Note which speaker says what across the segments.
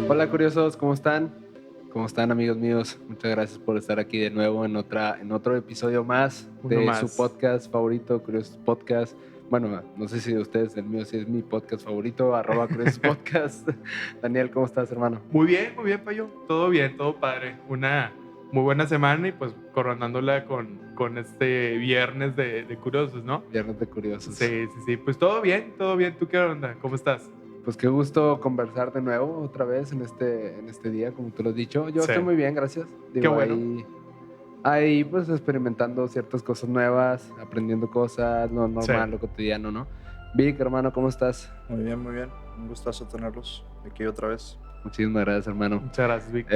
Speaker 1: Hola curiosos, ¿cómo están? ¿Cómo están amigos míos? Muchas gracias por estar aquí de nuevo en otro episodio más
Speaker 2: Uno
Speaker 1: de
Speaker 2: más.
Speaker 1: su podcast favorito, Curiosos Podcast. Bueno, no sé si de ustedes, el mío sí es mi podcast favorito, @Curiosos Podcast. Daniel, ¿cómo estás, hermano?
Speaker 2: Muy bien, Payo. Todo bien, todo padre. Una muy buena semana y pues coronándola con este viernes de curiosos, ¿no?
Speaker 1: Viernes de Curiosos.
Speaker 2: Sí. Pues todo bien, todo bien. ¿Tú qué onda? ¿Cómo estás?
Speaker 1: Pues qué gusto conversar de nuevo otra vez en este día, como tú lo has dicho. Yo
Speaker 2: Sí.
Speaker 1: estoy muy bien, gracias.
Speaker 2: Qué bueno.
Speaker 1: Ahí pues experimentando ciertas cosas nuevas, aprendiendo cosas, lo normal,
Speaker 2: Sí.
Speaker 1: lo cotidiano, ¿no? Vic, hermano, ¿cómo estás?
Speaker 3: Muy bien, muy bien. Un gustazo tenerlos aquí otra vez.
Speaker 1: Muchísimas gracias, hermano.
Speaker 2: Muchas gracias, Vic.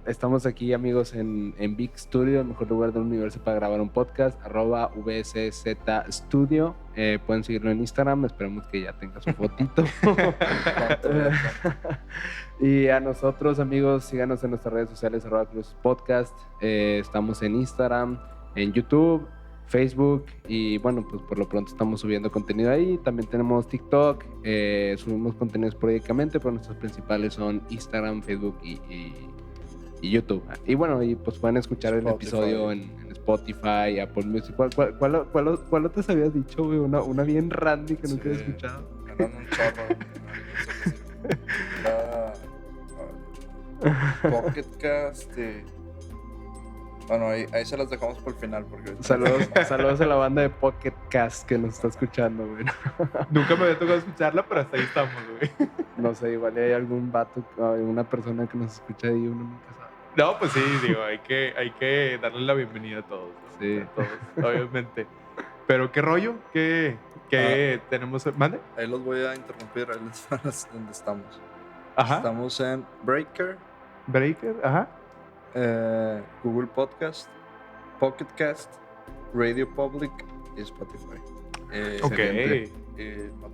Speaker 1: Estamos aquí, amigos, en Vic Studio, el mejor lugar del universo para grabar un podcast, @VSZ Studio. Pueden seguirlo en Instagram, esperemos que ya tenga su fotito. Y a nosotros, amigos, síganos en nuestras redes sociales, @Curiosos Podcast. Estamos en Instagram, en YouTube, Facebook y bueno, pues por lo pronto estamos subiendo contenido ahí. También tenemos TikTok, subimos contenidos periódicamente, pero nuestros principales son Instagram, Facebook y YouTube. Y bueno, y pues pueden escuchar el episodio en Spotify, Apple Music. ¿Cuál otras habías dicho, güey? Una bien randy que nunca había escuchado.
Speaker 3: Eran un chorro. Pocket Cast. Bueno, ahí se las dejamos por el final. Porque
Speaker 1: Saludos a la banda de Pocket Cast que nos está escuchando, güey.
Speaker 2: Nunca me había tocado escucharla, pero hasta ahí estamos, güey.
Speaker 1: No sé, igual hay algún vato, alguna persona que nos escucha ahí, uno nunca sabe.
Speaker 2: No, pues sí, digo, hay que darle la bienvenida a todos. ¿No?
Speaker 1: Sí.
Speaker 2: A todos, obviamente. Pero ¿qué rollo? ¿Qué tenemos? ¿Mande?
Speaker 3: Ahí los voy a interrumpir. Ahí les van donde estamos.
Speaker 2: Ajá.
Speaker 3: Estamos en Breaker,
Speaker 2: Ajá.
Speaker 3: Google Podcast, Pocket Cast, Radio Public y Spotify.
Speaker 2: Ok.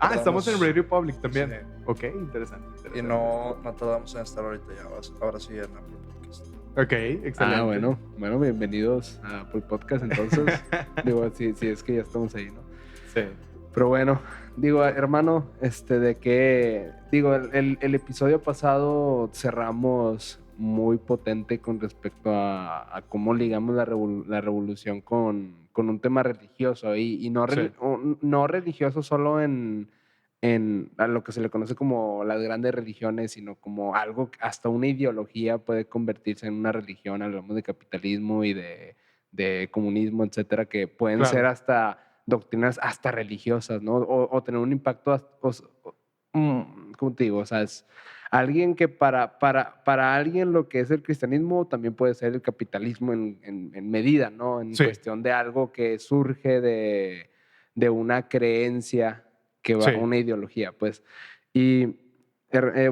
Speaker 3: No
Speaker 2: estamos en Radio Public también.
Speaker 3: Sí.
Speaker 2: Ok, interesante.
Speaker 3: Y no tardamos en estar ahorita ya. Ahora sí en Apple Podcast.
Speaker 2: Ok, excelente.
Speaker 1: Bueno, bienvenidos a Apple Podcast, entonces. Digo, si es que ya estamos ahí, ¿no?
Speaker 2: Sí.
Speaker 1: Pero bueno, digo, hermano, el episodio pasado cerramos muy potente con respecto a cómo ligamos la revolución con un tema religioso y no,
Speaker 2: Sí.
Speaker 1: no religioso solo en a lo que se le conoce como las grandes religiones, sino como algo, hasta una ideología puede convertirse en una religión. Hablamos de capitalismo y de comunismo, etcétera, que pueden
Speaker 2: Claro.
Speaker 1: ser hasta doctrinas hasta religiosas, ¿no? O tener un impacto, ¿cómo te digo? O sea, es alguien que para alguien lo que es el cristianismo también puede ser el capitalismo en medida, ¿no? En
Speaker 2: Sí.
Speaker 1: cuestión de algo que surge de una creencia que va
Speaker 2: Sí.
Speaker 1: a una ideología, pues. Y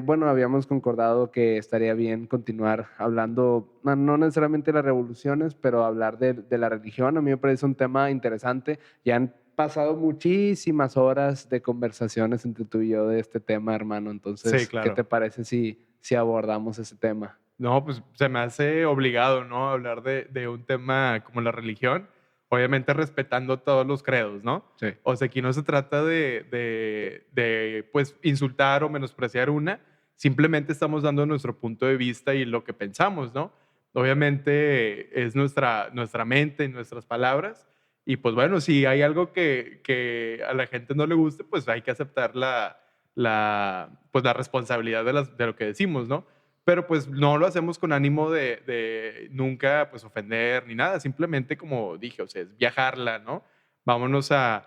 Speaker 1: bueno, habíamos concordado que estaría bien continuar hablando, no necesariamente de las revoluciones, pero hablar de la religión. A mí me parece un tema interesante. Ya han pasado muchísimas horas de conversaciones entre tú y yo de este tema, hermano. Entonces,
Speaker 2: Sí, claro.
Speaker 1: ¿qué te parece si abordamos ese tema?
Speaker 2: No, pues se me hace obligado, ¿no? Hablar de un tema como la religión, obviamente respetando todos los credos, ¿no?
Speaker 1: Sí.
Speaker 2: O sea, aquí no se trata de pues, insultar o menospreciar una, simplemente estamos dando nuestro punto de vista y lo que pensamos, ¿no? Obviamente es nuestra mente y nuestras palabras, y pues bueno, si hay algo que a la gente no le guste, pues hay que aceptar pues, la responsabilidad de lo que decimos, ¿no? Pero pues no lo hacemos con ánimo de nunca pues ofender ni nada, simplemente como dije, o sea, es viajarla, ¿no? Vámonos a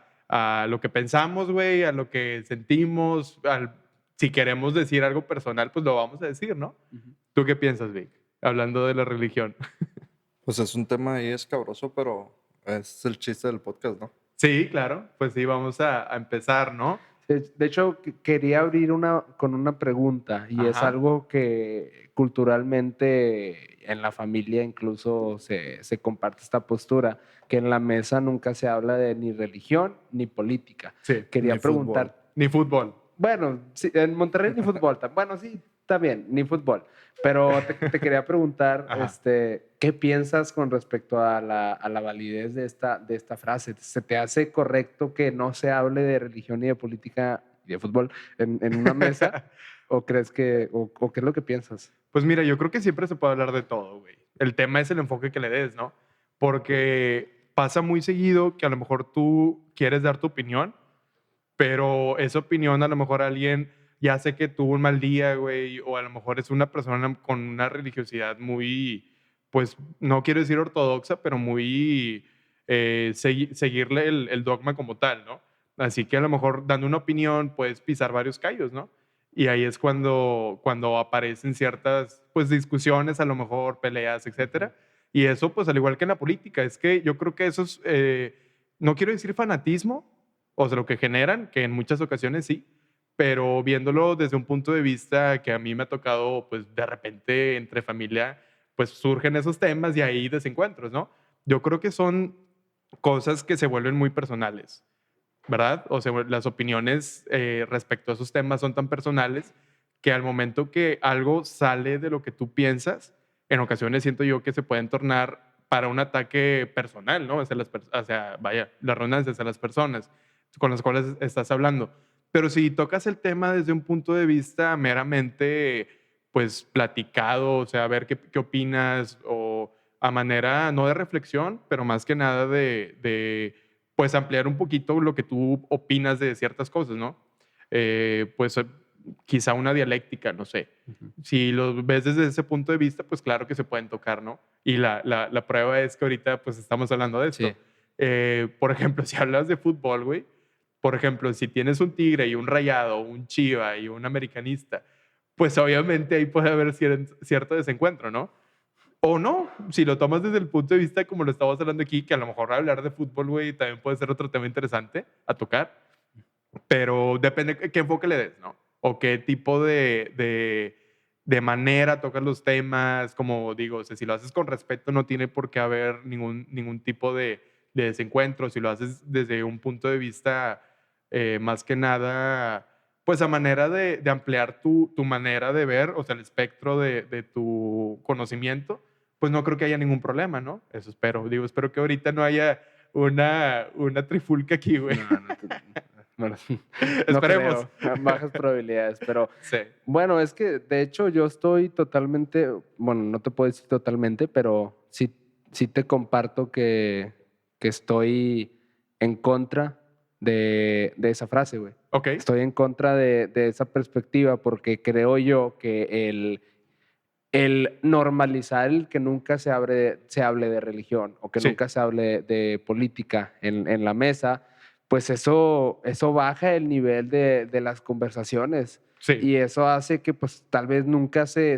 Speaker 2: lo que pensamos, güey, a lo que sentimos, si queremos decir algo personal, pues lo vamos a decir, ¿no?
Speaker 1: Uh-huh.
Speaker 2: ¿Tú qué piensas, Vic? Hablando de la religión.
Speaker 3: Pues es un tema ahí escabroso, pero es el chiste del podcast, ¿no?
Speaker 2: Sí, claro, pues sí, vamos a empezar, ¿no?
Speaker 1: De hecho, quería abrir con una pregunta y es
Speaker 2: Ajá.
Speaker 1: algo que culturalmente en la familia incluso se comparte esta postura, que en la mesa nunca se habla de ni religión ni política.
Speaker 2: Sí,
Speaker 1: Quería
Speaker 3: ni
Speaker 1: preguntar...
Speaker 2: Ni fútbol.
Speaker 1: Bueno, sí, en Monterrey ni fútbol. Bueno, sí, está bien, ni fútbol. Pero te quería preguntar,
Speaker 2: Ajá.
Speaker 1: ¿qué piensas con respecto a la validez de esta frase? ¿Se te hace correcto que no se hable de religión ni de política y de fútbol en una mesa? ¿O crees que, o qué es lo que piensas?
Speaker 2: Pues mira, yo creo que siempre se puede hablar de todo, güey. El tema es el enfoque que le des, ¿no? Porque pasa muy seguido que a lo mejor tú quieres dar tu opinión, pero esa opinión a lo mejor alguien ya sé que tuvo un mal día, güey, o a lo mejor es una persona con una religiosidad muy, pues no quiero decir ortodoxa, pero muy seguirle el dogma como tal, ¿no? Así que a lo mejor dando una opinión puedes pisar varios callos, ¿no? Y ahí es cuando aparecen ciertas pues discusiones, a lo mejor peleas, etcétera. Y eso pues al igual que en la política, es que yo creo que eso es, no quiero decir fanatismo, o sea, lo que generan, que en muchas ocasiones sí, pero viéndolo desde un punto de vista que a mí me ha tocado, pues de repente entre familia, pues surgen esos temas y ahí desencuentros, ¿no? Yo creo que son cosas que se vuelven muy personales, ¿verdad? O sea, las opiniones respecto a esos temas son tan personales que al momento que algo sale de lo que tú piensas, en ocasiones siento yo que se pueden tornar para un ataque personal, ¿no? Hacia, vaya, la redundancia hacia las personas con las cuales estás hablando. Pero si tocas el tema desde un punto de vista meramente, pues, platicado, o sea, a ver qué opinas, o a manera, no de reflexión, pero más que nada pues, ampliar un poquito lo que tú opinas de ciertas cosas, ¿no? Pues, quizá una dialéctica, no sé.
Speaker 1: Ujú.
Speaker 2: Si lo ves desde ese punto de vista, pues claro que se pueden tocar, ¿no? Y la prueba es que ahorita, pues, estamos hablando de esto.
Speaker 1: Sí.
Speaker 2: Por ejemplo, si hablas de fútbol, güey, por ejemplo, si tienes un Tigre y un Rayado, un Chiva y un americanista, pues obviamente ahí puede haber cierto desencuentro, ¿no? O no, si lo tomas desde el punto de vista como lo estamos hablando aquí, que a lo mejor hablar de fútbol, güey, también puede ser otro tema interesante a tocar, pero depende de qué enfoque le des, ¿no? O qué tipo de manera tocas los temas, como digo, o sea, si lo haces con respeto no tiene por qué haber ningún tipo de desencuentro, si lo haces desde un punto de vista más que nada, pues a manera de ampliar tu manera de ver, o sea, el espectro de tu conocimiento, pues no creo que haya ningún problema, ¿no? Eso espero. Digo, espero que ahorita no haya una trifulca aquí, güey.
Speaker 1: No, bueno, no
Speaker 2: Esperemos.
Speaker 1: creo, bajas probabilidades, pero
Speaker 2: Sí,
Speaker 1: bueno, es que de hecho yo estoy totalmente, bueno, no te puedo decir totalmente, pero sí te comparto que estoy en contra de esa frase, güey.
Speaker 2: ok.
Speaker 1: Estoy en contra de esa perspectiva porque creo yo que el normalizar el que nunca se hable de religión o que
Speaker 2: Sí,
Speaker 1: nunca se hable de política en la mesa, pues eso baja el nivel de las conversaciones
Speaker 2: sí,
Speaker 1: y eso hace que pues tal vez nunca se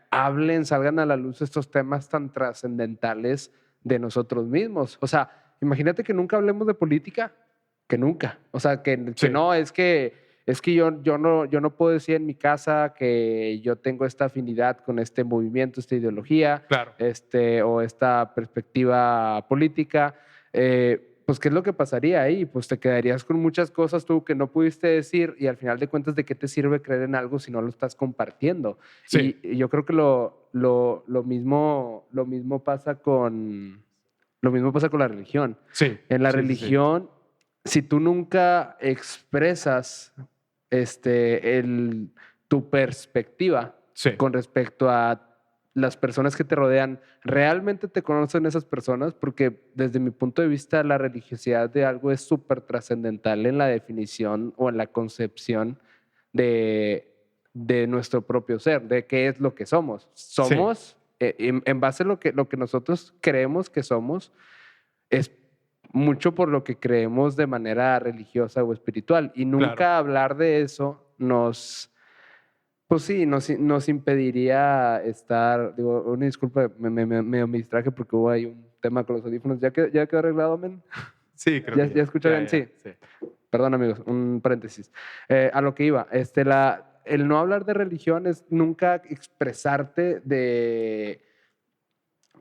Speaker 1: hablen, salgan a la luz estos temas tan trascendentales de nosotros mismos. O sea, imagínate que nunca hablemos de política, que nunca. O sea, que
Speaker 2: sí,
Speaker 1: no, es que yo no puedo decir en mi casa que yo tengo esta afinidad con este movimiento, esta ideología,
Speaker 2: claro.
Speaker 1: o esta perspectiva política. Pues, ¿qué es lo que pasaría ahí? Pues te quedarías con muchas cosas tú que no pudiste decir y al final de cuentas, ¿de qué te sirve creer en algo si no lo estás compartiendo?
Speaker 2: Sí,
Speaker 1: Y yo creo que lo mismo pasa con la religión.
Speaker 2: sí,
Speaker 1: En la
Speaker 2: sí, sí, sí.
Speaker 1: religión, si tú nunca expresas tu perspectiva
Speaker 2: Sí,
Speaker 1: con respecto a las personas que te rodean, ¿realmente te conocen esas personas? Porque desde mi punto de vista, la religiosidad de algo es súper trascendental en la definición o en la concepción de nuestro propio ser, de qué es lo que somos.
Speaker 2: sí,
Speaker 1: Somos, en base a lo que nosotros creemos que somos, es mucho por lo que creemos de manera religiosa o espiritual. Y
Speaker 2: claro.
Speaker 1: nunca hablar de eso pues sí, nos impediría estar, digo, una disculpa, me distraje porque hubo ahí un tema con los audífonos. ¿Ya quedó arreglado, men?
Speaker 2: Sí, creo
Speaker 1: ¿Ya,
Speaker 2: que
Speaker 1: ya
Speaker 2: ya.
Speaker 1: escucha
Speaker 2: Ya,
Speaker 1: bien?
Speaker 2: ya,
Speaker 1: Sí.
Speaker 2: sí.
Speaker 1: Perdón, amigos, un paréntesis. A lo que iba, el no hablar de religión es nunca expresarte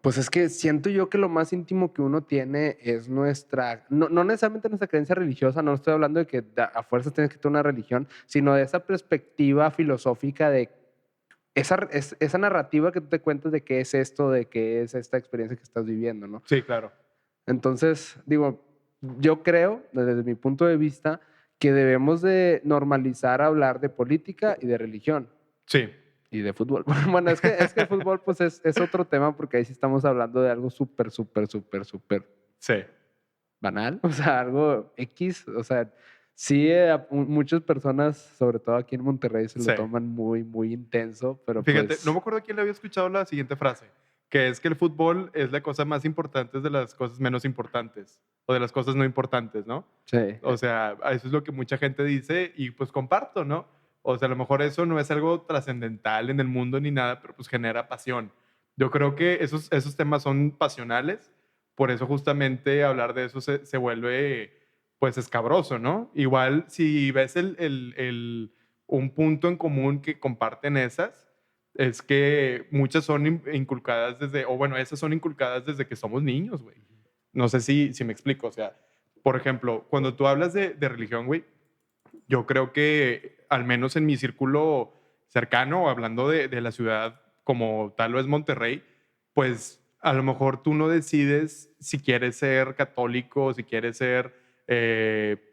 Speaker 1: pues es que siento yo que lo más íntimo que uno tiene es no necesariamente nuestra creencia religiosa, no estoy hablando de que a fuerzas tienes que tener una religión, sino de esa perspectiva filosófica de esa narrativa que tú te cuentas de qué es esto, de qué es esta experiencia que estás viviendo, ¿no?
Speaker 2: Sí, claro.
Speaker 1: Entonces, digo, yo creo, desde mi punto de vista, que debemos de normalizar hablar de política y de religión.
Speaker 2: Sí.
Speaker 1: Y de fútbol. Bueno, es que el fútbol pues es otro tema porque ahí sí estamos hablando de algo súper
Speaker 2: Sí.
Speaker 1: banal. O sea, algo X. O sea, sí, muchas personas, sobre todo aquí en Monterrey, se lo
Speaker 2: Sí.
Speaker 1: toman muy intenso, pero
Speaker 2: Fíjate,
Speaker 1: pues...
Speaker 2: no me acuerdo quién le había escuchado la siguiente frase, que es que el fútbol es la cosa más importante de las cosas menos importantes o de las cosas no importantes, ¿no?
Speaker 1: Sí.
Speaker 2: O sea, eso es lo que mucha gente dice y pues comparto, ¿no? O sea, a lo mejor eso no es algo trascendental en el mundo ni nada, pero pues genera pasión. Yo creo que esos temas son pasionales, por eso justamente hablar de eso se vuelve pues escabroso, ¿no? Igual si ves un punto en común que comparten esas, es que muchas son inculcadas desde, o bueno, esas son inculcadas desde que somos niños, güey. No sé si me explico, o sea, por ejemplo, cuando tú hablas de religión, güey, yo creo que al menos en mi círculo cercano, hablando de la ciudad como tal o es Monterrey, pues a lo mejor tú no decides si quieres ser católico, si quieres ser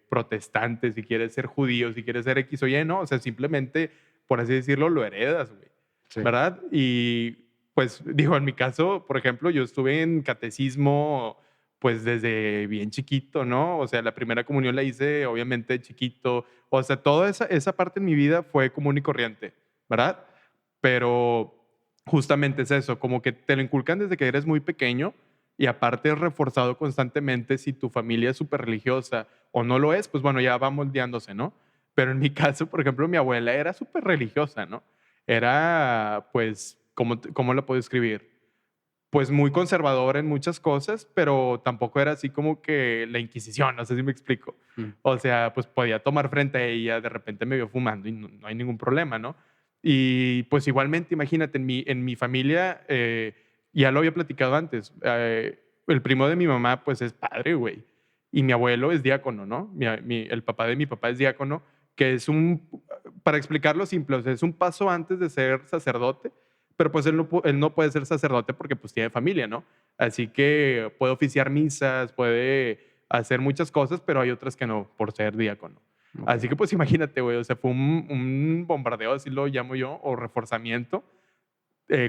Speaker 2: protestante, si quieres ser judío, si quieres ser X o Y, ¿no? O sea, simplemente, por así decirlo, lo heredas, güey.
Speaker 1: Sí.
Speaker 2: ¿Verdad? Y pues digo, en mi caso, por ejemplo, yo estuve en catecismo pues desde bien chiquito, ¿no? O sea, la primera comunión la hice obviamente de chiquito. O sea, toda esa parte en mi vida fue común y corriente, ¿verdad? Pero justamente es eso, como que te lo inculcan desde que eres muy pequeño y aparte es reforzado constantemente si tu familia es súper religiosa o no lo es, pues bueno, ya va moldeándose, ¿no? Pero en mi caso, por ejemplo, mi abuela era súper religiosa, ¿no? Era, pues, ¿cómo la puedo escribir? Pues muy conservadora en muchas cosas, pero tampoco era así como que la Inquisición, no sé si me explico. O sea, pues podía tomar frente a ella, de repente me vio fumando y no hay ningún problema, ¿no? Y pues igualmente, imagínate, en mi familia, ya lo había platicado antes, el primo de mi mamá pues es padre, güey, y mi abuelo es diácono, ¿no? El papá de mi papá es diácono, que es para explicarlo simple, o sea, es un paso antes de ser sacerdote, pero pues él no puede ser sacerdote porque pues tiene familia, ¿no? Así que puede oficiar misas, puede hacer muchas cosas, pero hay otras que no, por ser diácono.
Speaker 1: Okay.
Speaker 2: Así que pues imagínate, güey, o sea, fue un bombardeo, así lo llamo yo, o reforzamiento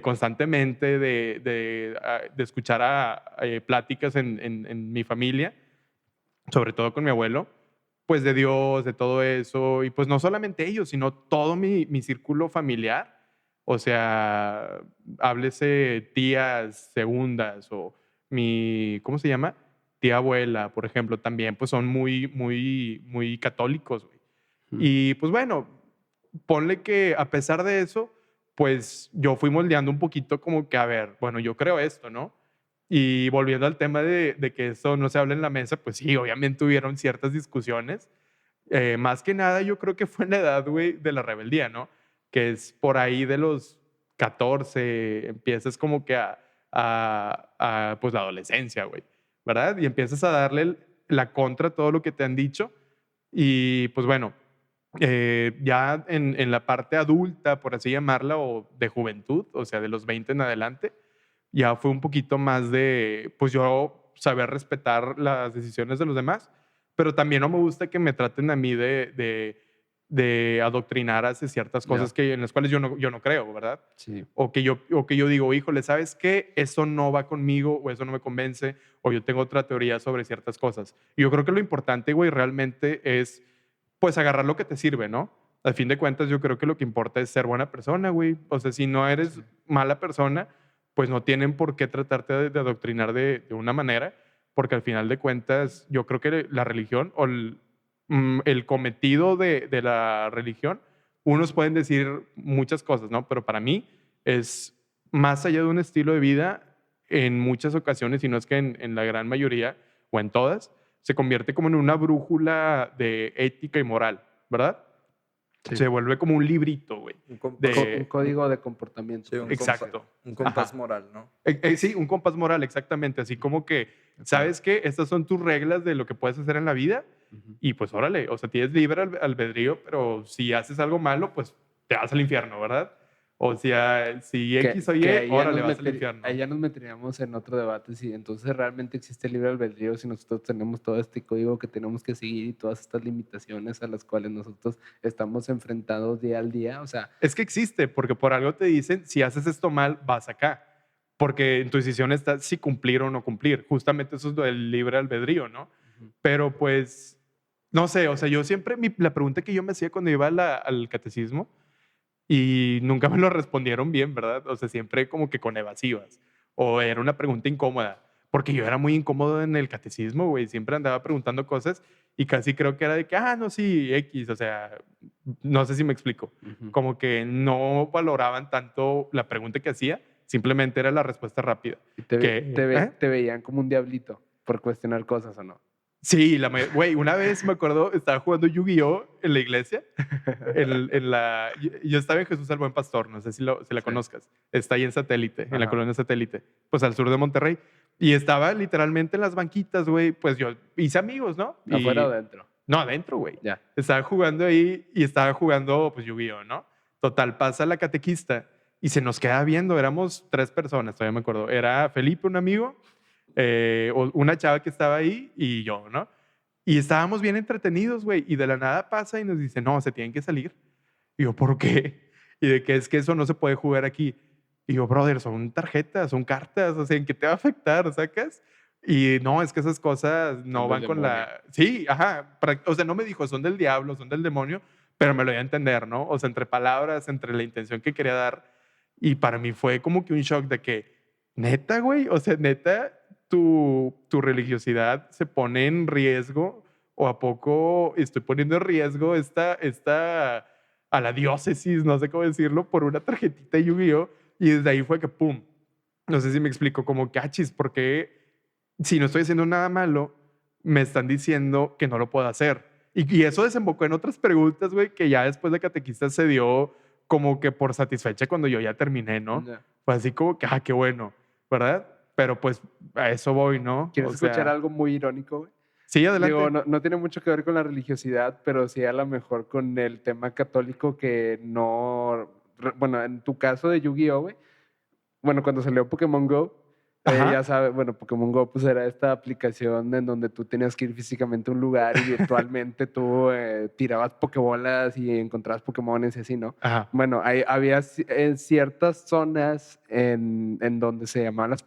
Speaker 2: constantemente de escuchar pláticas en mi familia, sobre todo con mi abuelo, pues de Dios, de todo eso, y pues no solamente ellos, sino todo mi círculo familiar. O sea, háblese tías segundas o ¿cómo se llama? Tía abuela, por ejemplo, también pues son muy católicos, güey. Y pues bueno, ponle que a pesar de eso, pues yo fui moldeando un poquito como que, a ver, bueno, yo creo esto, ¿no? Y volviendo al tema de que eso no se habla en la mesa, pues sí, obviamente hubieron ciertas discusiones. Más que nada, yo creo que fue en la edad, güey, de la rebeldía, ¿no? Que es por ahí de los 14, empiezas como que pues la adolescencia, güey, ¿verdad? Y empiezas a darle la contra a todo lo que te han dicho. Y pues bueno, ya en la parte adulta, por así llamarla, o de juventud, o sea, de los 20 en adelante, ya fue un poquito más de, pues yo saber respetar las decisiones de los demás, pero también no me gusta que me traten a mí de adoctrinar hacia ciertas cosas en las cuales yo no creo, ¿verdad?
Speaker 1: Sí.
Speaker 2: O que yo digo, híjole, ¿sabes qué? Eso no va conmigo o eso no me convence o yo tengo otra teoría sobre ciertas cosas. Y yo creo que lo importante, güey, realmente es pues agarrar lo que te sirve, ¿no? Al fin de cuentas, yo creo que lo que importa es ser buena persona, güey. O sea, si no eres mala persona, pues no tienen por qué tratarte de adoctrinar de una manera, porque al final de cuentas, yo creo que la religión o el cometido de la religión, unos pueden decir muchas cosas, ¿no? Pero para mí es más allá de un estilo de vida, en muchas ocasiones, y no es que en la gran mayoría o en todas, se convierte como en una brújula de ética y moral, ¿verdad? Sí. Se vuelve como un librito, güey.
Speaker 1: Un código de comportamiento.
Speaker 3: Sí,
Speaker 2: exacto.
Speaker 3: Un compás moral, ¿no?
Speaker 2: Sí, un compás moral, exactamente. Así como que, ¿sabes qué? Estas son tus reglas de lo que puedes hacer en la vida. Y pues órale, o sea, tienes libre albedrío, pero si haces algo malo, pues te vas al infierno, ¿verdad? O sea, si X o Y,
Speaker 1: ahí ya
Speaker 2: órale,
Speaker 1: nos
Speaker 2: vas al infierno.
Speaker 1: ahí ya nos meteríamos en otro debate. Si entonces realmente existe el libre albedrío, si nosotros tenemos todo este código que tenemos que seguir y todas estas limitaciones a las cuales nosotros estamos enfrentados día al día. O sea,
Speaker 2: Es que existe, porque por algo te dicen, si haces esto mal, vas acá. Porque en tu decisión está si cumplir o no cumplir. Justamente eso es lo del libre albedrío, ¿no? Pero pues, no sé, o sea, yo siempre, la pregunta que yo me hacía cuando iba al catecismo, y nunca me lo respondieron bien, ¿verdad? O sea, siempre como que con evasivas. O era una pregunta incómoda. Porque yo era muy incómodo en el catecismo, güey. Siempre andaba preguntando cosas y casi creo que era de que, no, sí, X. O sea, no sé si me explico. Como que no valoraban tanto la pregunta que hacía, simplemente era la respuesta rápida.
Speaker 1: y te veían como un diablito por cuestionar cosas o no.
Speaker 2: Sí, güey, una vez me acuerdo, estaba jugando Yu-Gi-Oh! En la iglesia. Yo estaba en Jesús el Buen Pastor, no sé si la
Speaker 1: Sí.
Speaker 2: conozcas. Está ahí en Satélite, en la
Speaker 1: Ajá.
Speaker 2: colonia Satélite, pues al sur de Monterrey. Y estaba literalmente en las banquitas, güey. Pues yo hice amigos, ¿no?
Speaker 1: ¿Afuera o adentro?
Speaker 2: No, adentro, güey.
Speaker 1: Ya.
Speaker 2: Estaba jugando ahí y estaba jugando, pues, Yu-Gi-Oh, ¿no? Total, pasa la catequista y se nos queda viendo. Éramos 3 personas, todavía me acuerdo. Era Felipe, un amigo, una chava que estaba ahí y yo, ¿no? Y estábamos bien entretenidos, güey. Y de la nada pasa y nos dice, no, se tienen que salir. Y yo, ¿por qué? Y de que es que eso no se puede jugar aquí. Y yo, brother, son tarjetas, son cartas, o sea, ¿en qué te va a afectar, sacas? Y no, es que esas cosas no
Speaker 1: Son
Speaker 2: van
Speaker 1: del
Speaker 2: con
Speaker 1: demonio.
Speaker 2: la... Sí, ajá. O sea, no me dijo, son del diablo, son del demonio, pero me lo iba a entender, ¿no? O sea, entre palabras, entre la intención que quería dar. Y para mí fue como que un shock de que, neta, güey, o sea, neta, tu religiosidad se pone en riesgo, o a poco estoy poniendo en riesgo a la diócesis, no sé cómo decirlo, por una tarjetita de Yu-Gi-Oh! Y desde ahí fue que, pum, no sé si me explico, como cachis, porque si no estoy haciendo nada malo, me están diciendo que no lo puedo hacer. Y eso desembocó en otras preguntas, güey, que ya después de catequista se dio como que por satisfecha cuando yo ya terminé, ¿no?
Speaker 1: Ya.
Speaker 2: Fue así como que, qué bueno, ¿verdad? Pero pues a eso voy, ¿no?
Speaker 1: ¿Quieres
Speaker 2: O sea,
Speaker 1: escuchar algo muy irónico, güey?
Speaker 2: Sí, adelante.
Speaker 1: Digo, no tiene mucho que ver con la religiosidad, pero sí a lo mejor con el tema católico que no... Bueno, en tu caso de Yu-Gi-Oh, güey. Bueno, cuando salió Pokémon Go,
Speaker 2: Ajá.
Speaker 1: ya sabes, bueno, Pokémon Go pues era esta aplicación en donde tú tenías que ir físicamente a un lugar y virtualmente tú tirabas Pokébolas y encontrabas Pokémones y así, ¿no?
Speaker 2: Ajá.
Speaker 1: Bueno, había ciertas zonas en donde se llamaban las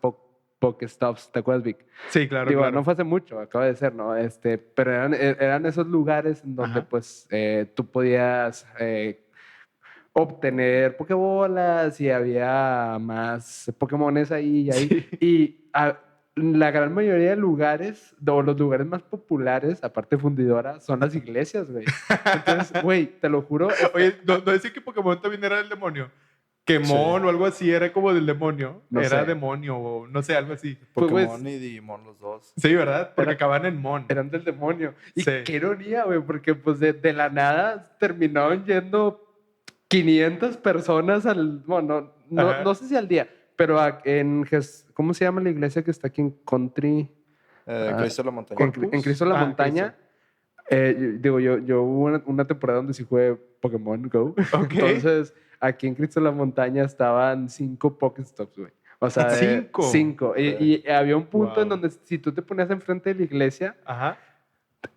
Speaker 1: Pokéstops, ¿te acuerdas, Vic?
Speaker 2: Sí, claro,
Speaker 1: Digo,
Speaker 2: claro.
Speaker 1: no fue hace mucho, acaba de ser, ¿no? Pero eran esos lugares en donde
Speaker 2: Ajá.
Speaker 1: pues tú podías obtener Pokébolas y había más Pokémones ahí y ahí.
Speaker 2: Sí.
Speaker 1: Y la gran mayoría de lugares, o los lugares más populares, aparte de Fundidora, son las iglesias, güey. Entonces, güey, te lo juro.
Speaker 2: Oye, no decía que Pokémon también era del demonio. Quemón
Speaker 3: Sí.
Speaker 2: o algo así era como del demonio.
Speaker 1: No
Speaker 2: Era
Speaker 1: sé.
Speaker 2: demonio o no sé, algo así.
Speaker 1: Pues,
Speaker 3: Pokémon
Speaker 1: güey,
Speaker 3: y Digimon, los dos.
Speaker 2: Sí, ¿verdad? Porque
Speaker 1: Era-
Speaker 2: acaban en Mon.
Speaker 1: eran del demonio. Y
Speaker 2: Sí.
Speaker 1: qué ironía, güey, porque pues de la nada terminaron yendo 500 personas bueno,
Speaker 2: Ajá.
Speaker 1: no sé si al día, pero ¿cómo se llama la iglesia que está aquí en Country?
Speaker 3: Cristo de la Montaña.
Speaker 1: En Cristo de la
Speaker 2: Ah,
Speaker 1: Montaña. Yo hubo una temporada donde sí jugué Pokémon Go.
Speaker 2: Ok.
Speaker 1: Entonces, aquí en Cristo de la Montaña estaban 5 Pokéstops, güey. O sea,
Speaker 2: 5.
Speaker 1: 5. Y había un punto
Speaker 2: Wow.
Speaker 1: en donde si tú te ponías enfrente de la iglesia,
Speaker 2: Ajá.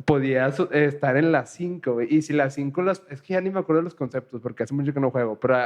Speaker 1: podías estar en las 5, güey. Y si las 5, es que ya ni me acuerdo de los conceptos porque hace mucho que no juego, pero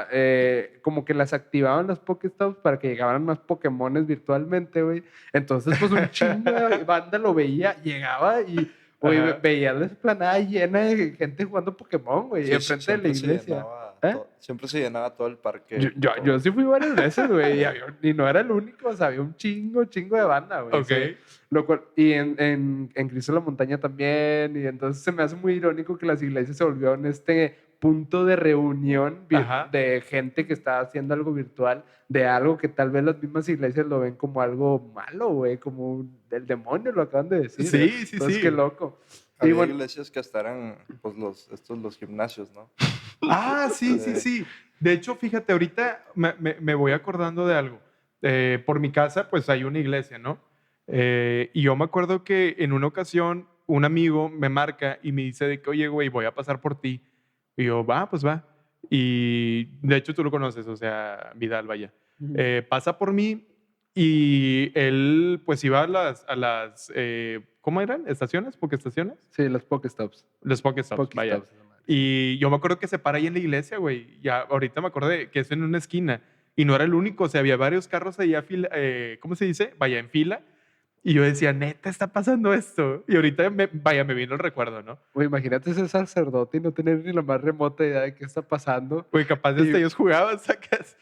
Speaker 1: como que las activaban las Pokéstops para que llegaran más Pokémones virtualmente, güey. Entonces, pues un chingo de banda lo veía, llegaba y, güey,
Speaker 2: Ajá.
Speaker 1: veía la esplanada llena de gente jugando Pokémon, güey,
Speaker 3: Sí,
Speaker 1: enfrente de la
Speaker 3: siempre se
Speaker 1: iglesia.
Speaker 3: llenaba
Speaker 1: ¿Eh?
Speaker 3: siempre se llenaba todo el parque.
Speaker 1: Yo sí fui varias veces, güey, y no era el único, o sea, había un chingo de banda, güey.
Speaker 2: Ok.
Speaker 1: Sí. Lo cual, y en Cristo de la Montaña también, y entonces se me hace muy irónico que las iglesias se volvieron este punto de reunión
Speaker 2: Ajá.
Speaker 1: de gente que está haciendo algo virtual, de algo que tal vez las mismas iglesias lo ven como algo malo, güey, como el demonio, lo acaban de decir.
Speaker 2: Sí, sí,
Speaker 1: Entonces,
Speaker 2: sí.
Speaker 1: qué loco. Y
Speaker 3: Había
Speaker 1: bueno,
Speaker 3: iglesias que hasta eran pues, los gimnasios, ¿no?
Speaker 2: Ah, sí. De hecho, fíjate, ahorita me voy acordando de algo. Por mi casa, pues hay una iglesia, ¿no? Y yo me acuerdo que en una ocasión un amigo me marca y me dice de que, oye, güey, voy a pasar por ti. Y yo, pues va. y de hecho tú lo conoces, o sea, Vidal, vaya.
Speaker 1: Ujú.
Speaker 2: Pasa por mí y él pues iba a las ¿cómo eran? ¿Estaciones? ¿Pokestaciones?
Speaker 1: Sí, los Pokestops.
Speaker 2: Los Pokestops, vaya.
Speaker 1: Pokestops, esa madre.
Speaker 2: Y yo me acuerdo que se para ahí en la iglesia, güey. Ya ahorita me acordé que es en una esquina. Y no era el único, o sea, había varios carros ahí ¿cómo se dice? Vaya, en fila. Y yo decía, neta, está pasando esto. Y ahorita, vaya, me vino el recuerdo, ¿no?
Speaker 1: Güey, imagínate ser sacerdote y no tener ni la más remota idea de qué está pasando.
Speaker 2: Güey, capaz de
Speaker 1: Y-
Speaker 2: ellos jugaban, sacas.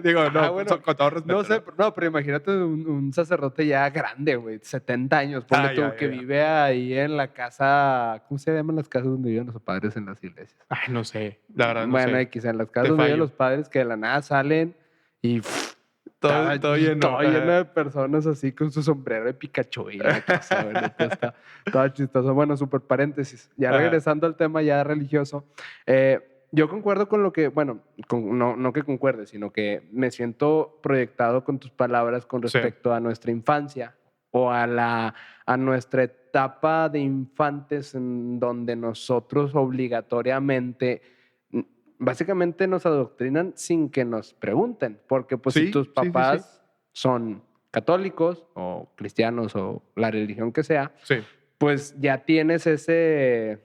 Speaker 2: Digo, no,
Speaker 1: bueno,
Speaker 2: con todo respeto.
Speaker 1: no sé, no, pero imagínate un sacerdote ya grande, güey, 70 años, ponle tú,
Speaker 2: ya,
Speaker 1: que
Speaker 2: ya.
Speaker 1: vive ahí en la casa, ¿cómo se llaman las casas donde viven los padres en las iglesias?
Speaker 2: Ay, no sé, la verdad no
Speaker 1: Bueno,
Speaker 2: sé.
Speaker 1: quizá en las casas
Speaker 2: Te
Speaker 1: donde viven
Speaker 2: fallo.
Speaker 1: los padres que de la nada salen y
Speaker 2: Todo lleno.
Speaker 1: todo lleno de personas así con su sombrero de Pikachu y la casa, güey, neta, está todo chistoso. Bueno, súper paréntesis. Ya
Speaker 2: Ajá.
Speaker 1: regresando al tema ya religioso, yo concuerdo con lo que, bueno, no que concuerde, sino que me siento proyectado con tus palabras con
Speaker 2: Sí.
Speaker 1: respecto a nuestra infancia o a nuestra etapa de infantes en donde nosotros obligatoriamente básicamente nos adoctrinan sin que nos pregunten, porque pues si
Speaker 2: Sí,
Speaker 1: tus
Speaker 2: sí, sí, sí.
Speaker 1: papás son católicos o cristianos o la religión que sea,
Speaker 2: Sí.
Speaker 1: pues ya tienes ese,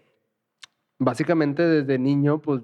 Speaker 1: básicamente desde niño, pues,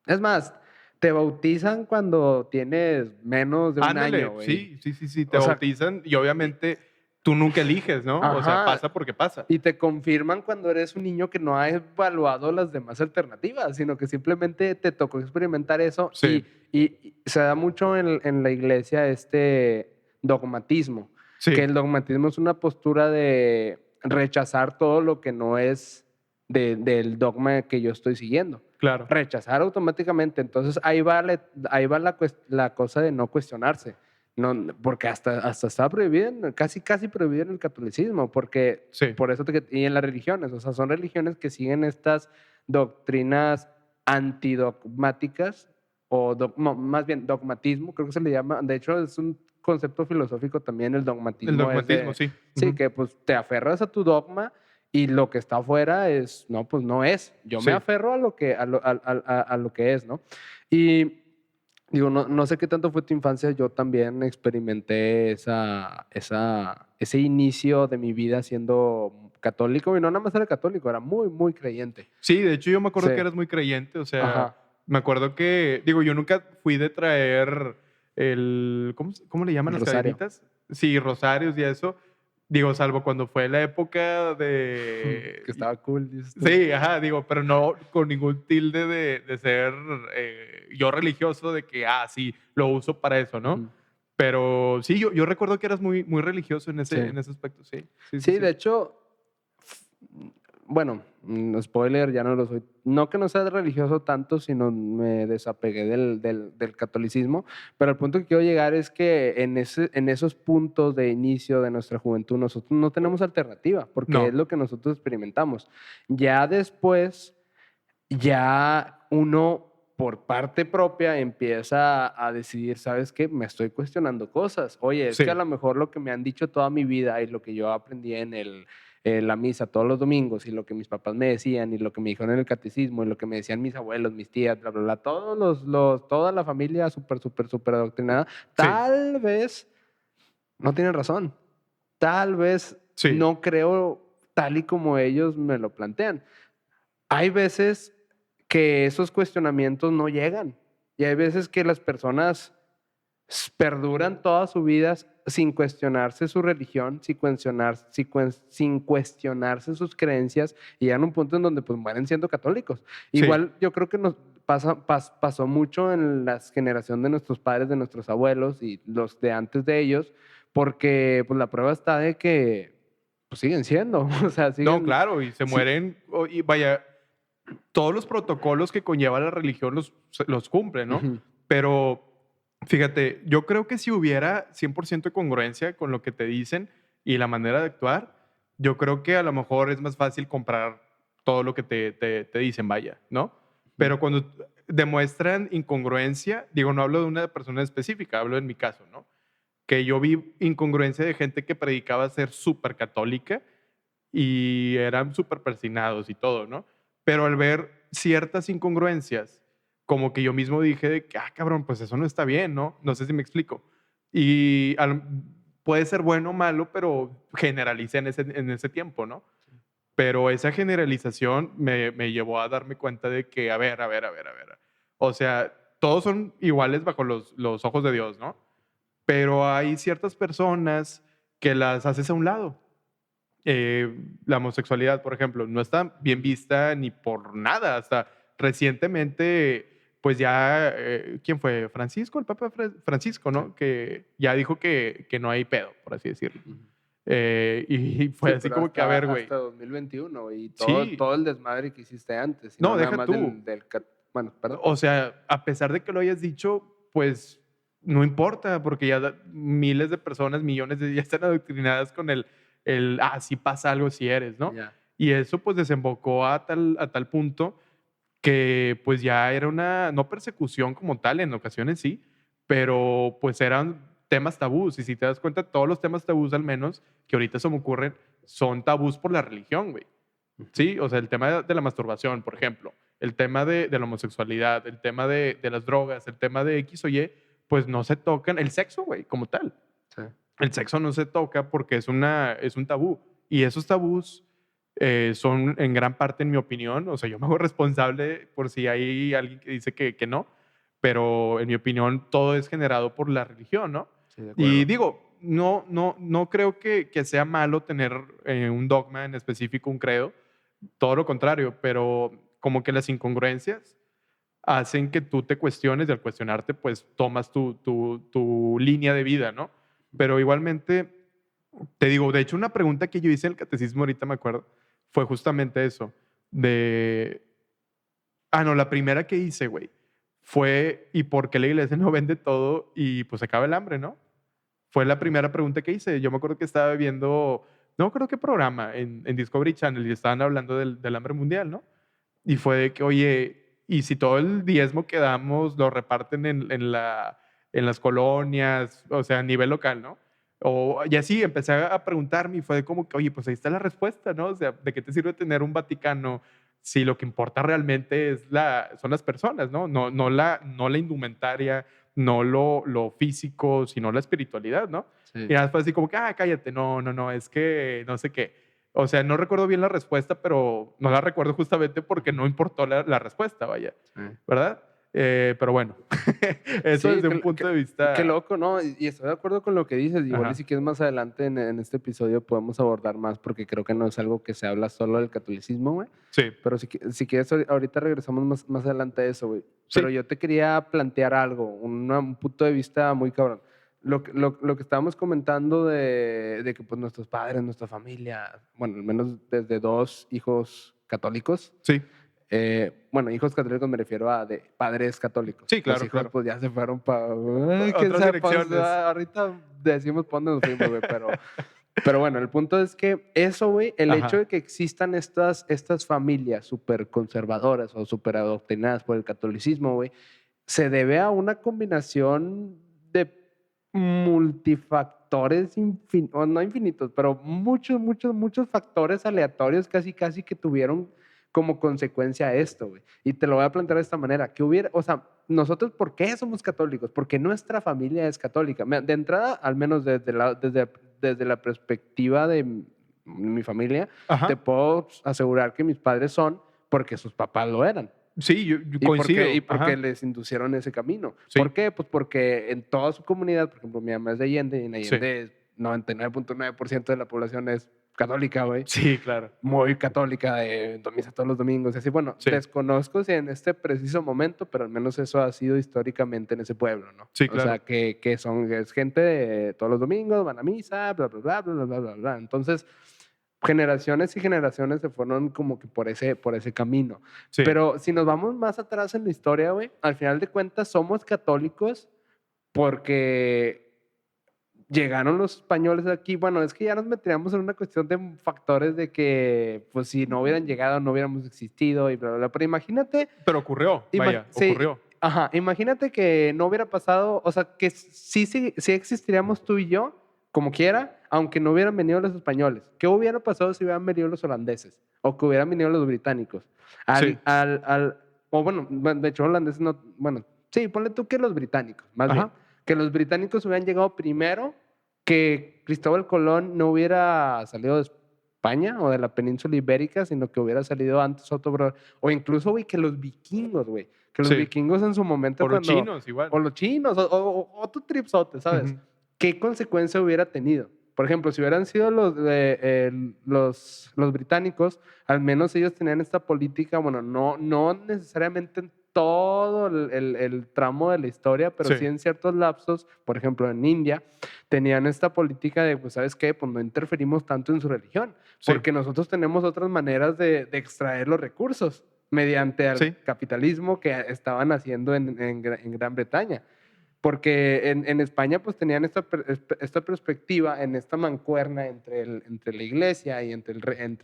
Speaker 1: es más, te bautizan cuando tienes menos de un
Speaker 2: Ándale,
Speaker 1: año, güey.
Speaker 2: sí, te
Speaker 1: O sea,
Speaker 2: bautizan y obviamente tú nunca eliges, ¿no? O sea,
Speaker 1: Ajá.
Speaker 2: pasa porque pasa.
Speaker 1: Y te confirman cuando eres un niño que no ha evaluado las demás alternativas, sino que simplemente te tocó experimentar eso.
Speaker 2: Sí.
Speaker 1: Y se da mucho en la iglesia este dogmatismo,
Speaker 2: Sí,
Speaker 1: que el dogmatismo es una postura de rechazar todo lo que no es del dogma que yo estoy siguiendo.
Speaker 2: claro.
Speaker 1: Rechazar automáticamente. Entonces ahí va la cosa de no cuestionarse. No, porque hasta está prohibido, casi prohibido en el catolicismo, porque
Speaker 2: Sí.
Speaker 1: por eso y en las religiones, o sea, son religiones que siguen estas doctrinas antidogmáticas o más bien dogmatismo, creo que se le llama, de hecho es un concepto filosófico también el dogmatismo.
Speaker 2: El dogmatismo, sí.
Speaker 1: Sí,
Speaker 2: Ujú.
Speaker 1: que pues te aferras a tu dogma y lo que está afuera es, no, pues no es. Yo
Speaker 2: Sí.
Speaker 1: me aferro a lo que es, ¿no? Y digo, no sé qué tanto fue tu infancia, yo también experimenté ese inicio de mi vida siendo católico, y no nada más era católico, era muy, muy creyente.
Speaker 2: Sí, de hecho yo me acuerdo
Speaker 1: Sí.
Speaker 2: que eras muy creyente, o sea,
Speaker 1: Ajá.
Speaker 2: me acuerdo que, digo, yo nunca fui de traer ¿cómo le llaman
Speaker 1: El
Speaker 2: las
Speaker 1: rosario.
Speaker 2: cadenitas? Sí, rosarios y eso. Digo, salvo cuando fue la época de...
Speaker 1: Que estaba cool, dices tú.
Speaker 2: Sí, ajá, digo, pero no con ningún tilde de ser yo religioso, de que, sí, lo uso para eso, ¿no?
Speaker 1: Ujú.
Speaker 2: Pero sí, yo recuerdo que eras muy, muy religioso en
Speaker 1: Sí.
Speaker 2: ese aspecto, sí.
Speaker 1: Sí, de hecho, bueno, spoiler, ya no lo soy. No que no sea religioso tanto, sino me desapegué del catolicismo. Pero el punto que quiero llegar es que en esos puntos de inicio de nuestra juventud, nosotros no tenemos alternativa, porque
Speaker 2: No.
Speaker 1: es lo que nosotros experimentamos. Ya después, ya uno por parte propia empieza a decidir, ¿sabes qué? Me estoy cuestionando cosas. Oye, es
Speaker 2: Sí.
Speaker 1: que a lo mejor lo que me han dicho toda mi vida y lo que yo aprendí en la misa todos los domingos y lo que mis papás me decían y lo que me dijeron en el catecismo y lo que me decían mis abuelos, mis tías, bla, bla, bla, toda la familia súper adoctrinada, tal vez no tienen razón. Tal vez
Speaker 2: Sí.
Speaker 1: no creo tal y como ellos me lo plantean. Hay veces que esos cuestionamientos no llegan y hay veces que las personas perduran toda su vida sin cuestionarse su religión, sin cuestionarse sus creencias y llegan a un punto en donde pues mueren siendo católicos.
Speaker 2: Sí.
Speaker 1: Igual yo creo que nos pasó mucho en la generación de nuestros padres, de nuestros abuelos y los de antes de ellos, porque pues la prueba está de que pues siguen siendo, o sea,
Speaker 2: No,
Speaker 1: siguen...
Speaker 2: claro, y se
Speaker 1: sí.
Speaker 2: mueren, y vaya, todos los protocolos que conlleva la religión los cumplen, ¿no?
Speaker 1: Ujú.
Speaker 2: Pero fíjate, yo creo que si hubiera 100% de congruencia con lo que te dicen y la manera de actuar, yo creo que a lo mejor es más fácil comprar todo lo que te dicen, vaya, ¿no? Pero cuando demuestran incongruencia, digo, no hablo de una persona específica, hablo en mi caso, ¿no? Que yo vi incongruencia de gente que predicaba ser súper católica y eran súper persinados y todo, ¿no? Pero al ver ciertas incongruencias como que yo mismo dije de que, cabrón, pues eso no está bien, ¿no? No sé si me explico. Y puede ser bueno o malo, pero generalicé en ese tiempo, ¿no? Pero esa generalización me llevó a darme cuenta de que, a ver. O sea, todos son iguales bajo los ojos de Dios, ¿no? Pero hay ciertas personas que las haces a un lado. La homosexualidad, por ejemplo, no está bien vista ni por nada. Hasta recientemente, pues ya, ¿quién fue? Francisco, el Papa Francisco, ¿no?
Speaker 1: Sí.
Speaker 2: Que ya dijo que no hay pedo, por así decirlo.
Speaker 1: Ujú.
Speaker 2: Y fue
Speaker 1: Sí,
Speaker 2: así
Speaker 1: pero
Speaker 2: como que, a ver, güey.
Speaker 1: hasta 2021 y
Speaker 2: Sí.
Speaker 1: todo el desmadre que hiciste antes. Y
Speaker 2: No,
Speaker 1: nada
Speaker 2: deja
Speaker 1: más
Speaker 2: tú.
Speaker 1: bueno, perdón.
Speaker 2: O sea, a pesar de que lo hayas dicho, pues no importa, porque ya miles de personas, millones ya están adoctrinadas con si pasa algo si eres, ¿no?
Speaker 1: Ya.
Speaker 2: Y eso pues desembocó a tal punto que pues ya era una, no persecución como tal, en ocasiones sí, pero pues eran temas tabús. Y si te das cuenta, todos los temas tabús al menos que ahorita se me ocurren son tabús por la religión, güey. Sí, o sea, el tema de la masturbación, por ejemplo, el tema de la homosexualidad, el tema de las drogas, el tema de X o Y, pues no se tocan. El sexo, güey, como tal.
Speaker 1: Sí.
Speaker 2: El sexo no se toca porque es un tabú. Y esos tabús son en gran parte, en mi opinión, o sea, yo me hago responsable por si hay alguien que dice que no, pero en mi opinión todo es generado por la religión, ¿no?
Speaker 1: Sí, de acuerdo.
Speaker 2: Y digo, no creo que sea malo tener un dogma en específico, un credo, todo lo contrario, pero como que las incongruencias hacen que tú te cuestiones y al cuestionarte pues tomas tu línea de vida, ¿no? Pero igualmente, te digo, de hecho una pregunta que yo hice en el catecismo ahorita me acuerdo, fue justamente eso, no, la primera que hice, güey, fue ¿y por qué la iglesia no vende todo y pues acaba el hambre, ¿no? Fue la primera pregunta que hice. Yo me acuerdo que estaba viendo, no me acuerdo qué programa, en Discovery Channel y estaban hablando del hambre mundial, ¿no? Y fue de que, oye, ¿y si todo el diezmo que damos lo reparten en las colonias, o sea, a nivel local, ¿no? Y así empecé a preguntarme y fue como que, oye, pues ahí está la respuesta, ¿no? O sea, ¿de qué te sirve tener un Vaticano si lo que importa realmente son las personas, ¿no? No la indumentaria, no lo físico, sino la espiritualidad, ¿no?
Speaker 1: Sí.
Speaker 2: Y nada, fue así como que, cállate, no, es que no sé qué. O sea, no recuerdo bien la respuesta, pero no la recuerdo justamente porque no importó la respuesta, vaya.
Speaker 1: Sí.
Speaker 2: ¿Verdad? Pero bueno, eso
Speaker 1: Sí,
Speaker 2: desde un punto de vista...
Speaker 1: Qué loco, ¿no? Y estoy de acuerdo con lo que dices. Igual
Speaker 2: Ajá.
Speaker 1: y si quieres más adelante en este episodio podemos abordar más porque creo que no es algo que se habla solo del catolicismo, güey.
Speaker 2: Sí,
Speaker 1: Pero si quieres ahorita regresamos más adelante a eso, güey.
Speaker 2: Sí.
Speaker 1: Pero yo te quería plantear algo, un punto de vista muy cabrón. Lo que estábamos comentando de que pues nuestros padres, nuestra familia, bueno, al menos desde 2 hijos católicos,
Speaker 2: sí,
Speaker 1: bueno, hijos católicos me refiero a de padres católicos.
Speaker 2: Sí, claro,
Speaker 1: Los hijos,
Speaker 2: claro.
Speaker 1: pues ya se fueron para.
Speaker 2: Otras direcciones.
Speaker 1: Ahorita decimos para dónde nos fuimos, güey, pero bueno, el punto es que eso, güey, el
Speaker 2: Ajá.
Speaker 1: hecho de que existan estas familias súper conservadoras o súper adoctrinadas por el catolicismo, güey, se debe a una combinación de multifactores, no infinitos, pero muchos factores aleatorios casi que tuvieron como consecuencia a esto, güey. Y te lo voy a plantear de esta manera, o sea, nosotros, ¿por qué somos católicos? Porque nuestra familia es católica. De entrada, al menos desde la perspectiva de mi familia,
Speaker 2: Ajá.
Speaker 1: te puedo asegurar que mis padres son porque sus papás lo eran.
Speaker 2: Sí, yo coincido.
Speaker 1: Y porque
Speaker 2: Ajá.
Speaker 1: les inducieron ese camino.
Speaker 2: Sí.
Speaker 1: ¿Por qué? Pues porque en toda su comunidad, por ejemplo, mi mamá es de Allende y en Allende 99.9% de la población es católica, güey.
Speaker 2: Sí, claro.
Speaker 1: Muy católica, de misa todos los domingos. Y así, bueno,
Speaker 2: Sí.
Speaker 1: desconozco si en este preciso momento, pero al menos eso ha sido históricamente en ese pueblo, ¿no?
Speaker 2: Sí, claro.
Speaker 1: O sea, que es gente de todos los domingos, van a misa, bla, bla, bla, bla, bla, bla, bla, bla. Entonces, generaciones y generaciones se fueron como que por ese camino.
Speaker 2: Sí.
Speaker 1: Pero si nos vamos más atrás en la historia, güey, al final de cuentas somos católicos porque llegaron los españoles aquí. Bueno, es que ya nos meteríamos en una cuestión de factores de que, pues, si no hubieran llegado, no hubiéramos existido y bla, bla, bla. Pero imagínate.
Speaker 2: Pero ocurrió,
Speaker 1: Sí,
Speaker 2: ocurrió.
Speaker 1: Ajá, imagínate que no hubiera pasado, o sea, que sí existiríamos tú y yo, como quiera, aunque no hubieran venido los españoles. ¿Qué hubiera pasado si hubieran venido los holandeses? O que hubieran venido los británicos.
Speaker 2: Sí.
Speaker 1: o bueno, de hecho holandeses no, bueno, sí, ponle tú que los británicos, más
Speaker 2: Ajá.
Speaker 1: bien, que los británicos hubieran llegado primero, que Cristóbal Colón no hubiera salido de España o de la península ibérica, sino que hubiera salido antes otro, o incluso, güey, que los vikingos, güey, que los
Speaker 2: Sí.
Speaker 1: vikingos en su momento
Speaker 2: O los
Speaker 1: cuando,
Speaker 2: chinos igual.
Speaker 1: o los chinos, o otro tripsote, ¿sabes?
Speaker 2: Ujú.
Speaker 1: ¿Qué consecuencia hubiera tenido? Por ejemplo, si hubieran sido los británicos, al menos ellos tenían esta política, bueno, no necesariamente en todo el tramo de la historia, pero
Speaker 2: Sí.
Speaker 1: sí en ciertos lapsos, por ejemplo, en India, tenían esta política de, pues, ¿sabes qué? Pues no interferimos tanto en su religión,
Speaker 2: Sí.
Speaker 1: porque nosotros tenemos otras maneras de extraer los recursos mediante el
Speaker 2: Sí.
Speaker 1: capitalismo que estaban haciendo en Gran Bretaña. Porque en España pues tenían esta perspectiva, en esta mancuerna entre la iglesia y entre el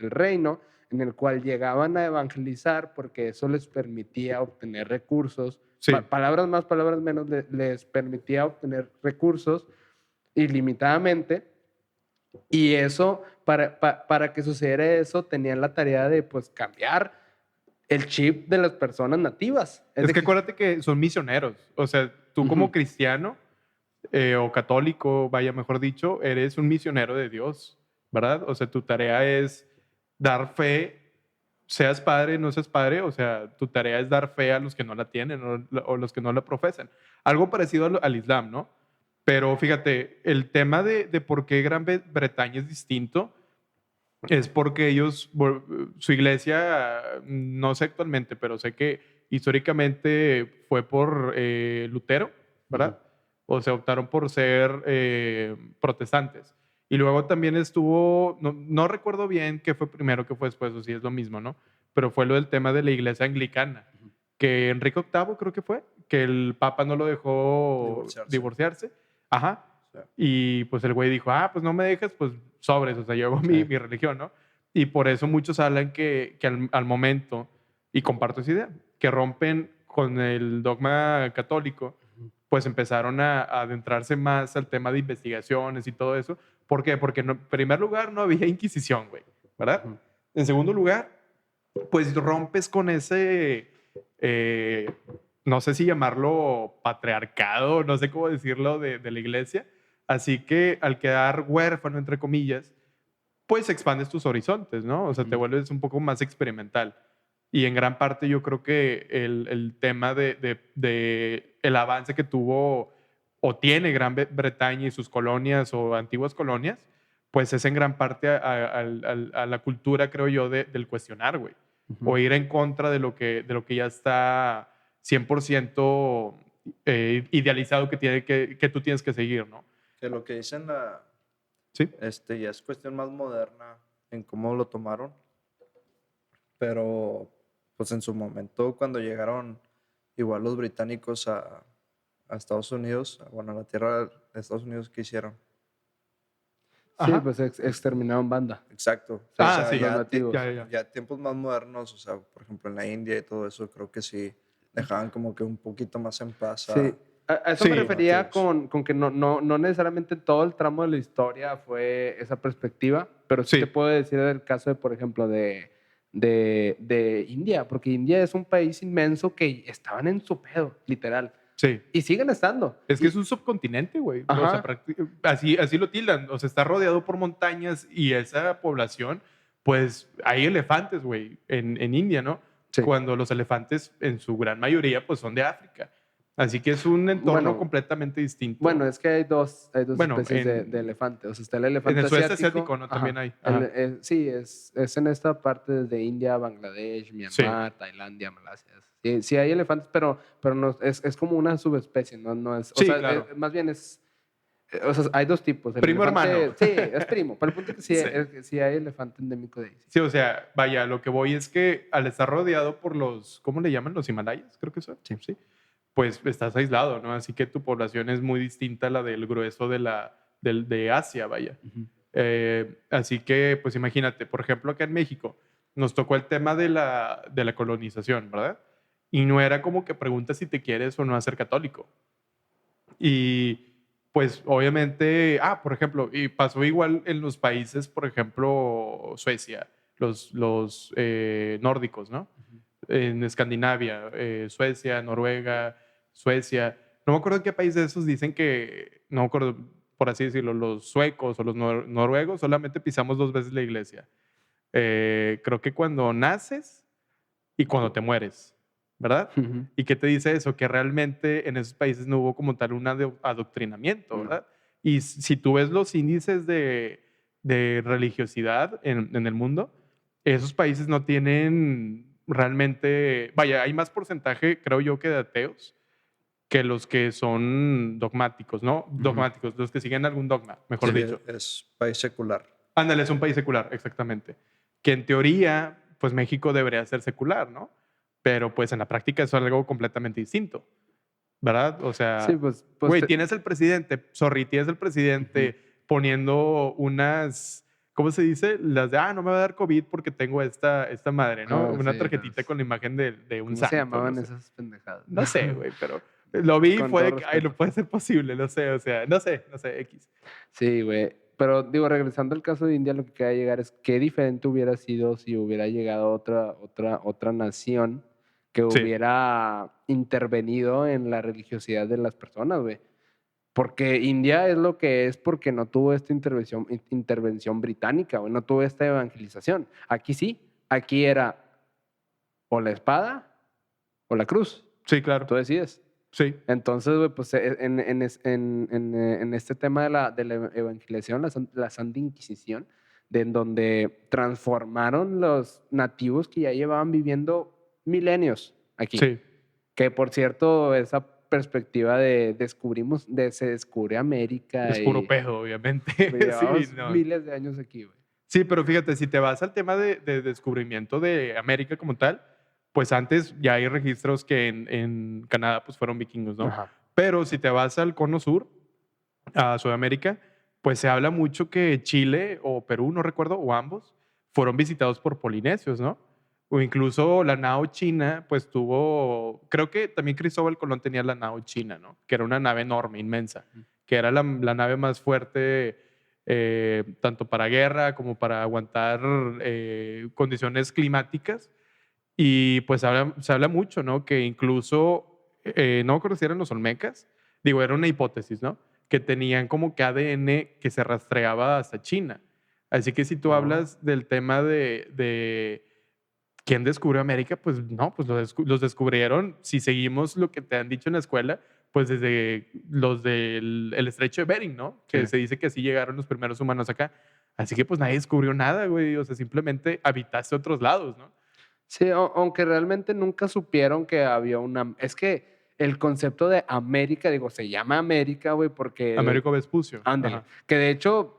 Speaker 1: reino, en el cual llegaban a evangelizar porque eso les permitía obtener recursos,
Speaker 2: Sí.
Speaker 1: palabras más, palabras menos, les permitía obtener recursos ilimitadamente. Y eso, para que sucediera eso, tenían la tarea de pues cambiar el chip de las personas nativas.
Speaker 2: Es que acuérdate que son misioneros. O sea, tú como
Speaker 1: Ujú.
Speaker 2: cristiano o católico, vaya mejor dicho, eres un misionero de Dios, ¿verdad? O sea, tu tarea es dar fe, seas padre, no seas padre, o sea, tu tarea es dar fe a los que no la tienen o los que no la profesan. Algo parecido al Islam, ¿no? Pero fíjate, el tema de por qué Gran Bretaña es distinto es porque ellos, su iglesia, no sé actualmente, pero sé que históricamente fue por Lutero, ¿verdad? O sea, optaron por ser protestantes. Y luego también estuvo, no recuerdo bien qué fue primero, qué fue después, o si es lo mismo, ¿no? Pero fue lo del tema de la iglesia anglicana, que Enrique VIII creo que fue, que el Papa no lo dejó divorciarse. Ajá.
Speaker 3: Sí.
Speaker 2: Y pues el güey dijo, pues no me dejas, pues sobres, o sea, yo hago mi religión, ¿no? Y por eso muchos hablan que al momento, y comparto esa idea, que rompen con el dogma católico, pues empezaron a adentrarse más al tema de investigaciones y todo eso. ¿Por qué? Porque en primer lugar no había Inquisición, güey, ¿verdad?
Speaker 1: Ujú.
Speaker 2: En segundo lugar, pues rompes con ese, no sé si llamarlo patriarcado, no sé cómo decirlo, de la iglesia. Así que al quedar huérfano, entre comillas, pues expandes tus horizontes, ¿no? O sea, te vuelves un poco más experimental. Y en gran parte yo creo que el tema de el avance que tuvo o tiene Gran Bretaña y sus colonias o antiguas colonias, pues es en gran parte a la cultura, creo yo, del cuestionar, güey.
Speaker 1: Ujú.
Speaker 2: O ir en contra de lo que ya está 100% idealizado que tú tienes que seguir, ¿no?
Speaker 3: Que lo que dicen
Speaker 2: Sí.
Speaker 3: ya es cuestión más moderna en cómo lo tomaron. Pero, pues en su momento, cuando llegaron igual los británicos a Estados Unidos, bueno, a la tierra de Estados Unidos, ¿qué hicieron?
Speaker 1: Sí,
Speaker 2: Ajá.
Speaker 1: pues exterminaron banda.
Speaker 3: Exacto.
Speaker 1: Sí,
Speaker 3: O sea,
Speaker 2: sí,
Speaker 1: los
Speaker 3: ya,
Speaker 1: nativos.
Speaker 3: ya tiempos más modernos, o sea, por ejemplo, en la India y todo eso, creo que sí dejaban como que un poquito más en paz
Speaker 1: Sí, a eso
Speaker 2: Sí.
Speaker 1: me refería
Speaker 3: nativos.
Speaker 1: con que no necesariamente todo el tramo de la historia fue esa perspectiva, pero sí
Speaker 2: Sí.
Speaker 1: te puedo decir del caso de, por ejemplo, de India, porque India es un país inmenso que estaban en su pedo, literal,
Speaker 2: Sí.
Speaker 1: y siguen estando.
Speaker 2: Es que
Speaker 1: Y-
Speaker 2: es un subcontinente, güey. O
Speaker 1: Ajá.
Speaker 2: sea, así lo tildan. O sea, está rodeado por montañas y esa población, pues hay elefantes, güey, en India, ¿no?
Speaker 1: Sí.
Speaker 2: Cuando los elefantes, en su gran mayoría, pues son de África. Así que es un entorno
Speaker 1: Bueno,
Speaker 2: completamente distinto.
Speaker 1: Bueno, es que hay dos
Speaker 2: Bueno,
Speaker 1: especies de elefante. O sea, está el elefante
Speaker 2: en el sudeste
Speaker 1: asiático.
Speaker 2: asiático, ¿no?
Speaker 1: Ajá.
Speaker 2: También hay. Ajá.
Speaker 1: Sí, es en esta parte de India, Bangladesh, Myanmar, Tailandia, Malasia. Sí, sí hay elefantes, pero no, es como una subespecie, no es. O
Speaker 2: Sí,
Speaker 1: sea,
Speaker 2: claro.
Speaker 1: más bien es. O sea, hay dos tipos. El
Speaker 2: Primo
Speaker 1: elefante-
Speaker 2: hermano.
Speaker 1: Sí, es primo. Pero el punto es que sí,
Speaker 2: Sí.
Speaker 1: sí hay elefante endémico de ahí.
Speaker 2: Sí, o sea, vaya, lo que voy es que al estar rodeado por los, ¿cómo le llaman? Los Himalayas, creo que son. Sí. Pues estás aislado, ¿no? Así que tu población es muy distinta a la del grueso de Asia, vaya.
Speaker 1: Ujú.
Speaker 2: Así que, pues imagínate, por ejemplo, acá en México nos tocó el tema de la colonización, ¿verdad? Y no era como que preguntas si te quieres o no hacer católico. Y pues obviamente, por ejemplo, y pasó igual en los países, por ejemplo, Suecia, los nórdicos, ¿no? en Escandinavia, Suecia, Noruega, Suecia. No me acuerdo en qué país de esos dicen que, no me acuerdo, por así decirlo, los suecos o los noruegos solamente pisamos 2 veces la iglesia. Creo que cuando naces y cuando te mueres, ¿verdad?
Speaker 1: Ujú.
Speaker 2: ¿Y qué te dice eso? Que realmente en esos países no hubo como tal un adoctrinamiento,
Speaker 1: No.
Speaker 2: ¿verdad? Y si tú ves los índices de religiosidad en el mundo, esos países no tienen realmente, vaya, hay más porcentaje, creo yo, que de ateos que los que son dogmáticos, ¿no? Dogmáticos, los que siguen algún dogma, mejor
Speaker 3: Sí,
Speaker 2: dicho.
Speaker 3: es país secular.
Speaker 2: Ándale, es un país secular, exactamente. Que en teoría, pues México debería ser secular, ¿no? Pero pues en la práctica es algo completamente distinto, ¿verdad? O
Speaker 1: Sí,
Speaker 2: sea,
Speaker 1: pues
Speaker 2: güey, tienes el presidente, tienes el presidente poniendo unas, ¿cómo se dice? Las de, no me va a dar COVID porque tengo esta madre, ¿no? Una
Speaker 1: sí,
Speaker 2: tarjetita con la imagen de un
Speaker 1: ¿cómo se
Speaker 2: santo,
Speaker 1: llamaban
Speaker 2: no sé.
Speaker 1: esas pendejadas?
Speaker 2: No sé, güey, pero lo vi y
Speaker 1: Con
Speaker 2: fue
Speaker 1: todo
Speaker 2: de que, ay, no
Speaker 1: respeto.
Speaker 2: puede ser posible, no sé, o sea, no sé, X.
Speaker 1: Sí, güey. Pero digo, regresando al caso de India, lo que queda llegar es qué diferente hubiera sido si hubiera llegado otra nación que
Speaker 2: Sí,
Speaker 1: hubiera intervenido en la religiosidad de las personas, güey. Porque India es lo que es porque no tuvo esta intervención británica, güey, no tuvo esta evangelización. Aquí sí, aquí era o la espada o la cruz.
Speaker 2: sí, claro,
Speaker 1: Tú decides.
Speaker 2: sí,
Speaker 1: Entonces, güey, pues en este tema de la evangelización, la Santa Inquisición, en donde transformaron los nativos que ya llevaban viviendo milenios aquí.
Speaker 2: sí.
Speaker 1: Que por cierto, esa perspectiva se descubre América
Speaker 2: Es puro
Speaker 1: y
Speaker 2: pedo, obviamente. Sí,
Speaker 1: llevamos
Speaker 2: no.
Speaker 1: miles de años aquí, güey.
Speaker 2: Sí, pero fíjate, si te vas al tema de descubrimiento de América como tal, pues antes ya hay registros que en Canadá pues fueron vikingos, ¿no?
Speaker 1: Ajá.
Speaker 2: Pero si te vas al cono sur, a Sudamérica, pues se habla mucho que Chile o Perú, no recuerdo, o ambos, fueron visitados por polinesios, ¿no? O incluso la nao china, pues tuvo, creo que también Cristóbal Colón tenía la nao china, ¿no? Que era una nave enorme, inmensa, que era la nave más fuerte tanto para guerra como para aguantar condiciones climáticas. Y pues se habla mucho, ¿no? Que incluso, no me acuerdo si eran los olmecas, digo, era una hipótesis, ¿no? Que tenían como que ADN que se rastreaba hasta China. Así que si tú hablas del tema de quién descubrió América, pues no, pues los descubrieron, si seguimos lo que te han dicho en la escuela, pues desde los del el estrecho de Bering, ¿no? Que
Speaker 1: Sí.
Speaker 2: se dice que así llegaron los primeros humanos acá. Así que pues nadie descubrió nada, güey. O sea, simplemente habitaste otros lados, ¿no?
Speaker 1: Sí, aunque realmente nunca supieron que había una... Es que el concepto de América, digo, se llama América, güey, porque...
Speaker 2: Américo Vespucio.
Speaker 1: Ándale.
Speaker 2: Ajá.
Speaker 1: Que de hecho,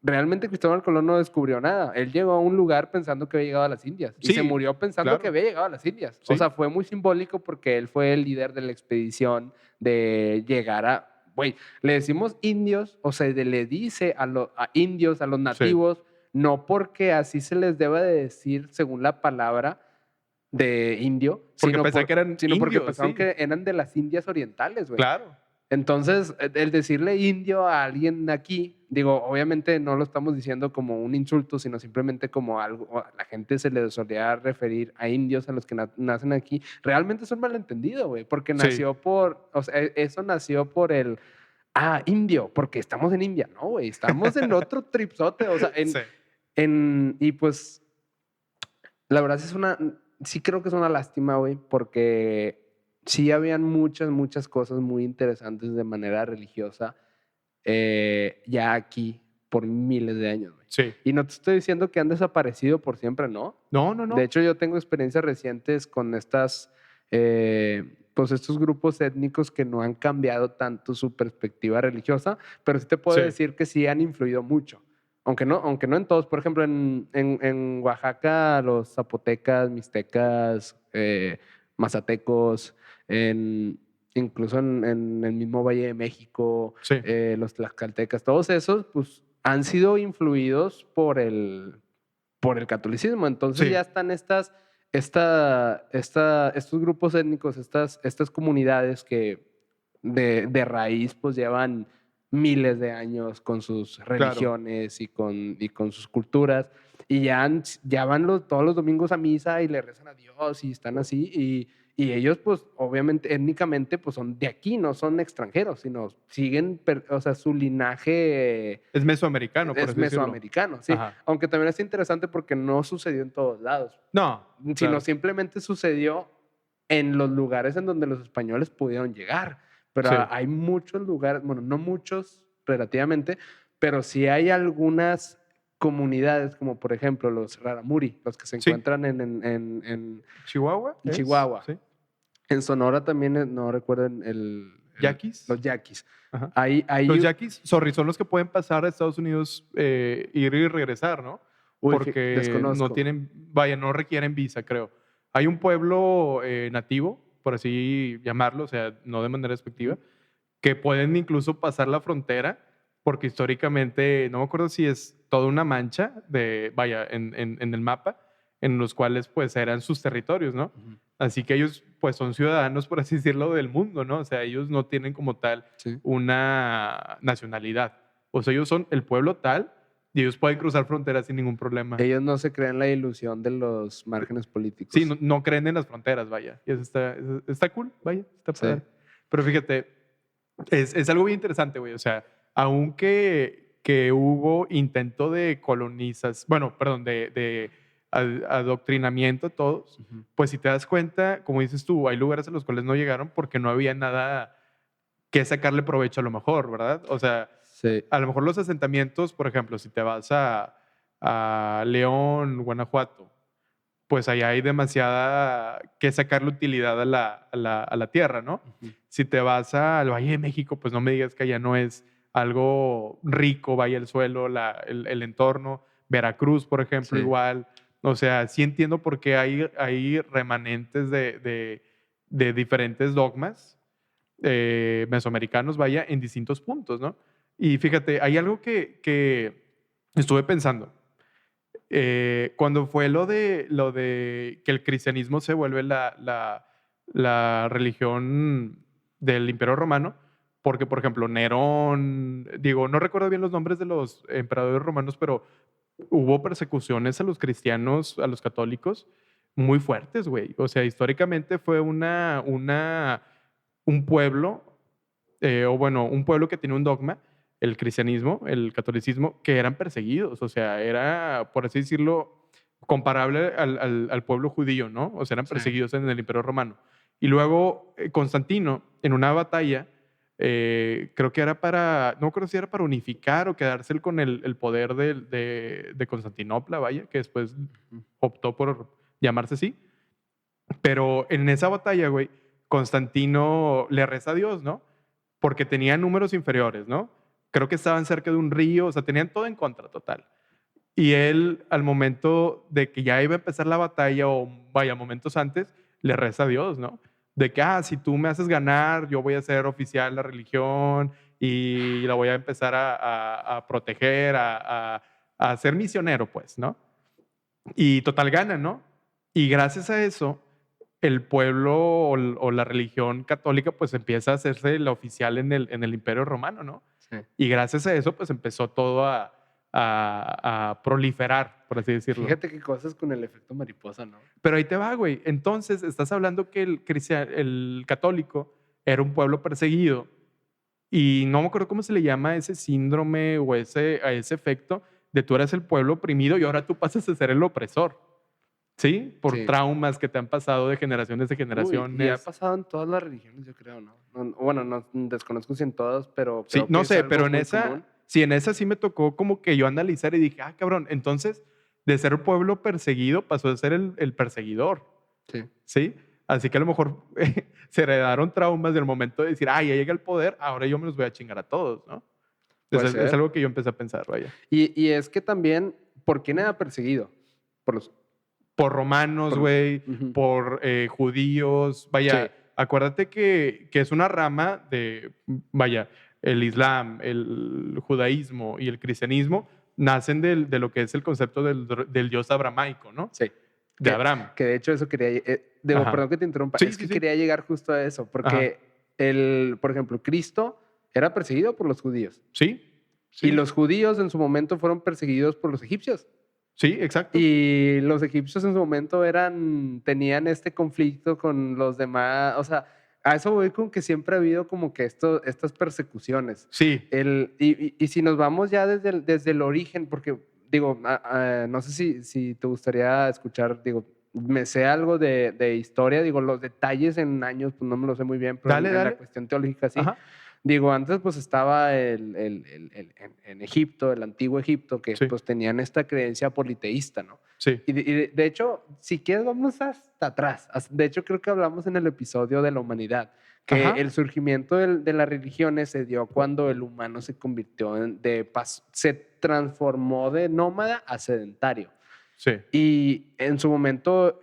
Speaker 1: realmente Cristóbal Colón no descubrió nada. Él llegó a un lugar pensando que había llegado a las Indias. Y se
Speaker 2: Sí,
Speaker 1: murió pensando que
Speaker 2: claro.
Speaker 1: había llegado a las Indias. O
Speaker 2: Sí,
Speaker 1: sea, fue muy simbólico porque él fue el líder de la expedición de llegar a... Güey, le decimos indios, o sea, le dice a indios, a los
Speaker 2: sí.
Speaker 1: nativos, no porque así se les debe de decir según la palabra de indio,
Speaker 2: Porque pensé que eran
Speaker 1: sino porque
Speaker 2: indios,
Speaker 1: pensaban
Speaker 2: sí.
Speaker 1: que eran de las Indias orientales, güey.
Speaker 2: Claro.
Speaker 1: Entonces, el decirle indio a alguien aquí, digo, obviamente no lo estamos diciendo como un insulto, sino simplemente como algo, la gente se le solía referir a indios a los que nacen aquí. Realmente es un malentendido, güey, porque
Speaker 2: Sí,
Speaker 1: o sea, eso nació por indio, porque estamos en India, no, güey, estamos en otro tripsote, o sea,
Speaker 2: sí.
Speaker 1: y pues, la verdad sí creo que es una lástima, güey, porque sí habían muchas cosas muy interesantes de manera religiosa ya aquí por miles de años, güey.
Speaker 2: Sí.
Speaker 1: Y no te estoy diciendo que han desaparecido por siempre, ¿no?
Speaker 2: No, no,
Speaker 1: De
Speaker 2: no.
Speaker 1: hecho, yo tengo experiencias recientes con pues estos grupos étnicos que no han cambiado tanto su perspectiva religiosa, pero sí te puedo
Speaker 2: Sí,
Speaker 1: decir que sí han influido mucho. Aunque no en todos. Por ejemplo, en Oaxaca, los zapotecas, mixtecas, mazatecos, incluso en el mismo Valle de México,
Speaker 2: sí,
Speaker 1: los tlaxcaltecas, todos esos, pues han sido influidos por el catolicismo. Entonces
Speaker 2: sí,
Speaker 1: ya están estos grupos étnicos, estas comunidades que de raíz pues llevan miles de años con sus
Speaker 2: claro.
Speaker 1: religiones y con sus culturas. Y ya van todos los domingos a misa y le rezan a Dios y están así. Y ellos, pues, obviamente, étnicamente, pues son de aquí, no son extranjeros, sino siguen, o sea, su linaje
Speaker 2: Es mesoamericano, por
Speaker 1: es
Speaker 2: así decirlo.
Speaker 1: mesoamericano, sí.
Speaker 2: Ajá.
Speaker 1: Aunque también es interesante porque no sucedió en todos lados,
Speaker 2: No,
Speaker 1: sino
Speaker 2: claro.
Speaker 1: simplemente sucedió en los lugares en donde los españoles pudieron llegar. Pero
Speaker 2: Sí.
Speaker 1: hay muchos lugares, bueno, no muchos relativamente, pero sí hay algunas comunidades, como por ejemplo los Raramuri, los que se
Speaker 2: Sí.
Speaker 1: encuentran en
Speaker 2: ¿Chihuahua?
Speaker 1: En
Speaker 2: ¿es?
Speaker 1: Chihuahua.
Speaker 2: Sí.
Speaker 1: En Sonora también, no recuerdo
Speaker 2: ¿Yaquis?
Speaker 1: los yaquis.
Speaker 2: Ajá.
Speaker 1: Hay
Speaker 2: Los yaquis, sorry, son los que pueden pasar a Estados Unidos, ir y regresar, ¿no?
Speaker 1: Uy,
Speaker 2: Porque
Speaker 1: desconozco.
Speaker 2: no tienen, no requieren visa, creo. Hay un pueblo nativo, por así llamarlo, o sea, no de manera despectiva, que pueden incluso pasar la frontera, porque históricamente, no me acuerdo si es toda una mancha en el mapa, en los cuales pues eran sus territorios, ¿no?
Speaker 1: Ujú.
Speaker 2: Así que ellos pues son ciudadanos, por así decirlo, del mundo, ¿no? O sea, ellos no tienen como tal
Speaker 1: Sí.
Speaker 2: una nacionalidad. O sea, ellos son el pueblo tal y ellos pueden cruzar fronteras sin ningún problema.
Speaker 1: Ellos no se creen la ilusión de los márgenes políticos.
Speaker 2: Sí, no creen en las fronteras, vaya. Y eso está cool, vaya, está
Speaker 1: Sí.
Speaker 2: padre. Pero fíjate, es algo bien interesante, güey. O sea, aunque que hubo intento de de adoctrinamiento a todos,
Speaker 1: Ujú.
Speaker 2: pues si te das cuenta, como dices tú, hay lugares a los cuales no llegaron porque no había nada que sacarle provecho a lo mejor, ¿verdad? O sea,
Speaker 1: Sí.
Speaker 2: a lo mejor los asentamientos, por ejemplo, si te vas a León, Guanajuato, pues allá hay demasiada que sacarle utilidad a la tierra, ¿no?
Speaker 1: Ujú.
Speaker 2: Si te vas al Valle de México, pues no me digas que allá no es algo rico, vaya el suelo, el entorno. Veracruz, por ejemplo,
Speaker 1: Sí.
Speaker 2: igual. O sea, sí entiendo por qué hay remanentes de diferentes dogmas mesoamericanos, vaya, en distintos puntos, ¿no? Y fíjate, hay algo que estuve pensando. Cuando fue lo de que el cristianismo se vuelve la religión del Imperio Romano, porque, por ejemplo, Nerón, digo, no recuerdo bien los nombres de los emperadores romanos, pero hubo persecuciones a los cristianos, a los católicos, muy fuertes, güey. O sea, históricamente fue un pueblo, un pueblo que tiene un dogma, el cristianismo, el catolicismo, que eran perseguidos. O sea, era, por así decirlo, comparable al pueblo judío, ¿no? O sea, eran
Speaker 1: Sí.
Speaker 2: perseguidos en el Imperio Romano. Y luego Constantino, en una batalla, creo que era no creo si era para unificar o quedarse con el poder de Constantinopla, vaya, que después optó por llamarse así. Pero en esa batalla, güey, Constantino le reza a Dios, ¿no? Porque tenía números inferiores, ¿no? Creo que estaban cerca de un río, o sea, tenían todo en contra, total. Y él, al momento de que ya iba a empezar la batalla, o vaya, momentos antes, le reza a Dios, ¿no? De que, si tú me haces ganar, yo voy a ser oficial de la religión y la voy a empezar a proteger, a ser misionero, pues, ¿no? Y total gana, ¿no? Y gracias a eso, el pueblo o la religión católica pues empieza a hacerse la oficial en el Imperio Romano, ¿no?
Speaker 1: Sí.
Speaker 2: Y gracias a eso pues empezó todo a proliferar, por así decirlo.
Speaker 1: Fíjate qué cosas con el efecto mariposa, ¿no?
Speaker 2: Pero ahí te va, güey. Entonces estás hablando que el católico era un pueblo perseguido y no me acuerdo cómo se le llama ese síndrome o a ese efecto de tú eres el pueblo oprimido y ahora tú pasas a ser el opresor. ¿Sí? Por
Speaker 1: Sí.
Speaker 2: traumas que te han pasado de generaciones.
Speaker 1: Uy, y ha pasado en todas las religiones, yo creo, ¿no? Bueno, no desconozco si en todas, pero
Speaker 2: Sí,
Speaker 1: creo
Speaker 2: no
Speaker 1: que es
Speaker 2: sé,
Speaker 1: algo
Speaker 2: pero en
Speaker 1: muy
Speaker 2: esa,
Speaker 1: común.
Speaker 2: sí, en esa sí me tocó como que yo analizar y dije, cabrón, entonces de ser pueblo perseguido pasó a ser el perseguidor.
Speaker 1: Sí.
Speaker 2: ¿Sí? Así que a lo mejor se heredaron traumas del momento de decir, ya llega el poder, ahora yo me los voy a chingar a todos, ¿no?
Speaker 1: Puede
Speaker 2: Entonces, es
Speaker 1: ser.
Speaker 2: algo que yo empecé a pensar, vaya.
Speaker 1: Y es que también, ¿por quién era perseguido? Por los...
Speaker 2: Por romanos,
Speaker 1: Por-
Speaker 2: güey,
Speaker 1: Ujú.
Speaker 2: por judíos, vaya,
Speaker 1: Sí.
Speaker 2: acuérdate que es una rama de, vaya, el Islam, el judaísmo y el cristianismo nacen de lo que es el concepto del Dios abramaico, ¿no?
Speaker 1: Sí.
Speaker 2: De Abraham.
Speaker 1: Que de hecho eso quería...
Speaker 2: Ajá.
Speaker 1: perdón que te interrumpa.
Speaker 2: Sí,
Speaker 1: es
Speaker 2: sí,
Speaker 1: que
Speaker 2: sí.
Speaker 1: quería llegar justo a eso. Porque, por ejemplo, Cristo era perseguido por los judíos.
Speaker 2: ¿Sí? Sí.
Speaker 1: Y los judíos en su momento fueron perseguidos por los egipcios.
Speaker 2: Sí, exacto.
Speaker 1: Y los egipcios en su momento tenían este conflicto con los demás. O sea, a eso voy con que siempre ha habido como que estas persecuciones.
Speaker 2: Sí,
Speaker 1: Y si nos vamos ya desde el origen, porque digo, no sé si te gustaría escuchar, digo, me sé algo de historia, digo, los detalles en años, pues no me lo sé muy bien, pero
Speaker 2: Dale,
Speaker 1: en la
Speaker 2: dale.
Speaker 1: cuestión teológica sí.
Speaker 2: Ajá.
Speaker 1: Digo, antes pues estaba en Egipto, el antiguo Egipto, que
Speaker 2: Sí.
Speaker 1: pues tenían esta creencia politeísta, ¿no?
Speaker 2: Sí,
Speaker 1: De hecho, si quieres, vamos hasta atrás. De hecho, creo que hablamos en el episodio de la humanidad, que
Speaker 2: Ajá.
Speaker 1: el surgimiento de las religiones se dio cuando el humano se convirtió se transformó de nómada a sedentario.
Speaker 2: sí,
Speaker 1: Y en su momento,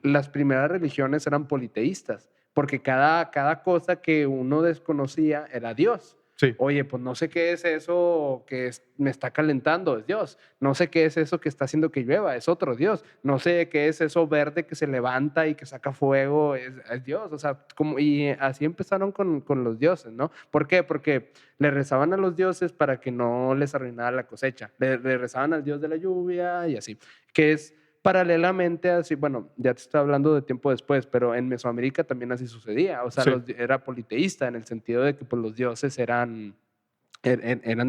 Speaker 1: las primeras religiones eran politeístas, porque cada cosa que uno desconocía era Dios.
Speaker 2: sí.
Speaker 1: Oye, pues no sé qué es eso que me está calentando, es Dios. No sé qué es eso que está haciendo que llueva, es otro Dios. No sé qué es eso verde que se levanta y que saca fuego, es Dios. O sea, y así empezaron con los dioses, ¿no? ¿Por qué? Porque le rezaban a los dioses para que no les arruinara la cosecha. Le rezaban al dios de la lluvia y así. Que es paralelamente así, bueno, ya te estoy hablando de tiempo después, pero en Mesoamérica también así sucedía. O sea,
Speaker 2: Sí.
Speaker 1: era politeísta en el sentido de que pues, los dioses eran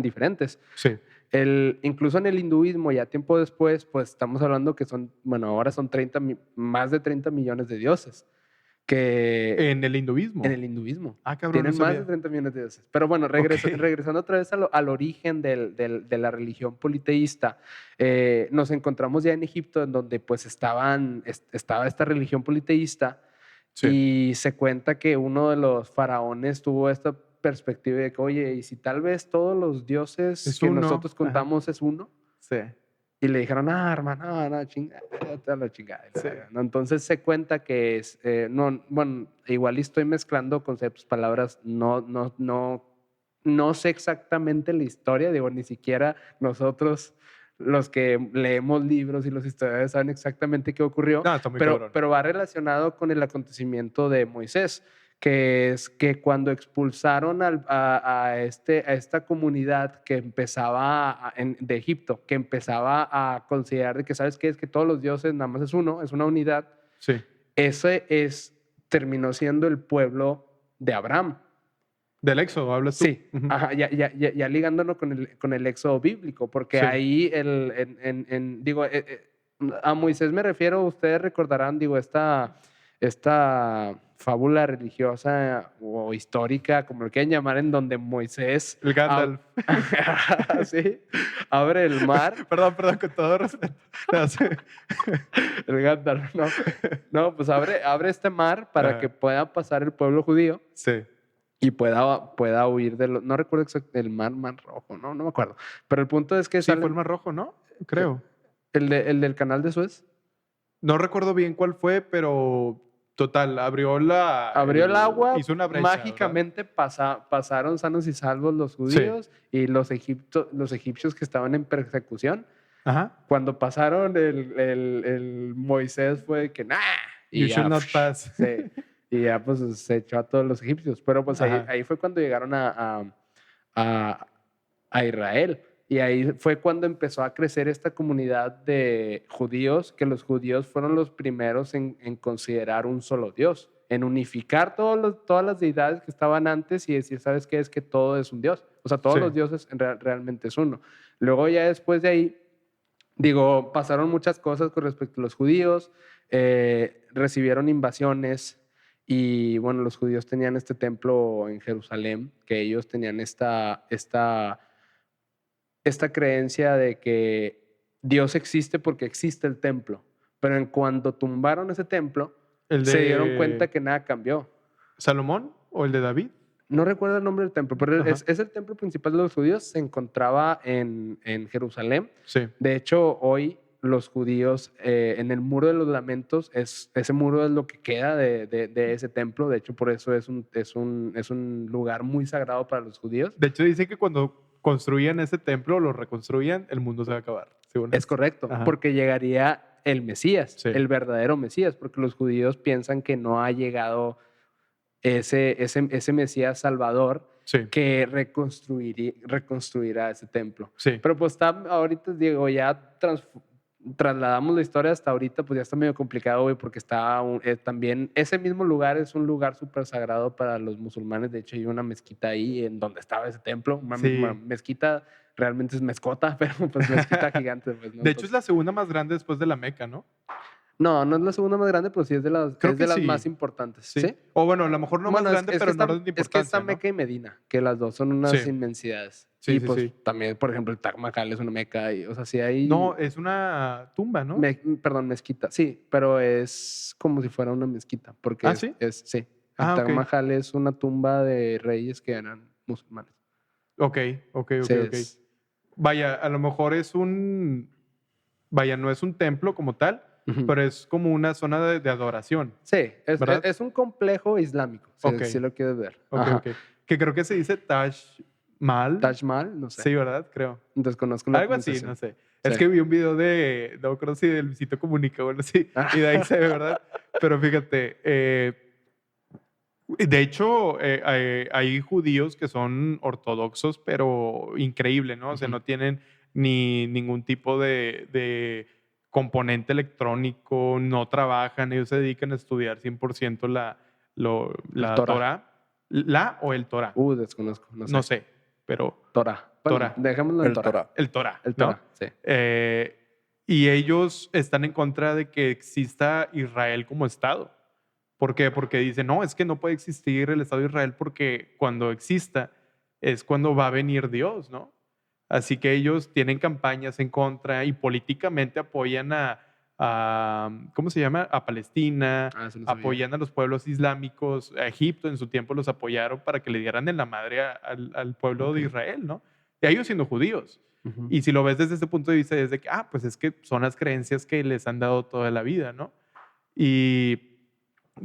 Speaker 1: diferentes.
Speaker 2: Sí.
Speaker 1: Incluso en el hinduismo, ya tiempo después, pues estamos hablando que ahora son más de 30 millones de dioses.
Speaker 2: En el hinduismo.
Speaker 1: En el hinduismo.
Speaker 2: Ah, cabrón,
Speaker 1: Tienen
Speaker 2: no
Speaker 1: más
Speaker 2: sabía.
Speaker 1: de 30 millones de dioses. Pero bueno, regresando otra vez al origen de la religión politeísta, nos encontramos ya en Egipto, en donde pues estaba esta religión politeísta,
Speaker 2: Sí.
Speaker 1: y se cuenta que uno de los faraones tuvo esta perspectiva de que, oye, ¿y si tal vez todos los dioses
Speaker 2: Es
Speaker 1: que
Speaker 2: uno?
Speaker 1: nosotros contamos es uno?
Speaker 2: Sí.
Speaker 1: Y le dijeron, hermano, no, chingada, la chingada.
Speaker 2: Sí.
Speaker 1: ¿No? Entonces se cuenta que es, bueno, igual estoy mezclando conceptos, palabras, no sé exactamente la historia, digo, ni siquiera nosotros, los que leemos libros y los historiadores, saben exactamente qué ocurrió,
Speaker 2: No, está muy cabrón.
Speaker 1: pero va relacionado con el acontecimiento de Moisés, que es que cuando expulsaron a esta comunidad que empezaba de Egipto, que empezaba a considerar de que, ¿sabes qué? Es que todos los dioses nada más es uno, es una unidad.
Speaker 2: Sí.
Speaker 1: Terminó siendo el pueblo de Abraham.
Speaker 2: Del Éxodo, ¿hablas tú?
Speaker 1: Sí,
Speaker 2: Ujú.
Speaker 1: ajá, ya ligándolo con el éxodo bíblico, porque
Speaker 2: Sí.
Speaker 1: ahí, a Moisés me refiero, ustedes recordarán, digo, esta fábula religiosa o histórica, como lo quieran llamar, en donde Moisés
Speaker 2: El Gandalf.
Speaker 1: sí, abre el mar.
Speaker 2: Perdón, con todo respeto. No, sí.
Speaker 1: El Gandalf, no, pues abre este mar para
Speaker 2: Ajá.
Speaker 1: que pueda pasar el pueblo judío
Speaker 2: Sí.
Speaker 1: y pueda huir no recuerdo exactamente, el mar rojo, no me acuerdo. Pero el punto es que
Speaker 2: Sí, fue el Mar Rojo, ¿no? Creo.
Speaker 1: el del canal de Suez.
Speaker 2: No recuerdo bien cuál fue, pero total, abrió el
Speaker 1: agua,
Speaker 2: hizo una brecha,
Speaker 1: mágicamente pasaron sanos y salvos los judíos y los egipcios que estaban en persecución.
Speaker 2: Ajá.
Speaker 1: Cuando pasaron, el Moisés fue que ¡nah!
Speaker 2: You should not pass.
Speaker 1: Sí, y ya pues se echó a todos los egipcios. Pero pues ahí fue cuando llegaron a Israel. Y ahí fue cuando empezó a crecer esta comunidad de judíos, que los judíos fueron los primeros en considerar un solo Dios, en unificar todas las deidades que estaban antes y decir, ¿sabes qué? Es que todo es un Dios. O sea, todos
Speaker 2: Sí.
Speaker 1: los dioses realmente es uno. Luego ya después de ahí, pasaron muchas cosas con respecto a los judíos, recibieron invasiones y bueno, los judíos tenían este templo en Jerusalén, que ellos tenían esta creencia de que Dios existe porque existe el templo, pero en cuanto tumbaron ese templo, se dieron cuenta que nada cambió.
Speaker 2: ¿Salomón o el de David?
Speaker 1: No recuerdo el nombre del templo, pero
Speaker 2: Ajá.
Speaker 1: es el templo principal de los judíos, se encontraba en Jerusalén.
Speaker 2: Sí.
Speaker 1: De hecho, hoy los judíos, en el Muro de los Lamentos, ese muro es lo que queda de ese templo. De hecho, por eso es un lugar muy sagrado para los judíos.
Speaker 2: De hecho, dice que cuando construían ese templo, lo reconstruían, el mundo se va a acabar.
Speaker 1: Es correcto,
Speaker 2: Ajá.
Speaker 1: porque llegaría el Mesías,
Speaker 2: Sí.
Speaker 1: el verdadero Mesías, porque los judíos piensan que no ha llegado ese Mesías salvador
Speaker 2: Sí,
Speaker 1: que reconstruirá ese templo.
Speaker 2: sí.
Speaker 1: Pero pues está, ahorita, digo, ya trasladamos la historia hasta ahorita, pues ya está medio complicado, güey, porque está también, ese mismo lugar es un lugar súper sagrado para los musulmanes. De hecho, hay una mezquita ahí en donde estaba ese templo. Una
Speaker 2: Sí.
Speaker 1: mezquita, realmente es mezcota, pero pues mezquita gigante, pues, ¿no?
Speaker 2: De hecho, es la segunda más grande después de la Meca, ¿no?
Speaker 1: No, no es la segunda más grande, pero sí es de las,
Speaker 2: Creo
Speaker 1: es
Speaker 2: que
Speaker 1: de las
Speaker 2: sí.
Speaker 1: más importantes.
Speaker 2: Sí.
Speaker 1: ¿Sí?
Speaker 2: O bueno, a lo mejor no
Speaker 1: Bueno,
Speaker 2: más grande, pero en orden de
Speaker 1: es que está
Speaker 2: importancia, ¿no?
Speaker 1: Meca y Medina, que las dos son unas
Speaker 2: Sí.
Speaker 1: inmensidades.
Speaker 2: Sí,
Speaker 1: Y
Speaker 2: sí,
Speaker 1: pues
Speaker 2: sí.
Speaker 1: también, por ejemplo, el Taj Mahal es una Meca. Y, o sea, sí hay...
Speaker 2: No, es una tumba, ¿no?
Speaker 1: Perdón, mezquita. Sí, pero es como si fuera una mezquita. Porque
Speaker 2: ¿Ah, sí?
Speaker 1: sí. El
Speaker 2: Ah,
Speaker 1: Taj
Speaker 2: ok.
Speaker 1: Mahal es una tumba de reyes que eran musulmanes.
Speaker 2: Ok.
Speaker 1: Sí,
Speaker 2: Vaya, a lo mejor es vaya, no es un templo como tal,
Speaker 1: Ujú.
Speaker 2: pero es como una zona de adoración,
Speaker 1: Sí,
Speaker 2: ¿verdad?
Speaker 1: es un complejo islámico,
Speaker 2: Ok.
Speaker 1: si lo quieres ver.
Speaker 2: Ok.
Speaker 1: Ajá.
Speaker 2: Que creo que se dice Taj Mahal.
Speaker 1: Taj Mahal, no sé.
Speaker 2: Sí, ¿verdad? Creo.
Speaker 1: Desconozco la
Speaker 2: Algo así,
Speaker 1: pronunciación.
Speaker 2: no sé.
Speaker 1: Sí.
Speaker 2: Es que vi un video no me acuerdo si de Luisito Comunica o algo así, y de ahí se ve, ¿verdad? Pero fíjate, de hecho, hay judíos que son ortodoxos, pero increíble, ¿no? O sea,
Speaker 1: Ujú.
Speaker 2: no tienen ni ningún tipo de componente electrónico, no trabajan, ellos se dedican a estudiar 100% la
Speaker 1: Torah.
Speaker 2: Torah. ¿La o el Torah?
Speaker 1: Desconozco, no sé.
Speaker 2: No sé, pero
Speaker 1: Torah. Bueno,
Speaker 2: Torah.
Speaker 1: dejémoslo en
Speaker 3: El
Speaker 1: Torah.
Speaker 3: Torah.
Speaker 2: El Torah,
Speaker 1: El
Speaker 2: ¿no?
Speaker 1: Torah, sí.
Speaker 2: Y ellos están en contra de que exista Israel como Estado. ¿Por qué? Porque dicen, no, es que no puede existir el Estado de Israel porque cuando exista es cuando va a venir Dios, ¿no? Así que ellos tienen campañas en contra y políticamente apoyan ¿cómo se llama? A Palestina,
Speaker 1: Eso no sabía.
Speaker 2: apoyan a los pueblos islámicos, a Egipto en su tiempo los apoyaron para que le dieran en la madre al pueblo de
Speaker 1: Ok.
Speaker 2: Israel, ¿no? Y ellos siendo judíos.
Speaker 1: Ujú.
Speaker 2: Y si lo ves desde ese punto de vista, es de que, pues es que son las creencias que les han dado toda la vida, ¿no? Y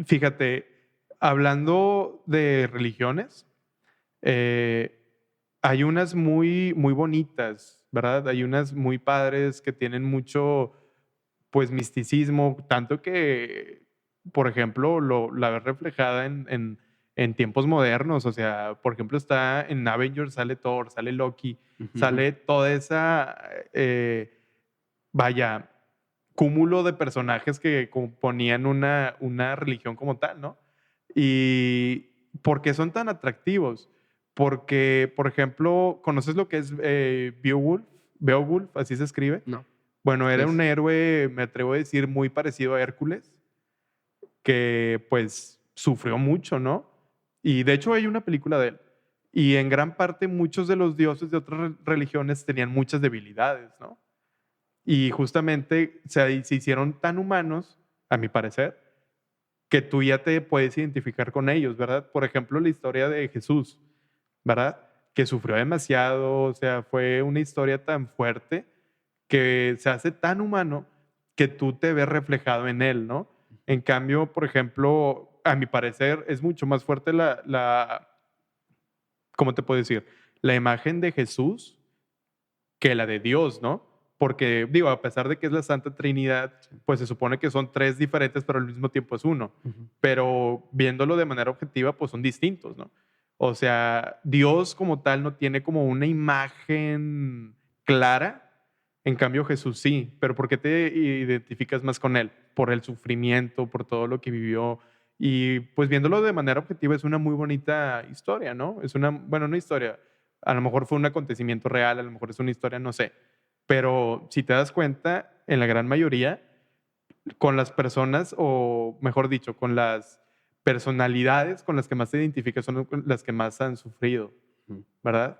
Speaker 2: fíjate, hablando de religiones, hay unas muy, muy bonitas, ¿verdad? Hay unas muy padres que tienen mucho, pues, misticismo, tanto que, por ejemplo, la ves reflejada en tiempos modernos. O sea, por ejemplo, está en Avengers, sale Thor, sale Loki,
Speaker 1: Ujú.
Speaker 2: sale toda esa, vaya, cúmulo de personajes que componían una religión como tal, ¿no? ¿Y por qué son tan atractivos? Porque, por ejemplo, ¿conoces lo que es Beowulf? Beowulf, así se escribe.
Speaker 1: No.
Speaker 2: Bueno,
Speaker 1: ¿Qué
Speaker 2: era
Speaker 1: es?
Speaker 2: un héroe, me atrevo a decir, muy parecido a Hércules, que pues sufrió mucho, ¿no? Y de hecho hay una película de él. Y en gran parte muchos de los dioses de otras religiones tenían muchas debilidades, ¿no? Y justamente se hicieron tan humanos, a mi parecer, que tú ya te puedes identificar con ellos, ¿verdad? Por ejemplo, la historia de Jesús, ¿verdad? Que sufrió demasiado, o sea, fue una historia tan fuerte que se hace tan humano que tú te ves reflejado en él, ¿no? En cambio, por ejemplo, a mi parecer es mucho más fuerte ¿cómo te puedo decir? La imagen de Jesús que la de Dios, ¿no? Porque, digo, a pesar de que es la Santa Trinidad, pues se supone que son tres diferentes, pero al mismo tiempo es uno.
Speaker 1: Ujú.
Speaker 2: Pero viéndolo de manera objetiva, pues son distintos, ¿no? O sea, Dios como tal no tiene como una imagen clara, en cambio Jesús sí. Pero ¿por qué te identificas más con él? Por el sufrimiento, por todo lo que vivió. Y pues viéndolo de manera objetiva es una muy bonita historia, ¿no? Es una, bueno, una historia. A lo mejor fue un acontecimiento real, a lo mejor es una historia, no sé. Pero si te das cuenta, en la gran mayoría, con las personas, o mejor dicho, con las personalidades con las que más te identificas son las que más han sufrido,
Speaker 1: Ujú.
Speaker 2: ¿verdad?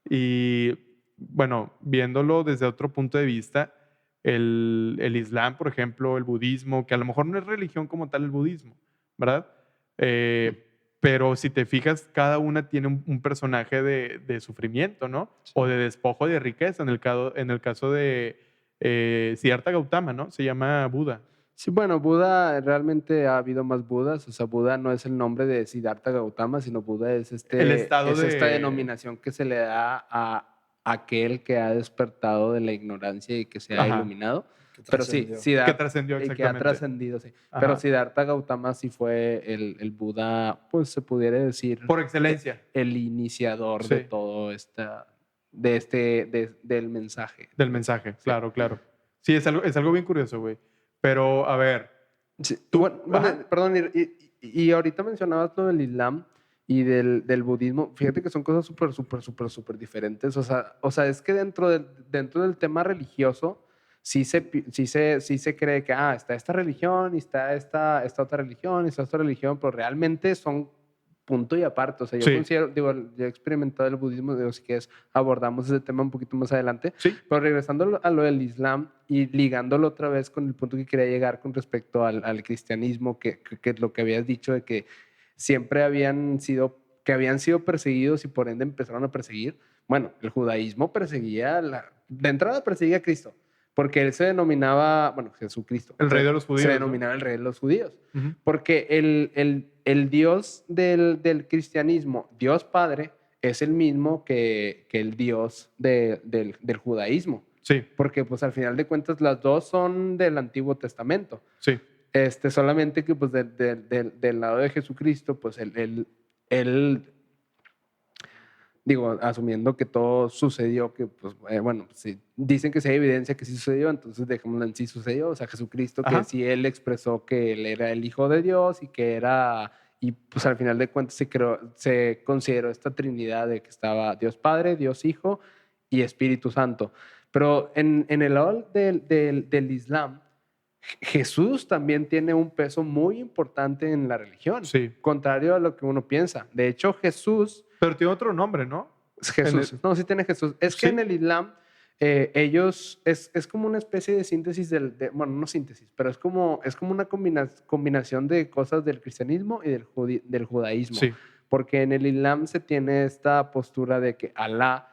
Speaker 2: Y bueno, viéndolo desde otro punto de vista, el Islam, por ejemplo, el budismo, que a lo mejor no es religión como tal el budismo, ¿verdad? Pero si te fijas, cada una tiene un personaje de sufrimiento, ¿no?
Speaker 1: Sí.
Speaker 2: O de despojo de riqueza, en el caso de Siddhartha Gautama, ¿no? Se llama Buda.
Speaker 1: Sí, bueno, Buda, realmente ha habido más Budas. O sea, Buda no es el nombre de Siddhartha Gautama, sino Buda es
Speaker 2: El estado
Speaker 1: esta
Speaker 2: de...
Speaker 1: denominación que se le da a aquel que ha despertado de la ignorancia y que se ha
Speaker 2: Ajá.
Speaker 1: iluminado. Pero sí,
Speaker 3: trascendió.
Speaker 1: Siddhartha,
Speaker 2: Que trascendió
Speaker 1: y que ha
Speaker 2: exactamente.
Speaker 1: trascendido, sí.
Speaker 2: Ajá.
Speaker 1: Pero Siddhartha Gautama sí fue el Buda, pues se pudiera decir,
Speaker 2: Por excelencia.
Speaker 1: el iniciador
Speaker 2: Sí.
Speaker 1: de todo del mensaje.
Speaker 2: Del mensaje, claro, claro. Sí, es algo bien curioso, güey. Pero, a ver,
Speaker 1: Sí,
Speaker 2: Tú-
Speaker 1: bueno,
Speaker 2: ajá.
Speaker 1: perdón, y ahorita mencionabas lo del Islam y del budismo. Fíjate que son cosas súper diferentes. O sea, es que dentro del tema religioso sí se cree que está esta religión y está esta otra religión y está esta religión, pero realmente son punto y aparte. O sea, yo
Speaker 2: Sí.
Speaker 1: considero, digo, yo he experimentado el budismo, digo, si quieres abordamos ese tema un poquito más adelante.
Speaker 2: sí,
Speaker 1: Pero regresando a lo del Islam y ligándolo otra vez con el punto que quería llegar con respecto al cristianismo, que lo que habías dicho de que siempre habían sido perseguidos y por ende empezaron a perseguir. Bueno, el judaísmo de entrada perseguía a Cristo, porque él se denominaba, bueno, Jesucristo.
Speaker 2: el rey de los judíos.
Speaker 1: Se
Speaker 2: ¿no?
Speaker 1: denominaba el rey de los judíos.
Speaker 2: Ujú.
Speaker 1: Porque el Dios del cristianismo, Dios Padre, es el mismo que el Dios del judaísmo.
Speaker 2: Sí,
Speaker 1: Porque pues al final de cuentas las dos son del Antiguo Testamento.
Speaker 2: sí,
Speaker 1: Solamente que pues del lado de Jesucristo, pues él, digo, asumiendo que todo sucedió, que pues bueno, sí, dicen que sí hay evidencia que sí sucedió, entonces dejémoslo en sí sucedió. O sea, Jesucristo, que
Speaker 2: Ajá.
Speaker 1: sí él expresó que él era el Hijo de Dios y que era, y pues al final de cuentas se consideró esta Trinidad de que estaba Dios Padre, Dios Hijo y Espíritu Santo. Pero en el lado del Islam, Jesús también tiene un peso muy importante en la religión,
Speaker 2: sí.
Speaker 1: contrario a lo que uno piensa. De hecho, Jesús,
Speaker 2: Pero tiene otro nombre, ¿no?
Speaker 1: no, sí tiene Jesús. Es que
Speaker 2: ¿Sí?
Speaker 1: en el Islam, ellos, es como una especie de síntesis bueno, no síntesis, pero es como una combinación de cosas del cristianismo y del judaísmo.
Speaker 2: Sí,
Speaker 1: Porque en el Islam se tiene esta postura de que Alá,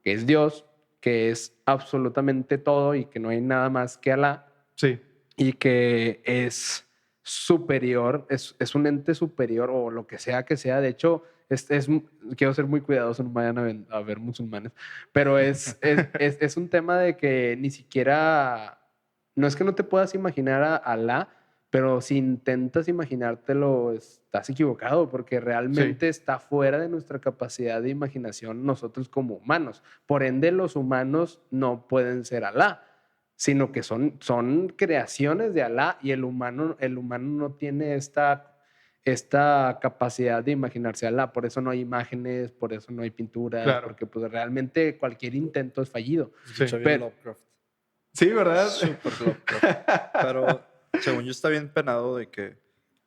Speaker 1: que es Dios, que es absolutamente todo y que no hay nada más que Alá,
Speaker 2: sí.
Speaker 1: y que es superior, es un ente superior o lo que sea que sea. De hecho, quiero ser muy cuidadoso, no vayan a ver musulmanes, pero es un tema de que ni siquiera, no es que no te puedas imaginar a Alá, pero si intentas imaginártelo, estás equivocado, porque realmente está fuera de nuestra capacidad de imaginación nosotros como humanos. Por ende, los humanos no pueden ser Alá, sino que son creaciones de Alá, y el humano no tiene esta capacidad de imaginarse a Alá. Por eso no hay imágenes, por eso no hay pinturas,
Speaker 2: Claro.
Speaker 1: porque pues
Speaker 2: Sí.
Speaker 1: realmente cualquier intento es fallido.
Speaker 3: Escucha bien
Speaker 1: Pero-
Speaker 3: Lovecraft.
Speaker 2: Sí, ¿verdad?
Speaker 3: Súper Lovecraft. Pero según yo está bien penado de que,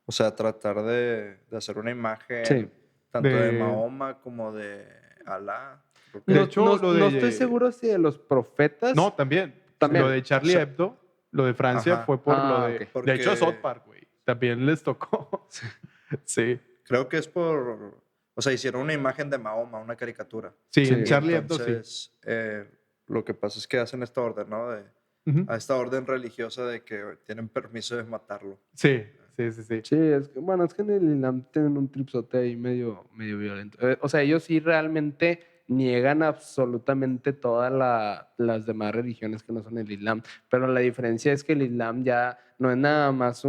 Speaker 3: o sea, tratar de hacer una imagen
Speaker 1: Sí.
Speaker 3: tanto de
Speaker 2: De-
Speaker 3: Mahoma como de Alá. Creo que-
Speaker 2: De hecho, lo de-
Speaker 1: no estoy seguro si de los profetas.
Speaker 2: No, también.
Speaker 1: También.
Speaker 2: Lo de Charlie
Speaker 3: O sea,
Speaker 2: Hebdo, lo de Francia
Speaker 3: ajá.
Speaker 2: fue por lo de...
Speaker 1: Ok.
Speaker 2: De hecho,
Speaker 3: Porque-
Speaker 2: South Park, güey. También les tocó. Sí.
Speaker 3: Creo que es por, o sea, hicieron una imagen de Mahoma, una caricatura.
Speaker 2: Sí,
Speaker 1: Sí.
Speaker 2: en Charlie Hebdo sí.
Speaker 3: Entonces, lo que pasa es que hacen esta orden, ¿no?
Speaker 2: Ujú.
Speaker 3: A esta orden religiosa de que tienen permiso de matarlo.
Speaker 2: Sí. Sí.
Speaker 1: Sí, es que en el Islam tienen un tripsote ahí medio violento. O sea, ellos sí realmente niegan absolutamente todas las demás religiones que no son el Islam. Pero la diferencia es que el Islam ya no es nada más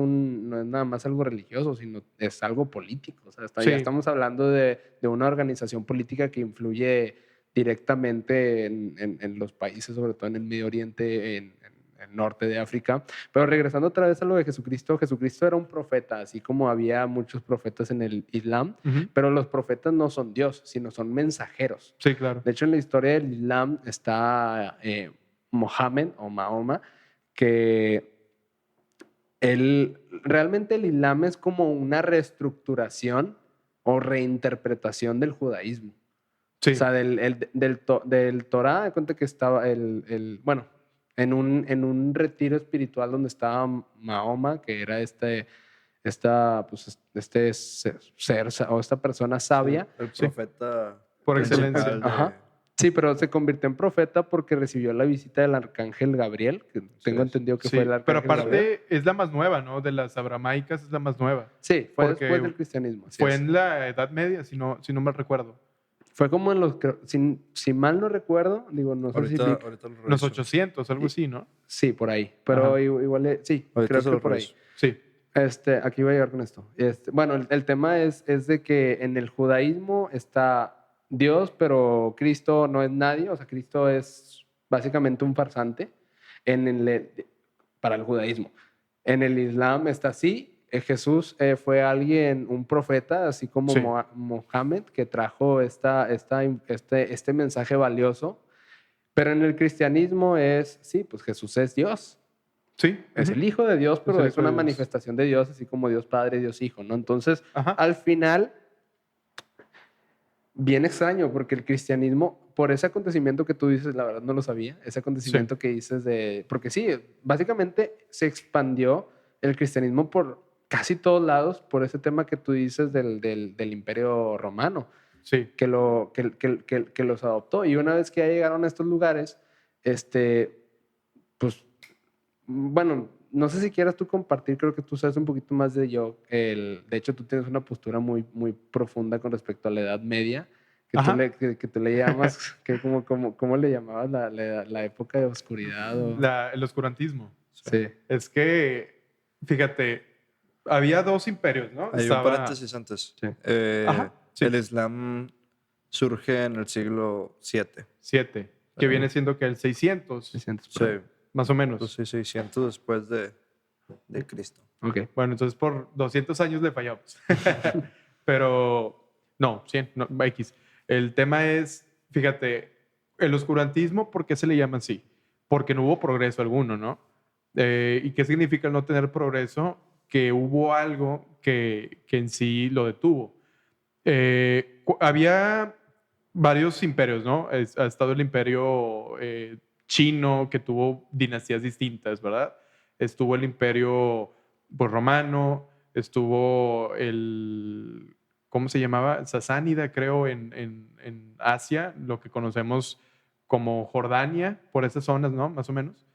Speaker 1: algo religioso, sino es algo político. O sea,
Speaker 2: Sí.
Speaker 1: ya estamos hablando de una organización política que influye directamente en los países, sobre todo en el Medio Oriente, en el norte de África. Pero regresando otra vez a lo de Jesucristo, Jesucristo era un profeta, así como había muchos profetas en el Islam,
Speaker 2: Ujú.
Speaker 1: pero los profetas no son Dios, sino son mensajeros.
Speaker 2: Sí, claro.
Speaker 1: De hecho, en la historia del Islam está Mohammed o Mahoma, que realmente el Islam es como una reestructuración o reinterpretación del judaísmo.
Speaker 2: Sí.
Speaker 1: O sea, del Torah, de cuenta que estaba bueno, en un retiro espiritual donde estaba Mahoma, que era este ser o esta persona sabia.
Speaker 3: El
Speaker 2: Sí.
Speaker 3: profeta.
Speaker 2: Por
Speaker 3: principal
Speaker 2: excelencia.
Speaker 3: de-
Speaker 1: Ajá. Sí, pero se convirtió en profeta porque recibió la visita del arcángel Gabriel, que tengo entendido que
Speaker 2: Sí,
Speaker 1: fue el
Speaker 2: pero
Speaker 1: arcángel Gabriel.
Speaker 2: aparte es la más nueva, ¿no? De las abramaicas es la más nueva.
Speaker 1: Sí, fue
Speaker 2: porque
Speaker 1: después del cristianismo. así
Speaker 2: Fue
Speaker 1: es.
Speaker 2: en la Edad Media, si no mal recuerdo.
Speaker 1: Fue como en los, si mal no recuerdo, digo, no sé si...
Speaker 3: Ahorita lo
Speaker 2: Los
Speaker 3: reviso.
Speaker 2: 800, algo así, ¿no?
Speaker 1: Sí, por ahí. Pero
Speaker 2: Ajá.
Speaker 1: igual, sí,
Speaker 3: Ahorita
Speaker 1: creo
Speaker 3: se
Speaker 1: que
Speaker 3: lo
Speaker 1: por ahí.
Speaker 3: reviso.
Speaker 2: Sí.
Speaker 1: Aquí voy a llegar con esto. Bueno, el tema es de que en el judaísmo está Dios, pero Cristo no es nadie. O sea, Cristo es básicamente un farsante para el judaísmo. En el Islam está así. Jesús fue alguien, un profeta, así como
Speaker 2: Sí.
Speaker 1: Mohammed, que trajo este mensaje valioso. Pero en el cristianismo sí, pues Jesús es Dios.
Speaker 2: Sí.
Speaker 1: Es
Speaker 2: Ujú.
Speaker 1: el Hijo de Dios, pero
Speaker 2: el
Speaker 1: es
Speaker 2: Hijo de
Speaker 1: una
Speaker 2: Dios.
Speaker 1: manifestación de Dios, así como Dios Padre, Dios Hijo, ¿no? Entonces,
Speaker 2: Ajá.
Speaker 1: al final, bien extraño, porque el cristianismo, por ese acontecimiento que tú dices, la verdad no lo sabía, ese acontecimiento que dices porque sí, básicamente se expandió el cristianismo por casi todos lados por ese tema que tú dices del Imperio Romano,
Speaker 2: Sí.
Speaker 1: que los adoptó. Y una vez que ya llegaron a estos lugares, pues, bueno, no sé si quieras tú compartir, creo que tú sabes un poquito más de yo. De hecho, tú tienes una postura muy, muy profunda con respecto a la Edad Media,
Speaker 2: Ajá.
Speaker 1: que tú le llamas, ¿cómo le llamabas la época de oscuridad?
Speaker 2: El oscurantismo.
Speaker 1: Sí.
Speaker 2: Es que, fíjate, había dos imperios, ¿no?
Speaker 3: Hay un paréntesis antes.
Speaker 1: Sí.
Speaker 2: Ajá, sí.
Speaker 3: El Islam surge en el siglo VII.
Speaker 2: 7, que viene siendo que el 600,
Speaker 1: 600 por
Speaker 3: Sí,
Speaker 1: ahí.
Speaker 2: más o menos.
Speaker 3: entonces 600 después de Cristo.
Speaker 1: Ok.
Speaker 2: Bueno, entonces por 200 años le fallamos. Pero, no, 100, no, X. El tema es, fíjate, el oscurantismo, ¿por qué se le llama así? Porque no hubo progreso alguno, ¿no? ¿Y qué significa el no tener progreso? Que hubo algo que en sí lo detuvo. Había varios imperios, ¿no? Ha estado el imperio chino, que tuvo dinastías distintas, ¿verdad? Estuvo el imperio pues, romano, estuvo el, ¿cómo se llamaba? Sasánida, creo, en Asia, lo que conocemos como Jordania, por esas zonas, ¿no? Más o menos.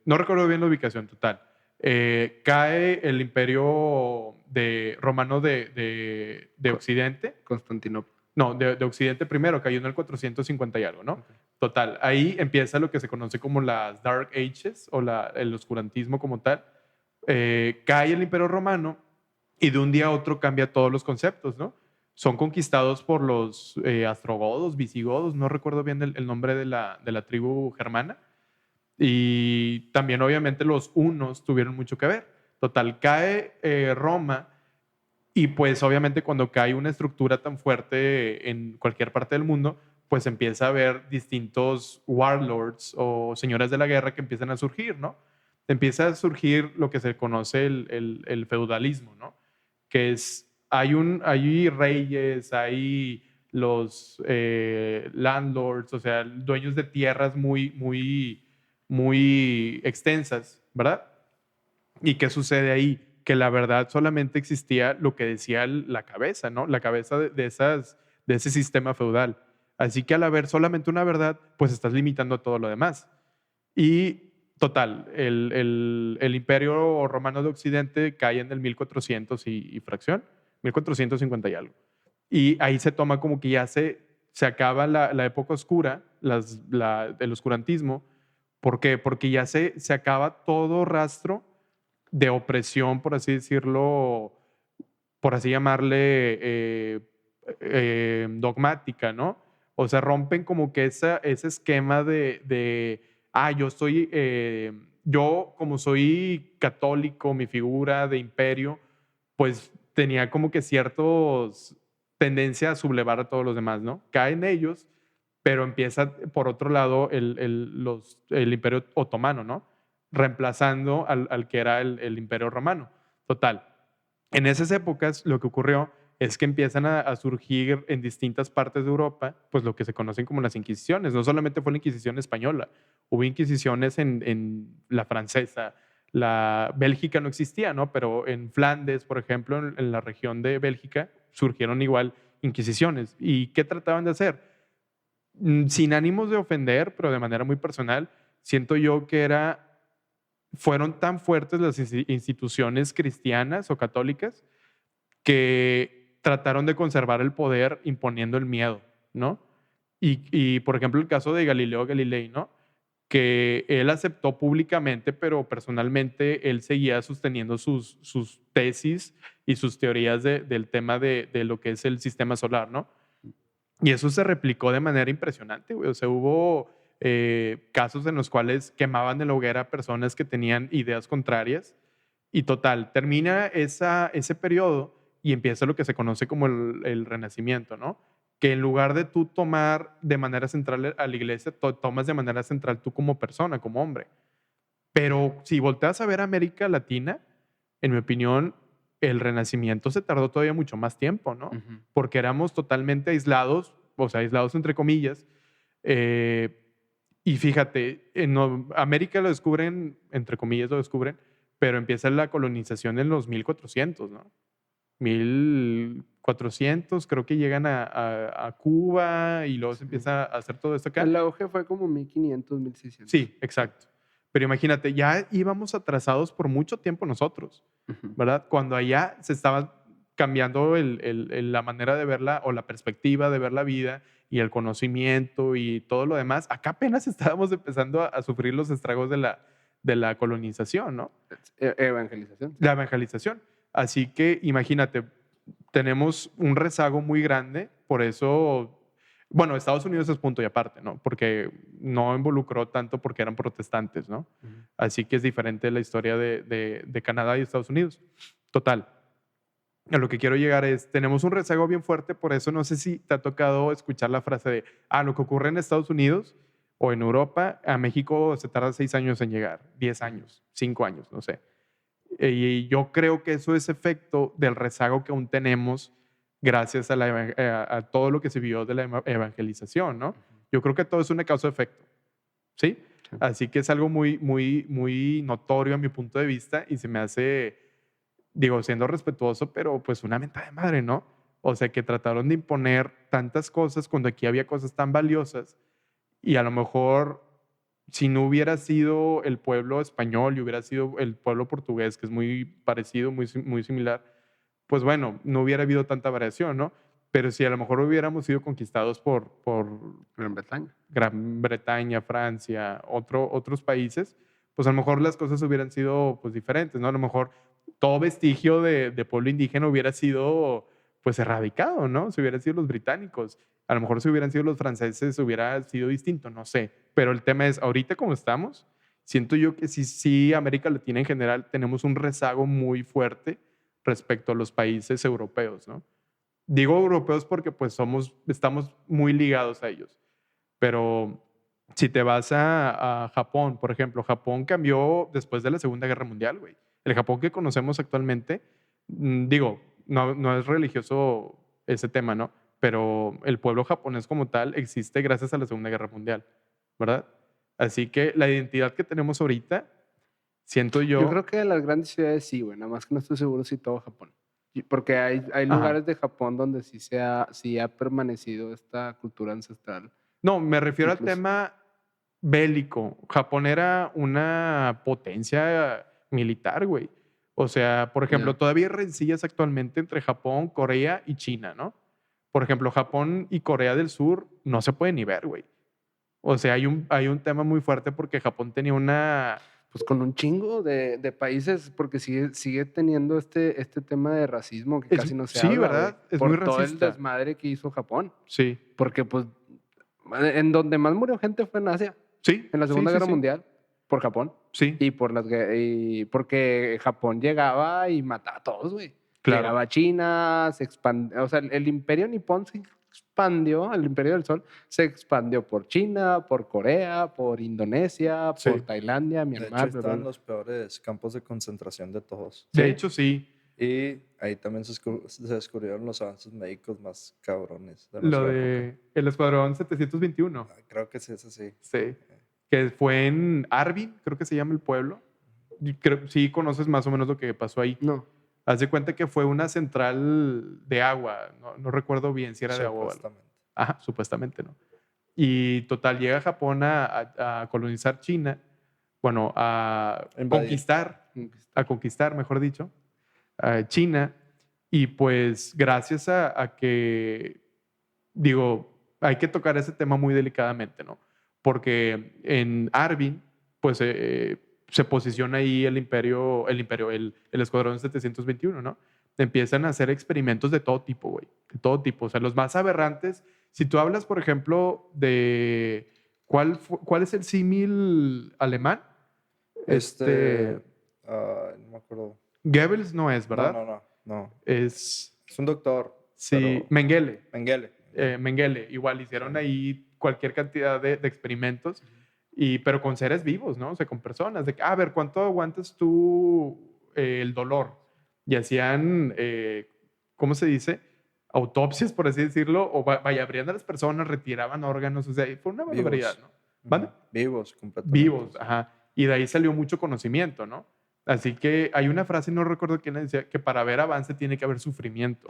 Speaker 2: No recuerdo bien la ubicación total. Cae el imperio romano de Occidente.
Speaker 1: Constantinopla.
Speaker 2: No, de Occidente primero, cayó en el 450 y algo, ¿no? Okay. Total, ahí empieza lo que se conoce como las Dark Ages o el oscurantismo como tal. Cae el Imperio Romano y de un día a otro cambia todos los conceptos, ¿no? Son conquistados por los astrogodos, visigodos, no recuerdo bien el nombre de la tribu germana. Y también obviamente los hunos tuvieron mucho que ver. Total, cae Roma. Y pues obviamente cuando cae una estructura tan fuerte en cualquier parte del mundo, pues empieza a haber distintos warlords o señores de la guerra que empiezan a surgir, ¿no? Empieza a surgir lo que se conoce el feudalismo, ¿no? Que es, hay reyes, hay los landlords, o sea, dueños de tierras muy, muy, muy extensas, ¿verdad? ¿Y qué sucede ahí? Que la verdad solamente existía lo que decía la cabeza, ¿no? La cabeza de ese sistema feudal. Así que al haber solamente una verdad, pues estás limitando todo lo demás. Y total, el imperio romano de Occidente cae en el 1400 y fracción, 1450 y algo. Y ahí se toma como que ya se acaba la época oscura, el oscurantismo. ¿Por qué? Porque ya se acaba todo rastro de opresión, por así decirlo, por así llamarle dogmática, ¿no? O sea, rompen como que ese esquema yo como soy católico, mi figura de imperio, pues tenía como que ciertos tendencia a sublevar a todos los demás, ¿no? Caen ellos, pero empieza por otro lado el imperio otomano, ¿no? Reemplazando al que era el imperio romano. Total. En esas épocas lo que ocurrió es que empiezan a surgir en distintas partes de Europa, pues lo que se conocen como las Inquisiciones. No solamente fue la Inquisición española, hubo Inquisiciones en la francesa, la Bélgica no existía, ¿no? Pero en Flandes, por ejemplo, en la región de Bélgica, surgieron igual Inquisiciones. ¿Y qué trataban de hacer? Sin ánimos de ofender, pero de manera muy personal, siento yo que fueron tan fuertes las instituciones cristianas o católicas que trataron de conservar el poder imponiendo el miedo, ¿no? Y por ejemplo, el caso de Galileo Galilei, ¿no? Que él aceptó públicamente, pero personalmente él seguía sosteniendo sus tesis y sus teorías del tema de lo que es el sistema solar, ¿no? Y eso se replicó de manera impresionante, güey. O sea, hubo casos en los cuales quemaban en la hoguera personas que tenían ideas contrarias. Y total, termina ese periodo y empieza lo que se conoce como el Renacimiento, ¿no? Que en lugar de tú tomar de manera central a la iglesia, tomas de manera central tú como persona, como hombre. Pero si volteas a ver América Latina, en mi opinión, el Renacimiento se tardó todavía mucho más tiempo, ¿no?
Speaker 1: Ujú.
Speaker 2: Porque éramos totalmente aislados, o sea, aislados entre comillas. Y fíjate, en América lo descubren, entre comillas lo descubren, pero empieza la colonización en los 1400, ¿no? 1400, creo que llegan a Cuba y luego se empieza a hacer todo esto acá.
Speaker 1: El auge fue como 1500, 1600.
Speaker 2: Sí, exacto. Pero imagínate, ya íbamos atrasados por mucho tiempo nosotros,
Speaker 1: Ujú.
Speaker 2: ¿verdad? Cuando allá se estaba cambiando la manera de verla o la perspectiva de ver la vida y el conocimiento y todo lo demás, acá apenas estábamos empezando a sufrir los estragos de la colonización, ¿no?
Speaker 1: Evangelización.
Speaker 2: La evangelización. Así que imagínate, tenemos un rezago muy grande, por eso, bueno, Estados Unidos es punto y aparte, ¿no? Porque no involucró tanto porque eran protestantes, ¿no?
Speaker 1: Ujú.
Speaker 2: Así que es diferente la historia de Canadá y Estados Unidos. Total. A lo que quiero llegar es, tenemos un rezago bien fuerte, por eso no sé si te ha tocado escuchar la frase de, lo que ocurre en Estados Unidos o en Europa, a México se tarda 6 años en llegar, 10 años, 5 años, no sé. Y yo creo que eso es efecto del rezago que aún tenemos gracias a todo lo que se vio de la evangelización, ¿no? Yo creo que todo es una causa-efecto, ¿sí?
Speaker 1: Sí.
Speaker 2: Así que es algo muy, muy, muy notorio a mi punto de vista y se me hace, digo, siendo respetuoso, pero pues una mentada de madre, ¿no? O sea, que trataron de imponer tantas cosas cuando aquí había cosas tan valiosas y a lo mejor si no hubiera sido el pueblo español y hubiera sido el pueblo portugués, que es muy parecido, muy similar, pues bueno, no hubiera habido tanta variación, ¿no? Pero si a lo mejor hubiéramos sido conquistados por
Speaker 1: Gran Bretaña.
Speaker 2: Gran Bretaña, Francia, otros países, pues a lo mejor las cosas hubieran sido pues diferentes, ¿no? A lo mejor todo vestigio de pueblo indígena hubiera sido pues erradicado, ¿no? Si hubieran sido los británicos. A lo mejor si hubieran sido los franceses hubiera sido distinto, no sé. Pero el tema es, ahorita como estamos, siento yo que sí, América Latina en general tenemos un rezago muy fuerte respecto a los países europeos, ¿no? Digo europeos porque pues estamos muy ligados a ellos. Pero si te vas a Japón, por ejemplo, Japón cambió después de la Segunda Guerra Mundial, güey. El Japón que conocemos actualmente, digo, no es religioso ese tema, ¿no? Pero el pueblo japonés como tal existe gracias a la Segunda Guerra Mundial, ¿verdad? Así que la identidad que tenemos ahorita, siento
Speaker 1: Yo
Speaker 2: yo...
Speaker 1: creo que en las grandes ciudades sí, güey. Nada más que no estoy seguro si todo Japón. Porque hay
Speaker 2: Ajá.
Speaker 1: lugares de Japón donde sí ha permanecido esta cultura ancestral.
Speaker 2: No, me refiero al
Speaker 1: Incluso.
Speaker 2: tema bélico. Japón era una potencia militar, güey. O sea, por ejemplo,
Speaker 1: Ya.
Speaker 2: todavía hay rencillas actualmente entre Japón, Corea y China, ¿no? Por ejemplo, Japón y Corea del Sur no se pueden ni ver, güey. O sea, hay un tema muy fuerte porque Japón tenía una...
Speaker 1: Pues con un chingo de países, porque sigue teniendo este tema de racismo que casi no se
Speaker 2: sí,
Speaker 1: habla,
Speaker 2: ¿verdad?
Speaker 1: güey,
Speaker 2: Es
Speaker 1: por
Speaker 2: muy
Speaker 1: todo el
Speaker 2: racista.
Speaker 1: desmadre que hizo Japón.
Speaker 2: Sí,
Speaker 1: Porque, pues, en donde más murió gente fue en Asia,
Speaker 2: sí.
Speaker 1: en la Segunda
Speaker 2: sí,
Speaker 1: Guerra
Speaker 2: sí.
Speaker 1: Mundial, por Japón.
Speaker 2: Sí,
Speaker 1: Y porque Japón llegaba y mataba a todos, güey.
Speaker 2: claro.
Speaker 1: Llegaba a China, se expandió, o sea, el imperio nipón se expandió, el imperio del sol se expandió por China, por Corea, por Indonesia,
Speaker 2: Sí.
Speaker 1: por Tailandia,
Speaker 3: De
Speaker 1: Myanmar,
Speaker 3: hecho, estaban los peores campos de concentración de todos.
Speaker 2: De
Speaker 1: ¿Sí?
Speaker 2: hecho, sí.
Speaker 3: Y ahí también se descubrieron los avances médicos más cabrones de
Speaker 2: Lo
Speaker 3: nuestra
Speaker 2: de
Speaker 3: época.
Speaker 2: el Escuadrón 721.
Speaker 3: Creo que sí es así.
Speaker 2: Sí. Que fue en Arvin, creo que se llama el pueblo. Y sí conoces más o menos lo que pasó ahí.
Speaker 1: No.
Speaker 2: Haz de cuenta que fue una central de agua. No recuerdo bien si era de agua o algo.
Speaker 3: Supuestamente.
Speaker 2: Ajá, supuestamente no. Y total, llega Japón a colonizar China. Bueno, a
Speaker 3: Invadir.
Speaker 2: conquistar, mejor dicho, China. Y pues gracias a que, digo, hay que tocar ese tema muy delicadamente, ¿no? Porque en Arvin, pues se posiciona ahí el Escuadrón 721, ¿no? Empiezan a hacer experimentos de todo tipo, güey. De todo tipo. O sea, los más aberrantes. Si tú hablas, por ejemplo, de cuál es el símil alemán.
Speaker 3: No me acuerdo.
Speaker 2: Goebbels no es, ¿verdad?
Speaker 3: No.
Speaker 2: Es
Speaker 3: Es un doctor.
Speaker 2: sí, Mengele.
Speaker 3: Mengele.
Speaker 2: Mengele. Igual hicieron ahí cualquier cantidad de experimentos, pero con seres vivos, ¿no? O sea, con personas. De que, a ver, ¿cuánto aguantas tú el dolor? Y hacían, ¿cómo se dice? Autopsias, por así decirlo, o vaya, abrían a las personas, retiraban órganos, o sea, fue una barbaridad, ¿no? ¿Vale?
Speaker 3: Vivos, completamente.
Speaker 2: Vivos, ajá. Y de ahí salió mucho conocimiento, ¿no? Así que hay una frase, no recuerdo quién la decía, que para ver avance tiene que haber sufrimiento.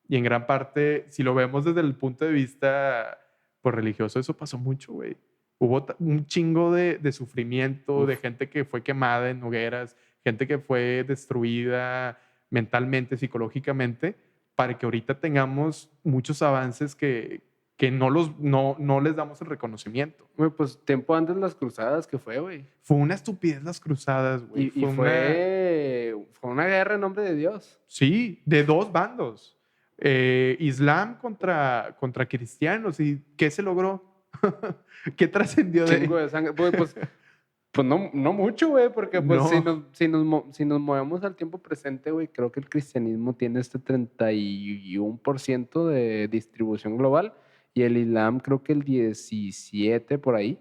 Speaker 2: Y en gran parte, si lo vemos desde el punto de vista pues, religioso, eso pasó mucho, güey. Hubo un chingo de sufrimiento, de gente que fue quemada en hogueras, gente que fue destruida mentalmente, psicológicamente, para que ahorita tengamos muchos avances que no les damos el reconocimiento.
Speaker 1: Güey, pues tiempo antes de las cruzadas, ¿qué fue, güey?
Speaker 2: Fue una estupidez las cruzadas, güey.
Speaker 1: Y fue una guerra en nombre de Dios.
Speaker 2: Sí, de dos bandos. Islam contra cristianos. ¿Y qué se logró? ¿Qué trascendió de
Speaker 1: Chingo de sangre. Pues no mucho, güey, porque pues
Speaker 2: No.
Speaker 1: si nos movemos al tiempo presente, güey, creo que el cristianismo tiene este 31% de distribución global y el Islam creo que el 17% por ahí,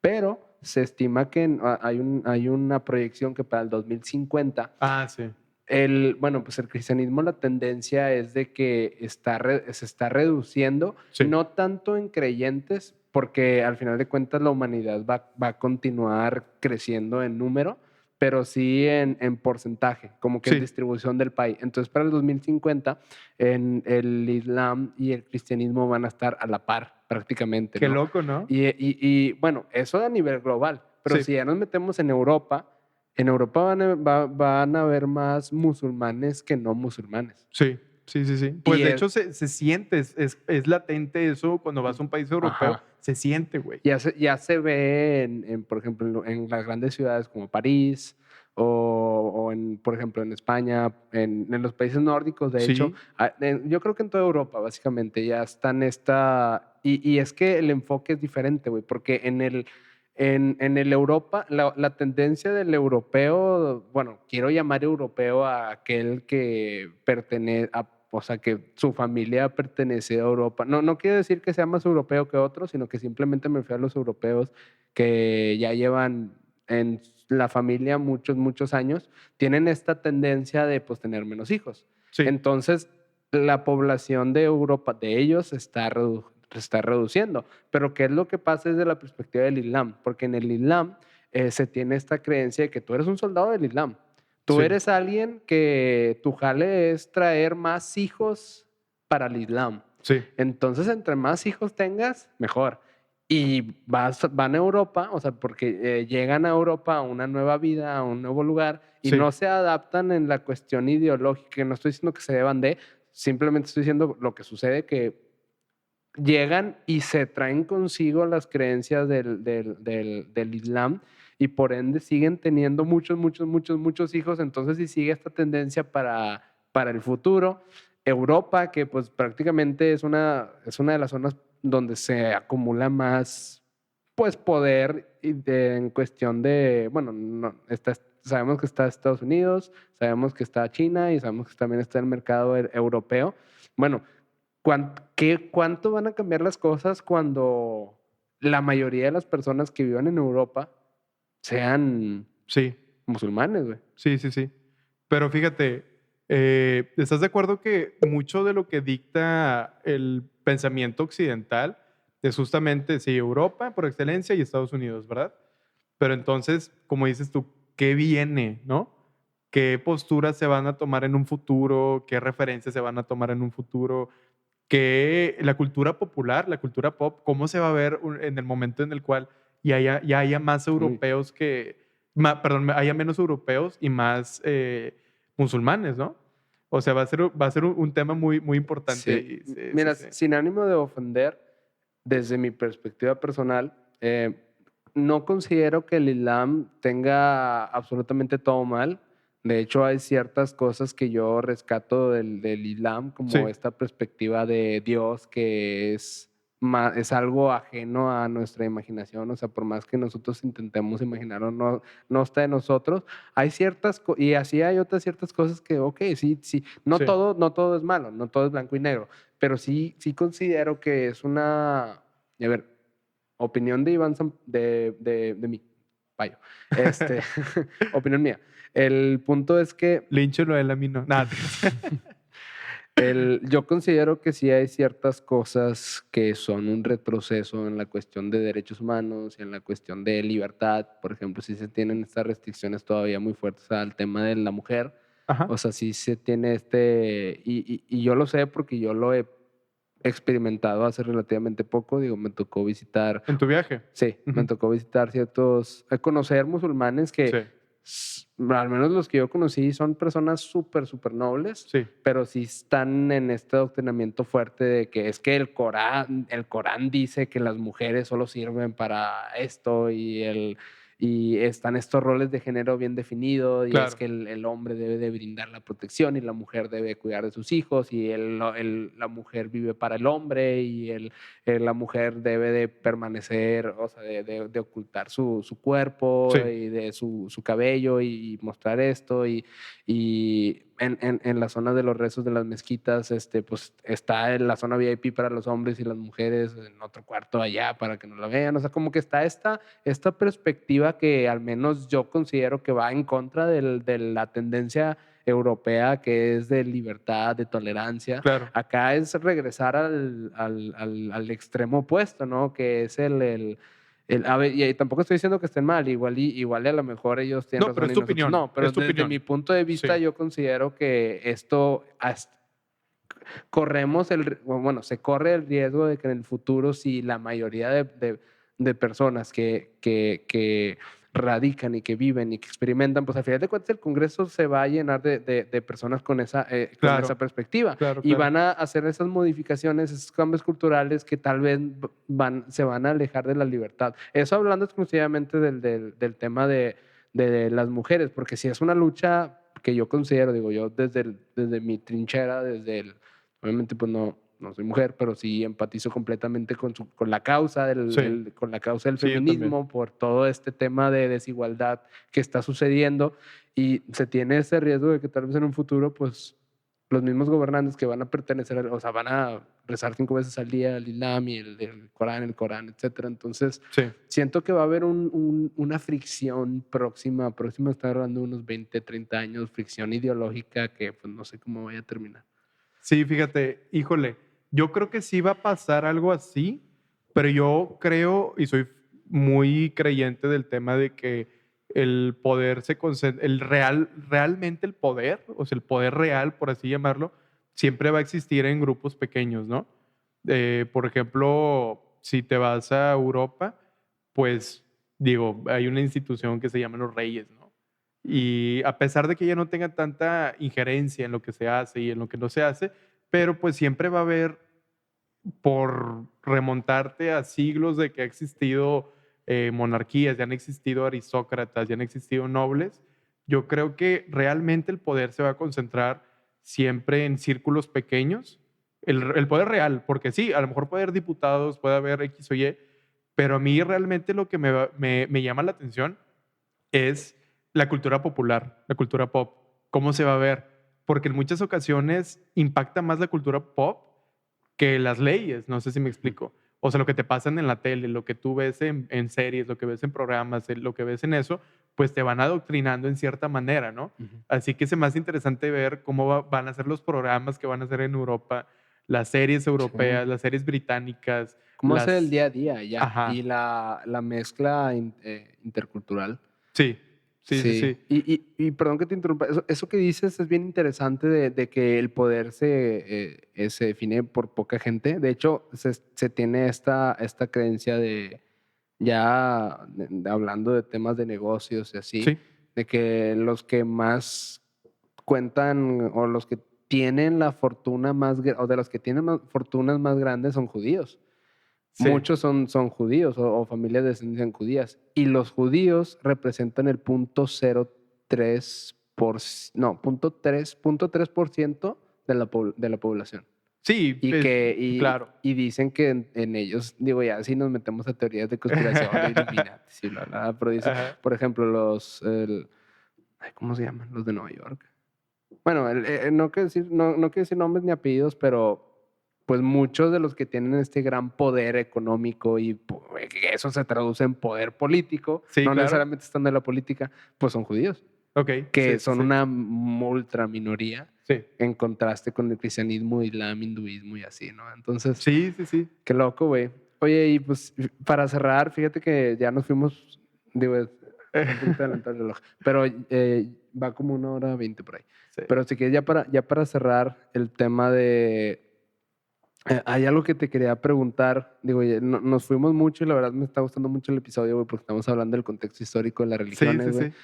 Speaker 1: pero se estima que hay una proyección que para el 2050
Speaker 2: Sí.
Speaker 1: pues el cristianismo, la tendencia es de que se está reduciendo,
Speaker 2: Sí.
Speaker 1: no tanto en creyentes, porque al final de cuentas la humanidad va a continuar creciendo en número, pero sí en porcentaje, como que
Speaker 2: Sí.
Speaker 1: en distribución del país. Entonces, para el 2050, el Islam y el cristianismo van a estar a la par prácticamente.
Speaker 2: Qué
Speaker 1: ¿no?
Speaker 2: loco, ¿no?
Speaker 1: Y bueno, eso a nivel global, pero
Speaker 2: Sí.
Speaker 1: si ya nos metemos en Europa van a haber más musulmanes que no musulmanes.
Speaker 2: Sí. Pues
Speaker 1: Y
Speaker 2: de hecho se siente, es latente eso cuando vas a un país europeo.
Speaker 1: Ajá.
Speaker 2: Se siente, güey.
Speaker 1: Ya se ve, por ejemplo, en las grandes ciudades como París o por ejemplo, en España, en los países nórdicos, de
Speaker 2: Sí.
Speaker 1: hecho. Yo creo que en toda Europa, básicamente, ya están y es que el enfoque es diferente, güey, porque en el Europa, la tendencia del europeo, bueno, quiero llamar europeo a aquel que pertenece o sea, que su familia pertenece a Europa. No quiere decir que sea más europeo que otros, sino que simplemente me refiero a los europeos que ya llevan en la familia muchos años, tienen esta tendencia de pues tener menos hijos.
Speaker 2: Sí.
Speaker 1: Entonces, la población de Europa, de ellos, se está reduciendo. Pero ¿qué es lo que pasa desde la perspectiva del Islam? Porque en el Islam se tiene esta creencia de que tú eres un soldado del Islam. Tú
Speaker 2: Sí.
Speaker 1: eres alguien que tu jale es traer más hijos para el Islam.
Speaker 2: Sí.
Speaker 1: Entonces, entre más hijos tengas, mejor. Y van a Europa, o sea, porque llegan a Europa a una nueva vida, a un nuevo lugar, y
Speaker 2: Sí.
Speaker 1: no se adaptan en la cuestión ideológica. No estoy diciendo que se deban simplemente estoy diciendo lo que sucede, que llegan y se traen consigo las creencias del Islam y por ende siguen teniendo muchos hijos. Entonces, si sigue esta tendencia para el futuro, Europa, que pues prácticamente es una de las zonas donde se acumula más pues poder en cuestión de, bueno, sabemos que está Estados Unidos, sabemos que está China y sabemos que también está el mercado europeo. Bueno, ¿cuánto van a cambiar las cosas cuando la mayoría de las personas que vivan en Europa sean musulmanes, güey?
Speaker 2: Sí. Pero fíjate, ¿estás de acuerdo que mucho de lo que dicta el pensamiento occidental es justamente, sí, Europa por excelencia y Estados Unidos, ¿verdad? Pero entonces, como dices tú, ¿qué viene, no? ¿Qué posturas se van a tomar en un futuro? ¿Qué referencias se van a tomar en un futuro? ¿Qué la cultura popular, la cultura pop, cómo se va a ver en el momento en el cual ya haya más europeos haya menos europeos y más musulmanes, ¿no? O sea, va a ser un tema muy, muy importante.
Speaker 1: Sí.
Speaker 2: Sí,
Speaker 1: Mira,
Speaker 2: sí.
Speaker 1: sin ánimo de ofender, desde mi perspectiva personal, no considero que el Islam tenga absolutamente todo mal. De hecho, hay ciertas cosas que yo rescato del Islam, como
Speaker 2: Sí,
Speaker 1: esta perspectiva de Dios que es algo ajeno a nuestra imaginación. O sea, por más que nosotros intentemos imaginarlo, no está en nosotros. Hay y así hay otras ciertas cosas que, ok, sí, sí,
Speaker 2: sí.
Speaker 1: no todo es malo, no todo es blanco y negro, pero sí considero que es a ver, opinión de Iván, de mi payo, opinión mía. El punto es que
Speaker 2: Línchelo a él, a mí no. Nada.
Speaker 1: yo considero que sí hay ciertas cosas que son un retroceso en la cuestión de derechos humanos y en la cuestión de libertad. Por ejemplo, sí se tienen estas restricciones todavía muy fuertes al tema de la mujer.
Speaker 2: Ajá.
Speaker 1: O sea, sí se tiene y yo lo sé porque yo lo he experimentado hace relativamente poco. Digo, me tocó visitar,
Speaker 2: En tu viaje.
Speaker 1: sí, me
Speaker 2: Ujú.
Speaker 1: tocó visitar conocer musulmanes
Speaker 2: Sí,
Speaker 1: que, al menos los que yo conocí, son personas súper nobles,
Speaker 2: sí.
Speaker 1: pero sí están en este adoctrinamiento fuerte de que es que el Corán dice que las mujeres solo sirven para esto y están estos roles de género bien definidos y es
Speaker 2: Claro.
Speaker 1: que el hombre debe de brindar la protección y la mujer debe cuidar de sus hijos y la mujer vive para el hombre y la mujer debe de permanecer, o sea, de ocultar su cuerpo
Speaker 2: Sí.
Speaker 1: y de su cabello y mostrar esto y en la zona de los rezos de las mezquitas, pues está en la zona VIP para los hombres y las mujeres en otro cuarto allá para que no la vean. O sea, como que está esta perspectiva que al menos yo considero que va en contra de la tendencia europea que es de libertad, de tolerancia.
Speaker 2: Claro.
Speaker 1: Acá es regresar al extremo opuesto, ¿no? Que es a ver, y tampoco estoy diciendo que estén mal, igual y a lo mejor ellos tienen
Speaker 2: No, pero
Speaker 1: razón
Speaker 2: es
Speaker 1: y
Speaker 2: tu
Speaker 1: nosotros
Speaker 2: opinión.
Speaker 1: no, pero
Speaker 2: Es tu
Speaker 1: desde mi
Speaker 2: opinión.
Speaker 1: punto de vista
Speaker 2: Sí.
Speaker 1: yo considero que bueno, se corre el riesgo de que en el futuro si la mayoría de personas que radican y que viven y que experimentan, pues al final de cuentas el Congreso se va a llenar de personas con con
Speaker 2: Claro.
Speaker 1: esa perspectiva
Speaker 2: Claro,
Speaker 1: y
Speaker 2: claro.
Speaker 1: van a hacer esas modificaciones, esos cambios culturales que tal vez se van a alejar de la libertad. Eso hablando exclusivamente del tema de las mujeres, porque si es una lucha que yo considero, digo yo, desde mi trinchera, obviamente pues no soy mujer, pero sí empatizo completamente con la causa
Speaker 2: Sí.
Speaker 1: con la causa del
Speaker 2: Sí, yo también.
Speaker 1: feminismo, por todo este tema de desigualdad que está sucediendo y se tiene ese riesgo de que tal vez en un futuro pues los mismos gobernantes que van a pertenecer, o sea, van a rezar 5 veces al día el Islam y el Corán, etcétera. Entonces,
Speaker 2: Sí.
Speaker 1: siento que va a haber una fricción próxima está hablando de unos 20, 30 años, fricción ideológica que pues no sé cómo vaya a terminar.
Speaker 2: Sí, fíjate, híjole, yo creo que sí va a pasar algo así, pero yo creo y soy muy creyente del tema de que el poder se concentra, realmente el poder, o sea, el poder real, por así llamarlo, siempre va a existir en grupos pequeños, ¿no? Por ejemplo, si te vas a Europa, pues digo, hay una institución que se llama los reyes, ¿no? Y a pesar de que ya no tenga tanta injerencia en lo que se hace y en lo que no se hace, pero pues siempre va a haber, por remontarte a siglos de que ha existido monarquías, ya han existido aristócratas, ya han existido nobles, yo creo que realmente el poder se va a concentrar siempre en círculos pequeños, el poder real, porque sí, a lo mejor puede haber diputados, puede haber X o Y, pero a mí realmente lo que me llama la atención es la cultura popular, la cultura pop. ¿Cómo se va a ver? Porque en muchas ocasiones impacta más la cultura pop que las leyes, no sé si me explico. O sea, lo que te pasan en la tele, lo que tú ves en series, lo que ves en programas, lo que ves en eso, pues te van adoctrinando en cierta manera, ¿no?
Speaker 1: Ujú.
Speaker 2: Así que es más interesante ver cómo van a ser los programas que van a hacer en Europa, las series
Speaker 1: Sí.
Speaker 2: europeas, las series británicas,
Speaker 1: ¿Cómo hacer el día a día allá? Y
Speaker 2: Ajá,
Speaker 1: la mezcla intercultural.
Speaker 2: sí, sí, sí,
Speaker 1: Sí,
Speaker 2: sí,
Speaker 1: y perdón que te interrumpa, eso que dices es bien interesante de que el poder se define por poca gente. De hecho, se tiene esta creencia hablando de temas de negocios y así,
Speaker 2: sí,
Speaker 1: de que los que más cuentan o los que tienen la fortuna o de los que tienen fortunas más grandes son judíos.
Speaker 2: Sí.
Speaker 1: Muchos son judíos o familias de descendencia judías. Y los judíos representan el 0.3% de la población.
Speaker 2: Sí, claro.
Speaker 1: Y dicen que en ellos, digo, ya si nos metemos a teorías de conspiración, de Illuminati, sí, pero dicen, por ejemplo, ¿cómo se llaman? Los de Nueva York. Bueno, no quiero decir nombres ni apellidos, pero pues muchos de los que tienen este gran poder económico y eso se traduce en poder político,
Speaker 2: sí,
Speaker 1: no
Speaker 2: claro.
Speaker 1: necesariamente están de la política, pues son judíos. Que son una ultra minoría en contraste con el cristianismo, islam, hinduismo y así, ¿no? Entonces,
Speaker 2: sí.
Speaker 1: Qué loco, güey. Oye, y pues para cerrar, fíjate que ya nos fuimos, digo, un poquito adelantado el reloj, pero va como 1:20 por ahí.
Speaker 2: Sí.
Speaker 1: Pero si quieres, ya para cerrar el tema de... hay algo que te quería preguntar. Digo, nos fuimos mucho y la verdad me está gustando mucho el episodio, güey, porque estamos hablando del contexto histórico de las religiones, güey.
Speaker 2: Sí.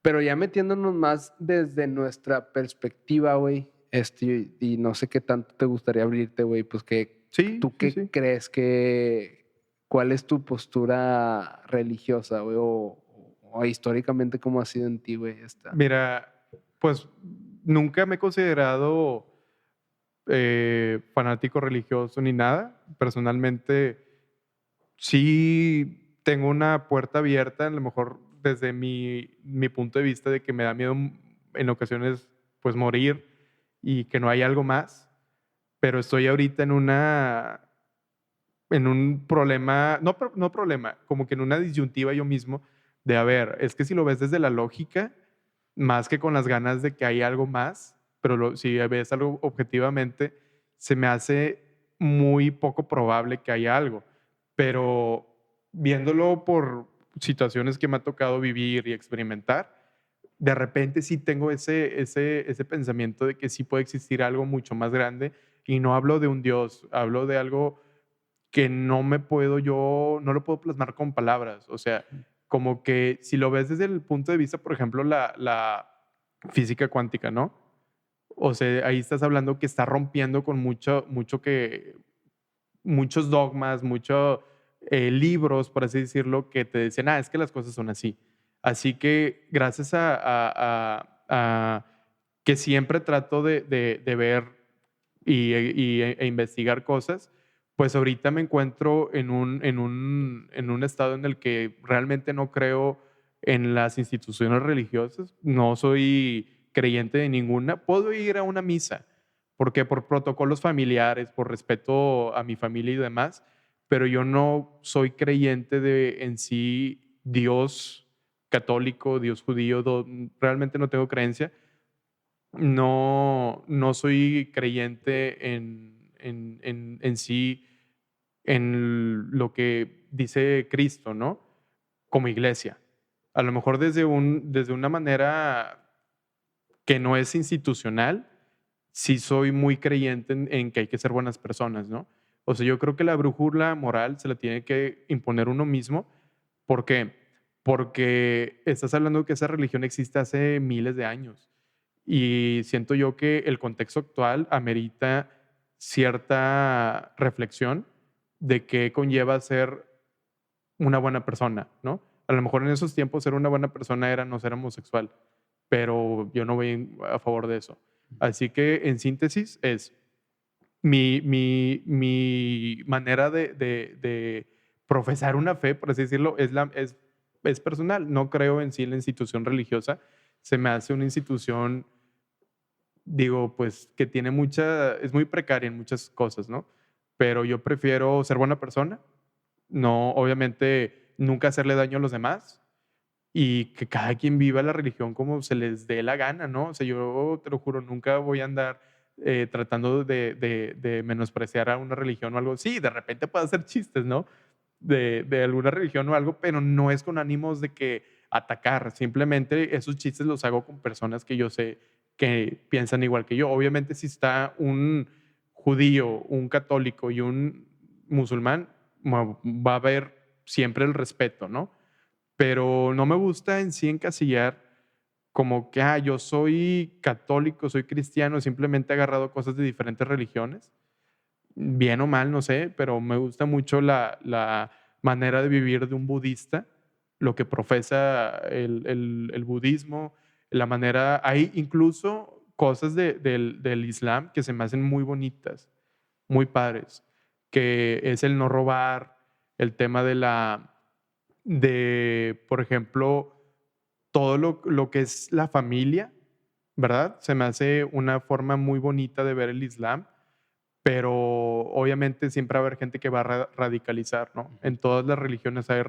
Speaker 1: Pero ya metiéndonos más desde nuestra perspectiva, güey, y no sé qué tanto te gustaría abrirte, güey, pues ¿tú qué crees cuál es tu postura religiosa, güey, o históricamente cómo ha sido en ti, güey, esta?
Speaker 2: Mira, pues nunca me he considerado fanático religioso ni nada. Personalmente, sí tengo una puerta abierta, a lo mejor desde mi punto de vista de que me da miedo en ocasiones pues morir y que no hay algo más, pero estoy ahorita en un problema, no problema, como que en una disyuntiva yo mismo de, a ver, es que si lo ves desde la lógica, más que con las ganas de que hay algo más, pero si ves algo objetivamente, se me hace muy poco probable que haya algo. Pero viéndolo por situaciones que me ha tocado vivir y experimentar, de repente sí tengo ese pensamiento de que sí puede existir algo mucho más grande, y no hablo de un Dios, hablo de algo que no lo puedo plasmar con palabras. O sea, como que si lo ves desde el punto de vista, por ejemplo, la física cuántica, ¿no? O sea, ahí estás hablando que está rompiendo con muchos dogmas, muchos libros, por así decirlo, que te dicen, es que las cosas son así. Así que gracias a que siempre trato de ver e investigar cosas, pues ahorita me encuentro en un estado en el que realmente no creo en las instituciones religiosas, no soy creyente de ninguna. Puedo ir a una misa, porque por protocolos familiares, por respeto a mi familia y demás, pero yo no soy creyente de en sí Dios católico, Dios judío, realmente no tengo creencia. No soy creyente en sí, en lo que dice Cristo, ¿no? Como iglesia. A lo mejor desde una manera que no es institucional, sí soy muy creyente en que hay que ser buenas personas, ¿no? O sea, yo creo que la brújula moral se la tiene que imponer uno mismo. ¿Por qué? Porque estás hablando que esa religión existe hace miles de años. Y siento yo que el contexto actual amerita cierta reflexión de qué conlleva ser una buena persona, ¿no? A lo mejor en esos tiempos ser una buena persona era no ser homosexual, pero yo no voy a favor de eso. Así que, en síntesis, es mi manera de profesar una fe, por así decirlo, es personal. No creo en sí en la institución religiosa. Se me hace una institución, digo, pues que es muy precaria en muchas cosas, ¿no? Pero yo prefiero ser buena persona, no, obviamente, nunca hacerle daño a los demás, y que cada quien viva la religión como se les dé la gana, ¿no? O sea, yo te lo juro, nunca voy a andar tratando de menospreciar a una religión o algo. Sí, de repente puedo hacer chistes, ¿no? De alguna religión o algo, pero no es con ánimos de que atacar. Simplemente esos chistes los hago con personas que yo sé que piensan igual que yo. Obviamente, si está un judío, un católico y un musulmán, va a haber siempre el respeto, ¿no? Pero no me gusta en sí encasillar como que, yo soy católico, soy cristiano, simplemente he agarrado cosas de diferentes religiones, bien o mal, no sé, pero me gusta mucho la manera de vivir de un budista, lo que profesa el budismo, la manera, hay incluso cosas del Islam que se me hacen muy bonitas, muy padres, que es el no robar, el tema por ejemplo, todo lo que es la familia, ¿verdad? Se me hace una forma muy bonita de ver el Islam, pero obviamente siempre va a haber gente que va a radicalizar, ¿no? En todas las religiones hay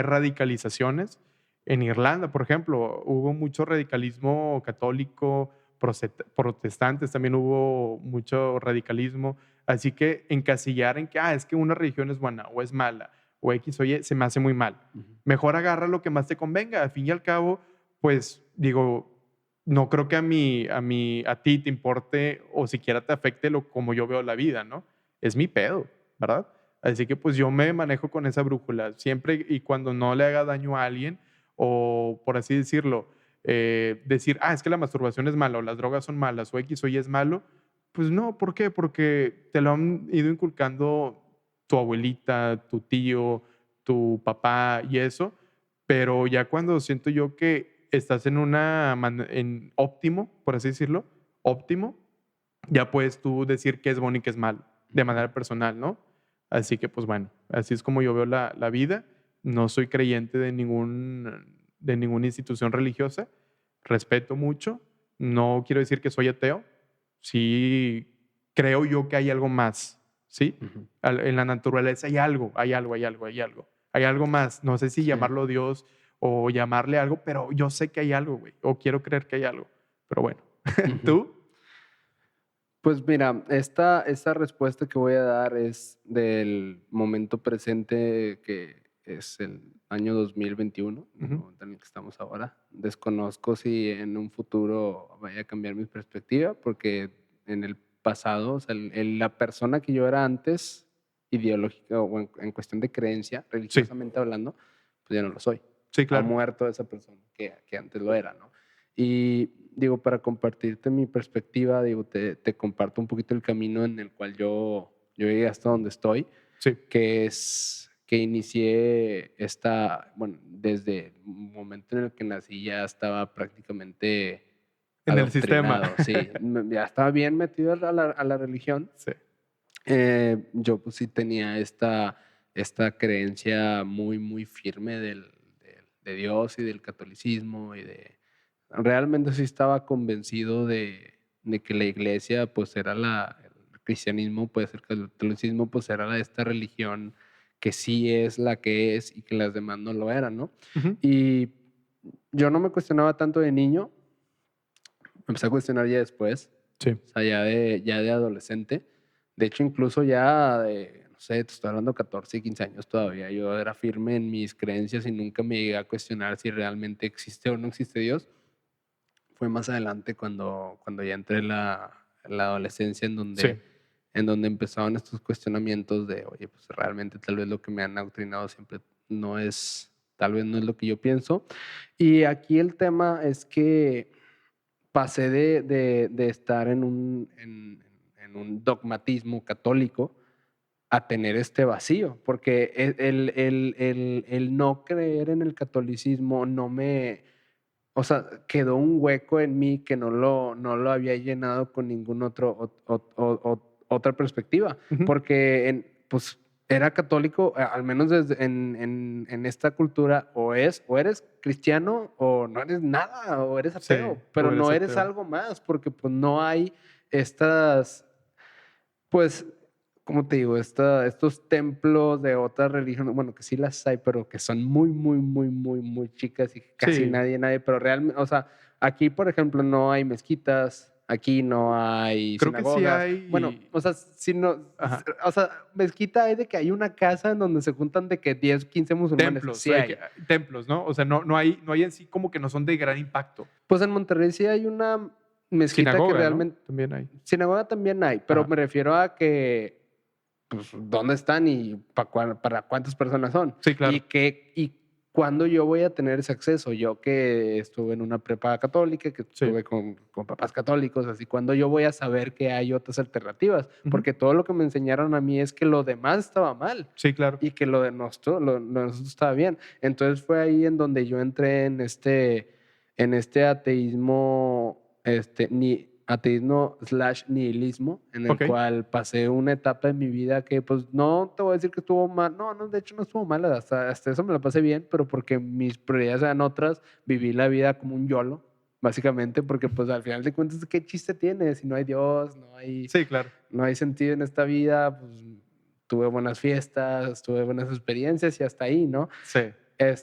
Speaker 2: radicalizaciones. En Irlanda, por ejemplo, hubo mucho radicalismo católico, protestantes también hubo mucho radicalismo. Así que encasillar en que, es que una religión es buena o es mala o X o Y, se me hace muy mal. Mejor agarra lo que más te convenga. Al fin y al cabo, pues digo, no creo que a ti te importe o siquiera te afecte como yo veo la vida, ¿no? Es mi pedo, ¿verdad? Así que pues yo me manejo con esa brújula. Siempre y cuando no le haga daño a alguien o, por así decirlo, decir, es que la masturbación es mala o las drogas son malas o X o Y es malo, pues no, ¿por qué? Porque te lo han ido inculcando tu abuelita, tu tío, tu papá y eso, pero ya cuando siento yo que estás en óptimo, por así decirlo, óptimo, ya puedes tú decir qué es bueno y qué es malo, de manera personal, ¿no? Así que, pues bueno, así es como yo veo la vida. No soy creyente de ninguna institución religiosa. Respeto mucho. No quiero decir que soy ateo. Sí creo yo que hay algo más, ¿sí? En la naturaleza hay algo. Hay algo más. No sé si llamarlo Dios o llamarle algo, pero yo sé que hay algo, güey. O quiero creer que hay algo. Pero bueno, ¿tú?
Speaker 1: Pues mira, esta respuesta que voy a dar es del momento presente, que es el año 2021, el momento en el que estamos ahora. Desconozco si en un futuro vaya a cambiar mi perspectiva, porque en el pasado, o sea, la persona que yo era antes, ideológica o en cuestión de creencia, religiosamente hablando, pues ya no lo soy.
Speaker 2: Sí, claro.
Speaker 1: Ha muerto esa persona que antes lo era, ¿no? Y digo, para compartirte mi perspectiva, digo, te comparto un poquito el camino en el cual yo llegué hasta donde estoy, que es que inicié desde el momento en el que nací ya estaba prácticamente
Speaker 2: en el sistema.
Speaker 1: Sí, ya estaba bien metido a la religión.
Speaker 2: Sí.
Speaker 1: Yo pues sí tenía esta creencia muy, muy firme de Dios y del catolicismo y realmente sí estaba convencido de que la iglesia pues era el cristianismo, pues el catolicismo pues era esta religión que sí es la que es y que las demás no lo eran, ¿no? Y yo no me cuestionaba tanto de niño, me empecé a cuestionar ya después, o sea, ya de adolescente. De hecho, incluso ya no sé, te estoy hablando 14, 15 años todavía, yo era firme en mis creencias y nunca me llegué a cuestionar si realmente existe o no existe Dios. Fue más adelante cuando ya entré en la adolescencia en donde empezaron estos cuestionamientos de, oye, pues realmente tal vez lo que me han adoctrinado siempre tal vez no es lo que yo pienso. Y aquí el tema es que pasé de estar en un dogmatismo católico a tener este vacío, porque el no creer en el catolicismo o sea, quedó un hueco en mí que no lo había llenado con ningún otra perspectiva, porque pues era católico, al menos en esta cultura, o eres cristiano o no eres nada, o eres ateo, pero no eres algo más, porque pues no hay estas, pues, ¿cómo te digo? Estos templos de otras religiones, bueno, que sí las hay, pero que son muy, muy, muy, muy, muy chicas y casi nadie, pero realmente, o sea, aquí, por ejemplo, no hay mezquitas, aquí no hay sinagogas.
Speaker 2: Que sí hay.
Speaker 1: Bueno, o sea, o sea, mezquita hay de que hay una casa en donde se juntan de que 10, 15 musulmanes.
Speaker 2: Templos,
Speaker 1: sí hay.
Speaker 2: Templos, ¿no? O sea, no hay en sí como que no son de gran impacto.
Speaker 1: Pues en Monterrey sí hay una mezquita
Speaker 2: sinagoga,
Speaker 1: que realmente...
Speaker 2: ¿no? También hay.
Speaker 1: Sinagoga también hay, pero me refiero a que, pues, ¿dónde están y para cuántas personas son?
Speaker 2: Sí, claro.
Speaker 1: Y ¿cuándo yo voy a tener ese acceso? Yo que estuve en una prepa católica, que
Speaker 2: Sí.
Speaker 1: estuve con papás católicos, así, ¿cuándo yo voy a saber que hay otras alternativas?
Speaker 2: Ujú.
Speaker 1: Porque todo lo que me enseñaron a mí es que lo demás estaba mal
Speaker 2: Sí, claro.
Speaker 1: y que lo de nosotros estaba bien. Entonces fue ahí en donde yo entré en este ateísmo, ateísmo / nihilismo, en el
Speaker 2: Ok.
Speaker 1: cual pasé una etapa de mi vida que, pues, no te voy a decir que estuvo mal. No, de hecho no estuvo mal, hasta eso me la pasé bien, pero porque mis prioridades eran otras, viví la vida como un YOLO, básicamente, porque, pues, al final de cuentas, ¿qué chiste tiene? Si no hay Dios,
Speaker 2: Sí, claro.
Speaker 1: no hay sentido en esta vida, pues, tuve buenas fiestas, tuve buenas experiencias y hasta ahí, ¿no?
Speaker 2: Sí.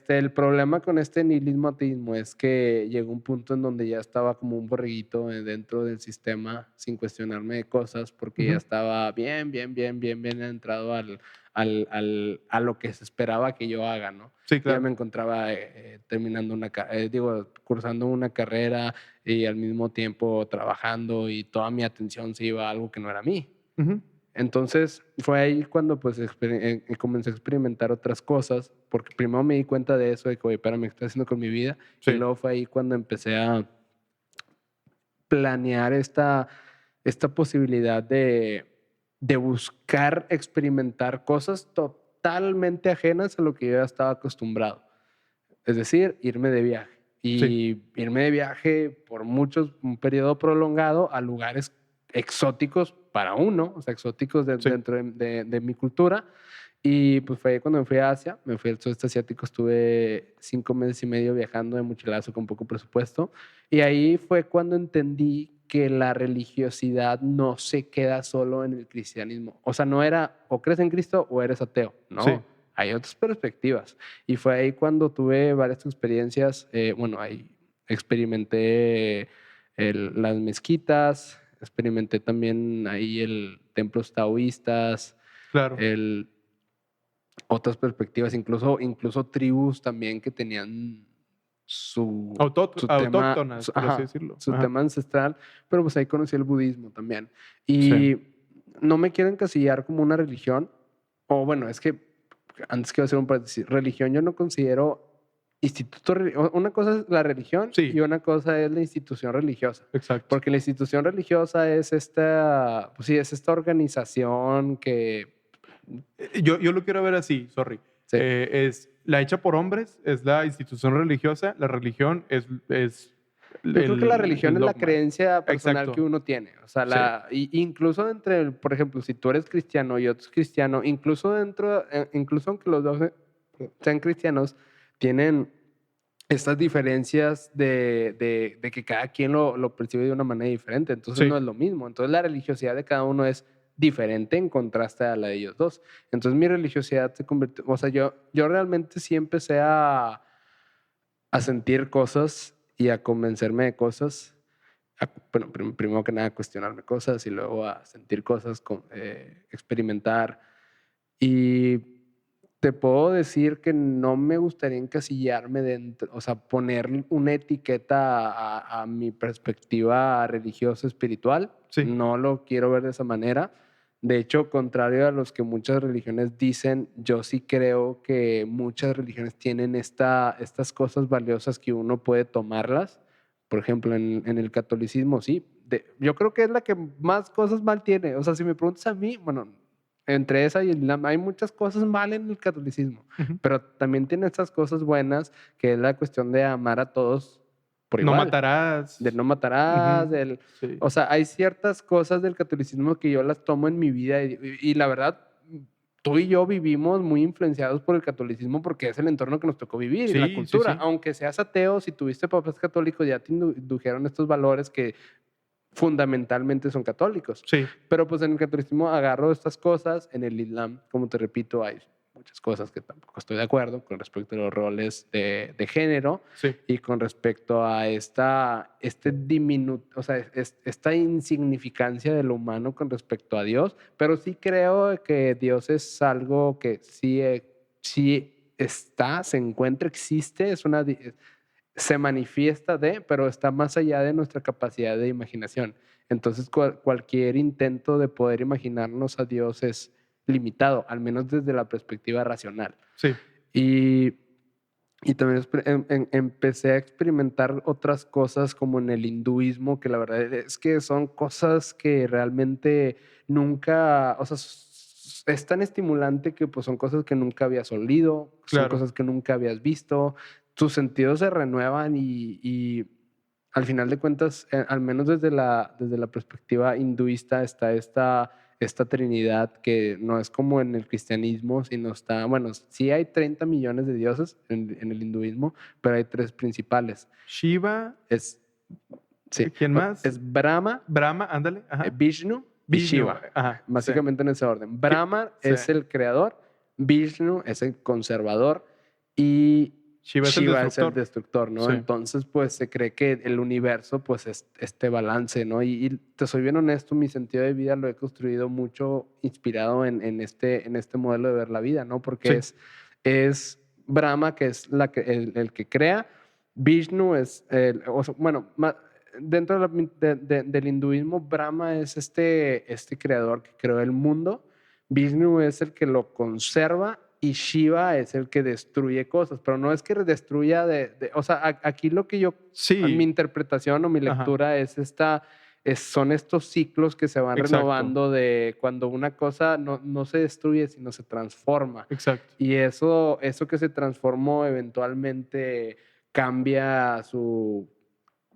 Speaker 1: El problema con este nihilismo ateísmo es que llegó un punto en donde ya estaba como un borreguito dentro del sistema sin cuestionarme de cosas porque ya
Speaker 2: Ujú.
Speaker 1: estaba bien entrado a lo que se esperaba que yo haga, ¿no?
Speaker 2: Sí,
Speaker 1: Ya
Speaker 2: claro.
Speaker 1: me encontraba cursando una carrera y al mismo tiempo trabajando y toda mi atención se iba a algo que no era mí.
Speaker 2: Ujú.
Speaker 1: Entonces fue ahí cuando pues comencé a experimentar otras cosas, porque primero me di cuenta de eso, de que, oye, espérame, ¿qué estoy haciendo con mi vida?
Speaker 2: Sí.
Speaker 1: Y luego fue ahí cuando empecé a planear esta posibilidad de buscar experimentar cosas totalmente ajenas a lo que yo ya estaba acostumbrado. Es decir, irme de viaje.
Speaker 2: Sí.
Speaker 1: Y irme de viaje por un periodo prolongado a lugares exóticos para uno, o sea, exóticos
Speaker 2: Sí.
Speaker 1: dentro de mi cultura. Y pues fue ahí cuando me fui a Asia, me fui al sudeste asiático, estuve 5 meses y medio viajando de mochilazo con poco presupuesto. Y ahí fue cuando entendí que la religiosidad no se queda solo en el cristianismo. O sea, no era o crees en Cristo o eres ateo, no.
Speaker 2: Sí.
Speaker 1: Hay otras perspectivas. Y fue ahí cuando tuve varias experiencias. Ahí experimenté las mezquitas, experimenté también ahí templos taoístas,
Speaker 2: Claro.
Speaker 1: otras perspectivas, incluso tribus también que tenían su tema,
Speaker 2: Autóctonas, por así decirlo.
Speaker 1: su
Speaker 2: Ajá.
Speaker 1: tema ancestral, pero pues ahí conocí el budismo también.
Speaker 2: Sí.
Speaker 1: Y no me quiero encasillar como una religión, o bueno, es que antes quiero hacer un paréntesis. Religión yo no considero una cosa es la religión
Speaker 2: Sí.
Speaker 1: y una cosa es la institución religiosa.
Speaker 2: Exacto.
Speaker 1: Porque la institución religiosa es es esta organización que...
Speaker 2: Yo lo quiero ver así, sorry.
Speaker 1: Sí.
Speaker 2: Es la hecha por hombres, es la institución religiosa, la religión es
Speaker 1: Yo creo que la religión es la
Speaker 2: dogma.
Speaker 1: creencia personal
Speaker 2: Exacto.
Speaker 1: que uno tiene. O sea, incluso por ejemplo, si tú eres cristiano y otro es cristiano, incluso aunque los dos sean cristianos, tienen estas diferencias de que cada quien lo percibe de una manera diferente. Entonces
Speaker 2: Sí.
Speaker 1: no es lo mismo. Entonces la religiosidad de cada uno es diferente en contraste a la de ellos dos. Entonces mi religiosidad se convirtió, o sea, yo realmente sí empecé a sentir cosas y a convencerme de cosas. Bueno, primero que nada a cuestionarme cosas y luego a sentir cosas, experimentar. Y te puedo decir que no me gustaría encasillarme dentro, o sea, poner una etiqueta a mi perspectiva religiosa espiritual.
Speaker 2: Sí.
Speaker 1: No lo quiero ver de esa manera. De hecho, contrario a los que muchas religiones dicen, yo sí creo que muchas religiones tienen estas cosas valiosas que uno puede tomarlas. Por ejemplo, en el catolicismo, sí. Yo creo que es la que más cosas mal tiene. O sea, si me preguntas a mí, bueno, entre esa y el Islam, hay muchas cosas mal en el catolicismo,
Speaker 2: Ujú.
Speaker 1: pero también tiene estas cosas buenas, que es la cuestión de amar a todos por
Speaker 2: No
Speaker 1: igual.
Speaker 2: matarás.
Speaker 1: Del no matarás,
Speaker 2: Ujú. Sí.
Speaker 1: o sea, hay ciertas cosas del catolicismo que yo las tomo en mi vida y la verdad, tú y yo vivimos muy influenciados por el catolicismo porque es el entorno que nos tocó vivir y la
Speaker 2: Sí,
Speaker 1: cultura.
Speaker 2: sí.
Speaker 1: Aunque seas ateo, si tuviste papás católicos, ya te indujeron estos valores que fundamentalmente son católicos.
Speaker 2: Sí.
Speaker 1: Pero pues en el catolicismo agarro estas cosas, en el Islam, como te repito, hay muchas cosas que tampoco estoy de acuerdo con respecto a los roles de género
Speaker 2: Sí.
Speaker 1: y con respecto a esta insignificancia de lo humano con respecto a Dios, pero sí creo que Dios es algo que sí está, se encuentra, existe, se manifiesta pero está más allá de nuestra capacidad de imaginación. Entonces, cualquier intento de poder imaginarnos a Dios es limitado, al menos desde la perspectiva racional.
Speaker 2: Sí.
Speaker 1: Y Y también empecé a experimentar otras cosas como en el hinduismo, que la verdad es que son cosas que realmente nunca, o sea, es tan estimulante que pues son cosas que nunca habías olido, son
Speaker 2: Claro.
Speaker 1: cosas que nunca habías visto, tus sentidos se renuevan y al final de cuentas, al menos desde la perspectiva hinduista, está esta trinidad que no es como en el cristianismo, sino está, bueno, sí hay 30 millones de dioses en el hinduismo, pero hay tres principales.
Speaker 2: Shiva,
Speaker 1: Es, sí,
Speaker 2: ¿quién más?
Speaker 1: es Brahma,
Speaker 2: Brahma, ándale. Ajá.
Speaker 1: Vishnu y
Speaker 2: Vishnu,
Speaker 1: Shiva,
Speaker 2: ajá. Sí.
Speaker 1: básicamente en ese orden.
Speaker 2: ¿Qué?
Speaker 1: Brahma
Speaker 2: Sí.
Speaker 1: es el creador, Vishnu es el conservador y
Speaker 2: Shiva es el destructor.
Speaker 1: ¿no?
Speaker 2: Sí.
Speaker 1: Entonces, pues se cree que el universo, pues es este balance, ¿no? Y te soy bien honesto, mi sentido de vida lo he construido mucho inspirado en este modelo de ver la vida, ¿no? Porque
Speaker 2: Sí.
Speaker 1: es Brahma, que es el que crea, Vishnu es, bueno, dentro del hinduismo, Brahma es este creador que creó el mundo, Vishnu es el que lo conserva y Shiva es el que destruye cosas, pero no es que destruya o sea, aquí lo que yo,
Speaker 2: Sí.
Speaker 1: mi interpretación o mi lectura es son estos ciclos que se van
Speaker 2: Exacto.
Speaker 1: renovando de cuando una cosa no se destruye, sino se transforma.
Speaker 2: Exacto.
Speaker 1: Y eso que se transformó eventualmente cambia su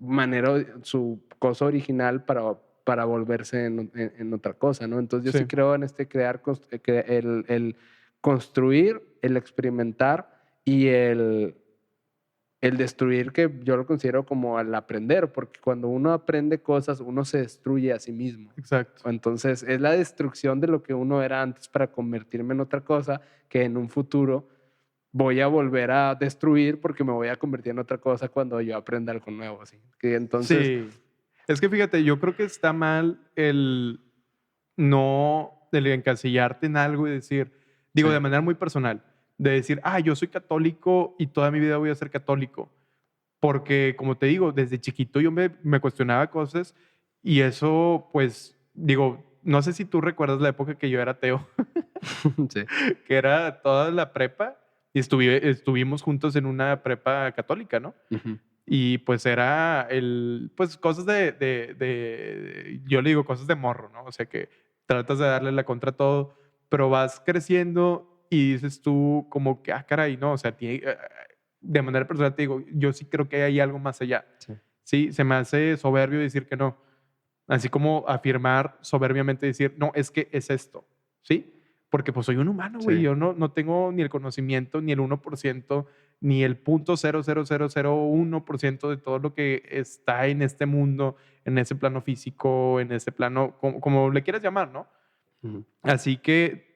Speaker 1: manera, su cosa original para volverse en otra cosa, ¿no? Entonces yo sí creo en el construir, el experimentar y el destruir, que yo lo considero como el aprender, porque cuando uno aprende cosas, uno se destruye a sí mismo.
Speaker 2: Exacto.
Speaker 1: Entonces es la destrucción de lo que uno era antes para convertirme en otra cosa que en un futuro voy a volver a destruir porque me voy a convertir en otra cosa cuando yo aprenda algo nuevo. Así. Que entonces,
Speaker 2: sí. Es que fíjate, yo creo que está mal el encasillarte en algo y decir, digo,
Speaker 1: Sí.
Speaker 2: de manera muy personal, de decir, yo soy católico y toda mi vida voy a ser católico. Porque, como te digo, desde chiquito yo me cuestionaba cosas y eso, pues, digo, no sé si tú recuerdas la época que yo era ateo,
Speaker 1: Sí.
Speaker 2: que era toda la prepa y estuvimos juntos en una prepa católica, ¿no?
Speaker 1: Ujú.
Speaker 2: Y pues era pues cosas yo le digo cosas de morro, ¿no? O sea que tratas de darle la contra a todo, pero vas creciendo y dices tú como que, caray, no, o sea, de manera personal te digo, yo sí creo que hay algo más allá.
Speaker 1: Sí.
Speaker 2: Sí, se me hace soberbio decir que no. Así como afirmar soberbiamente decir, no, es que es esto, ¿sí? Porque pues soy un humano, güey,
Speaker 1: Sí.
Speaker 2: yo no tengo ni el conocimiento, ni el 1%, ni el 0.00001% de todo lo que está en este mundo, en ese plano físico, en ese plano, como le quieras llamar, ¿no?
Speaker 1: Ujú.
Speaker 2: Así que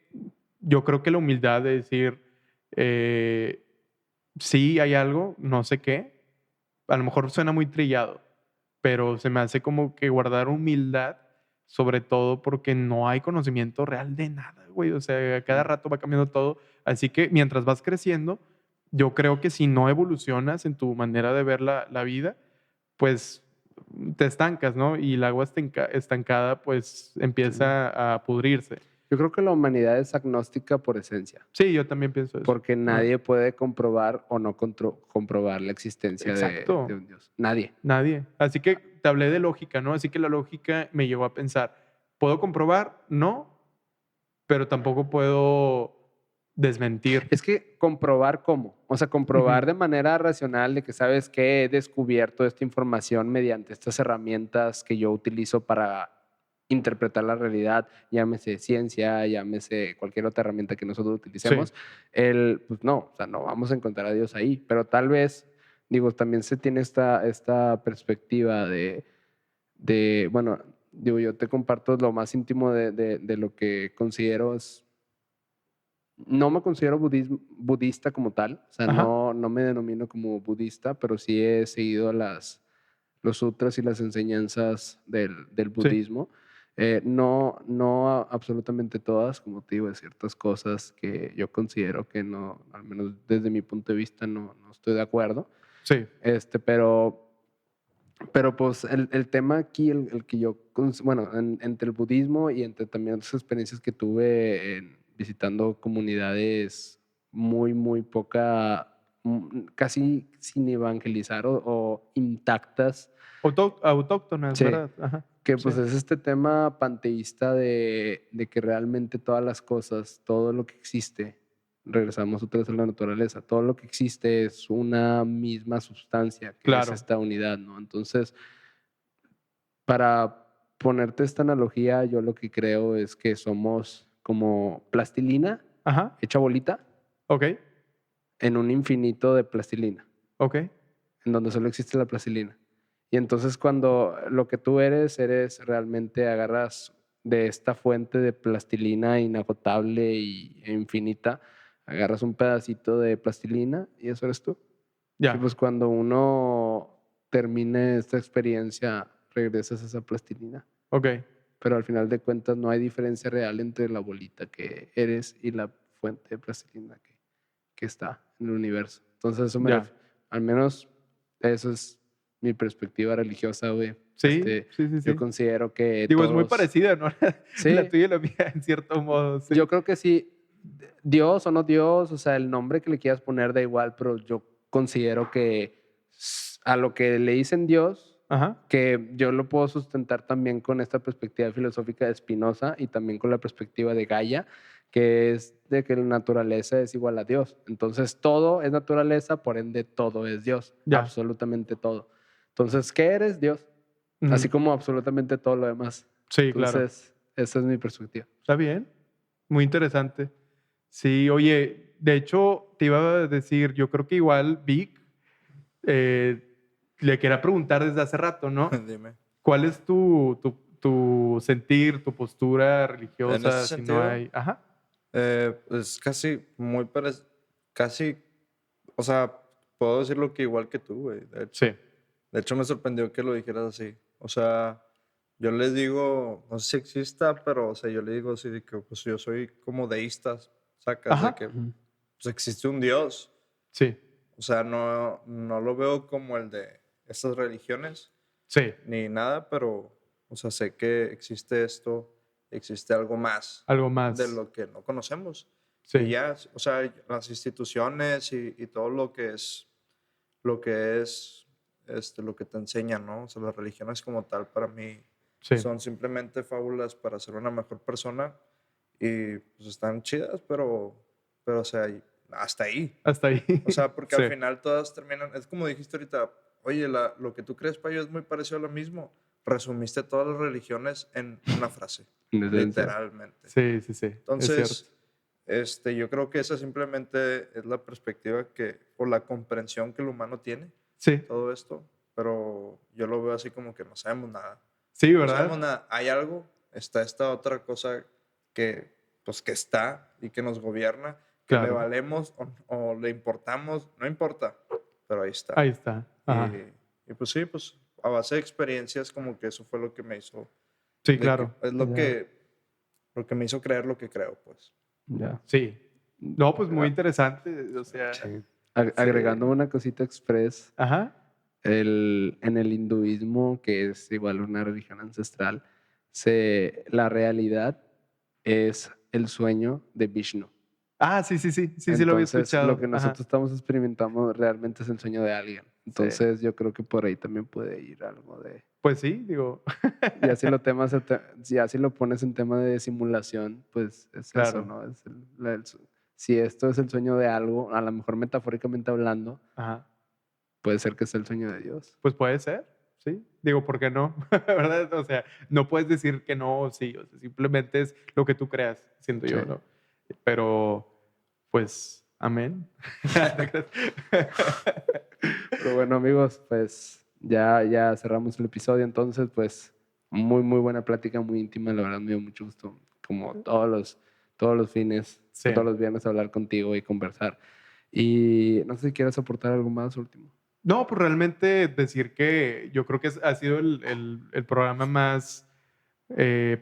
Speaker 2: yo creo que la humildad de decir, sí hay algo, no sé qué, a lo mejor suena muy trillado, pero se me hace como que guardar humildad, sobre todo porque no hay conocimiento real de nada, güey. O sea, a cada rato va cambiando todo. Así que mientras vas creciendo, yo creo que si no evolucionas en tu manera de ver la vida, pues te estancas, ¿no? Y el agua estancada, pues empieza a pudrirse.
Speaker 1: Yo creo que la humanidad es agnóstica por esencia,
Speaker 2: Sí, yo también pienso eso.
Speaker 1: porque nadie puede comprobar o no comprobar la existencia
Speaker 2: Exacto.
Speaker 1: de un Dios. Nadie.
Speaker 2: Nadie. Así que te hablé de lógica, ¿no? Así que la lógica me llevó a pensar, ¿puedo comprobar? No, pero tampoco puedo desmentir.
Speaker 1: Es que comprobar cómo, o sea, comprobar
Speaker 2: Ujú.
Speaker 1: de manera racional de que sabes que he descubierto esta información mediante estas herramientas que yo utilizo para interpretar la realidad, llámese ciencia, llámese cualquier otra herramienta que nosotros utilicemos, pues no, o sea, no vamos a encontrar a Dios ahí, pero tal vez, digo, también se tiene esta perspectiva bueno, digo, yo te comparto lo más íntimo de lo que considero es. No me considero budista como tal, o sea,
Speaker 2: Ajá.
Speaker 1: no me denomino como budista, pero sí he seguido los sutras y las enseñanzas del budismo. No absolutamente todas, como te digo, hay ciertas cosas que yo considero que no, al menos desde mi punto de vista, no estoy de acuerdo.
Speaker 2: Sí.
Speaker 1: Pero pues el tema aquí, el que yo, bueno, entre el budismo y entre también otras experiencias que tuve visitando comunidades muy casi sin evangelizar o intactas.
Speaker 2: Autóctonas,
Speaker 1: Sí.
Speaker 2: ¿verdad? Ajá.
Speaker 1: Que pues
Speaker 2: Sí.
Speaker 1: es este tema panteísta de que realmente todas las cosas, todo lo que existe, regresamos otra vez a la naturaleza, todo lo que existe es una misma sustancia, que
Speaker 2: Claro.
Speaker 1: es esta unidad, ¿no? Entonces, para ponerte esta analogía, yo lo que creo es que somos como plastilina
Speaker 2: Ajá.
Speaker 1: hecha bolita
Speaker 2: Ok.
Speaker 1: en un infinito de plastilina,
Speaker 2: Ok.
Speaker 1: en donde solo existe la plastilina. Y entonces cuando lo que tú eres realmente agarras de esta fuente de plastilina inagotable e infinita, agarras un pedacito de plastilina y eso eres tú. Y
Speaker 2: Ya.
Speaker 1: pues cuando uno termine esta experiencia, regresas a esa plastilina.
Speaker 2: Ok.
Speaker 1: Pero al final de cuentas no hay diferencia real entre la bolita que eres y la fuente de plastilina que está en el universo. Entonces eso
Speaker 2: Ya.
Speaker 1: al menos eso es mi perspectiva religiosa, güey.
Speaker 2: Sí, sí.
Speaker 1: Yo considero que
Speaker 2: Digo, es muy
Speaker 1: todos...
Speaker 2: parecida, ¿no?
Speaker 1: Sí,
Speaker 2: La tuya y la mía, en cierto modo. Sí.
Speaker 1: yo creo que sí, Dios o no Dios, o sea, el nombre que le quieras poner da igual, pero yo considero que a lo que le dicen Dios,
Speaker 2: Ajá.
Speaker 1: que yo lo puedo sustentar también con esta perspectiva filosófica de Spinoza y también con la perspectiva de Gaia, que es de que la naturaleza es igual a Dios. Entonces todo es naturaleza, por ende todo es Dios,
Speaker 2: Ya.
Speaker 1: absolutamente todo. Entonces, ¿qué eres? Dios.
Speaker 2: Ujú.
Speaker 1: Así como absolutamente todo lo demás.
Speaker 2: Sí, claro.
Speaker 1: Entonces, esa es mi perspectiva.
Speaker 2: Está bien. Muy interesante. Sí, oye, de hecho, te iba a decir, yo creo que igual Vic le quería preguntar desde hace rato, ¿no?
Speaker 3: Dime.
Speaker 2: ¿Cuál es tu sentir, tu postura religiosa?
Speaker 3: En ese
Speaker 2: Si
Speaker 3: sentido,
Speaker 2: no hay. Ajá.
Speaker 3: es casi casi, o sea, puedo decirlo que igual que tú, güey.
Speaker 2: Sí.
Speaker 3: De hecho, me sorprendió que lo dijeras así. O sea, yo les digo, no sé si exista, pero, o sea, yo le digo así de que, pues, yo soy como deísta, sacas
Speaker 2: Ajá.
Speaker 3: de que pues, existe un Dios.
Speaker 2: Sí.
Speaker 3: O sea, no lo veo como el de estas religiones
Speaker 2: Sí.
Speaker 3: ni nada, pero, o sea, sé que existe esto, existe algo más
Speaker 2: Algo más.
Speaker 3: de lo que no conocemos.
Speaker 2: Sí.
Speaker 3: Y ya, o sea, las instituciones y todo lo que es, lo que te enseñan, ¿no? O sea, las religiones como tal para mí
Speaker 2: Sí.
Speaker 3: son simplemente fábulas para ser una mejor persona y pues están chidas, pero o sea, hasta ahí.
Speaker 2: Hasta ahí.
Speaker 3: O sea, porque
Speaker 2: Sí.
Speaker 3: al final todas terminan, es como dijiste ahorita, oye, lo que tú crees, Payo, es muy parecido a lo mismo. Resumiste todas las religiones en una frase,
Speaker 1: En esencia.
Speaker 3: literalmente.
Speaker 2: Sí. Es
Speaker 3: Entonces,
Speaker 2: cierto.
Speaker 3: yo creo que esa simplemente es la perspectiva o la comprensión que el humano tiene,
Speaker 2: Sí.
Speaker 3: todo esto, pero yo lo veo así como que no sabemos nada.
Speaker 2: Sí,
Speaker 3: No
Speaker 2: ¿verdad?
Speaker 3: sabemos nada. Hay algo, está esta otra cosa que, pues, que está y que nos gobierna, que
Speaker 2: Claro.
Speaker 3: le valemos o le importamos, no importa, pero ahí está.
Speaker 2: Ahí está. Ajá.
Speaker 3: Y pues sí, pues a base de experiencias como que eso fue lo que me hizo.
Speaker 2: Sí, claro.
Speaker 3: Es lo
Speaker 1: Ya.
Speaker 3: que me hizo creer lo que creo, pues.
Speaker 1: Ya.
Speaker 2: Sí. No, pues muy interesante. O sea.
Speaker 1: Sí. Agregando una cosita express,
Speaker 2: Ajá.
Speaker 1: en el hinduismo, que es igual una religión ancestral, la realidad es el sueño de Vishnu.
Speaker 2: Ah, sí, lo había
Speaker 1: Entonces,
Speaker 2: escuchado.
Speaker 1: lo que
Speaker 2: Ajá.
Speaker 1: nosotros estamos experimentando realmente es el sueño de alguien. Entonces, yo creo que por ahí también puede ir algo de...
Speaker 2: Pues sí, digo.
Speaker 1: Ya si lo pones en tema de simulación, pues es
Speaker 2: Claro.
Speaker 1: eso, ¿no? Si esto es el sueño de algo, a lo mejor metafóricamente hablando,
Speaker 2: Ajá.
Speaker 1: puede ser que sea el sueño de Dios.
Speaker 2: Pues puede ser, sí. Digo, ¿por qué no? ¿Verdad? O sea, no puedes decir que no o sí. O sea, simplemente es lo que tú creas, siento yo,
Speaker 1: Sí.
Speaker 2: ¿no? Pero, pues, amén.
Speaker 1: Pero bueno, amigos, pues ya cerramos el episodio. Entonces, pues, muy, muy buena plática, muy íntima. La verdad, me dio mucho gusto, como todos los fines,
Speaker 2: Sí.
Speaker 1: todos los viernes, hablar contigo y conversar. Y no sé si quieres aportar algo más último.
Speaker 2: No, pues realmente decir que yo creo que ha sido el programa más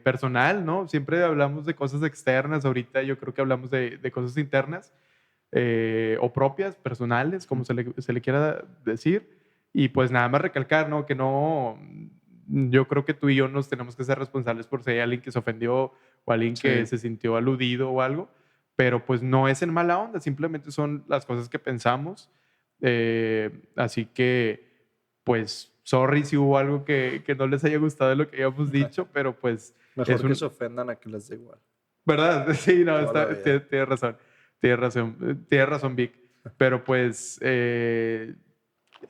Speaker 2: personal, ¿no? Siempre hablamos de cosas externas, ahorita yo creo que hablamos de cosas internas o propias, personales, como se le quiera decir. Y pues nada más recalcar, ¿no? Que no, yo creo que tú y yo nos tenemos que ser responsables por si hay alguien que se ofendió o alguien que se sintió aludido o algo, pero pues no es en mala onda, simplemente son las cosas que pensamos. Así que, pues, sorry si hubo algo que no les haya gustado de lo que habíamos dicho, pero pues...
Speaker 3: Mejor que se ofendan a que les dé igual.
Speaker 2: ¿Verdad? Sí, no,
Speaker 3: Toda la vida.
Speaker 2: tienes razón. Tienes razón, Vic. Pero pues...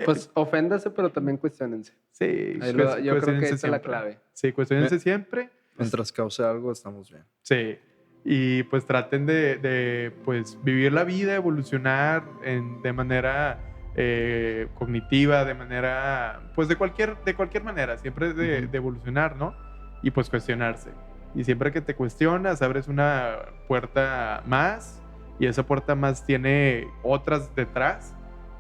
Speaker 1: Pues oféndase, pero también cuestionense.
Speaker 2: sí,
Speaker 1: Ahí yo creo que
Speaker 2: cuestionense
Speaker 1: esa es la
Speaker 2: siempre.
Speaker 1: clave.
Speaker 2: Sí, cuestionense siempre.
Speaker 3: Mientras cause algo, estamos bien.
Speaker 2: Sí. Y pues traten de pues, vivir la vida, evolucionar de manera cognitiva, de manera, pues de cualquier manera, siempre de evolucionar, ¿no? Y pues cuestionarse. Y siempre que te cuestionas, abres una puerta más y esa puerta más tiene otras detrás.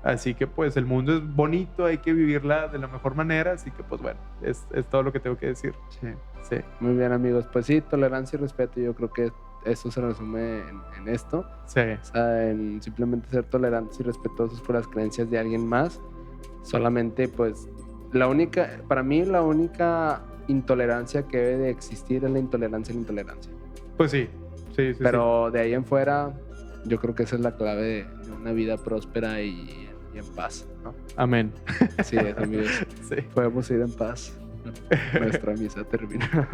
Speaker 2: Así que pues el mundo es bonito, hay que vivirla de la mejor manera. Así que pues bueno, es todo lo que tengo que decir.
Speaker 1: Sí.
Speaker 2: Sí.
Speaker 1: Muy bien, amigos. Pues sí, tolerancia y respeto. Yo creo que eso se resume en esto.
Speaker 2: Sí.
Speaker 1: O sea, en simplemente ser tolerantes y respetuosos por las creencias de alguien más. Solamente, pues, para mí, la única intolerancia que debe de existir es la intolerancia a la intolerancia.
Speaker 2: Pues sí. Sí.
Speaker 1: Pero de ahí en fuera, yo creo que esa es la clave de una vida próspera y en paz, ¿no?
Speaker 2: Amén.
Speaker 1: Así es, amigos.
Speaker 2: Sí.
Speaker 1: Podemos ir en paz. Nuestra misa termina.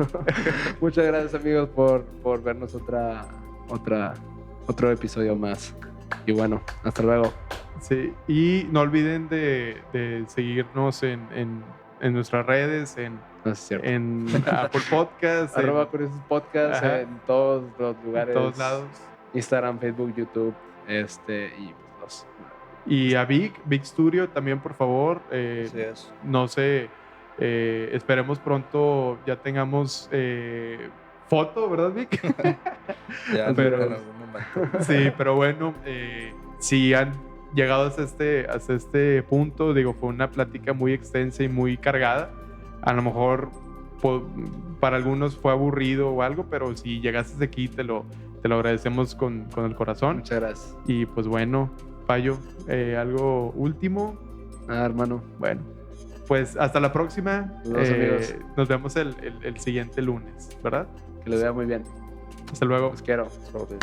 Speaker 1: Muchas gracias, amigos, por vernos otro episodio más. Y bueno, hasta luego.
Speaker 2: Sí, y no olviden de seguirnos en nuestras redes,
Speaker 1: No, es cierto.
Speaker 2: en Apple Podcast,
Speaker 1: @ Curiosos Podcast,
Speaker 2: Ajá.
Speaker 1: en todos los lugares.
Speaker 2: en todos lados.
Speaker 1: Instagram, Facebook, YouTube, y pues
Speaker 2: Y a Vic Studio también, por favor.
Speaker 3: Así es.
Speaker 2: No sé, esperemos pronto ya tengamos foto, ¿verdad, Vic?
Speaker 3: Ya,
Speaker 2: Pero-
Speaker 3: en algún momento.
Speaker 2: Sí, pero bueno, si han llegado hasta este punto, digo, fue una plática muy extensa y muy cargada. A lo mejor para algunos fue aburrido o algo, pero si llegaste hasta aquí, te lo agradecemos con el corazón.
Speaker 1: muchas gracias.
Speaker 2: Y pues bueno, Payo, algo último.
Speaker 1: Nada, hermano.
Speaker 2: Bueno, pues hasta la próxima.
Speaker 1: Nos vemos, amigos.
Speaker 2: Nos vemos el siguiente lunes, ¿verdad?
Speaker 1: Que lo vea muy bien.
Speaker 2: Hasta luego.
Speaker 1: Los quiero.
Speaker 3: Sobres.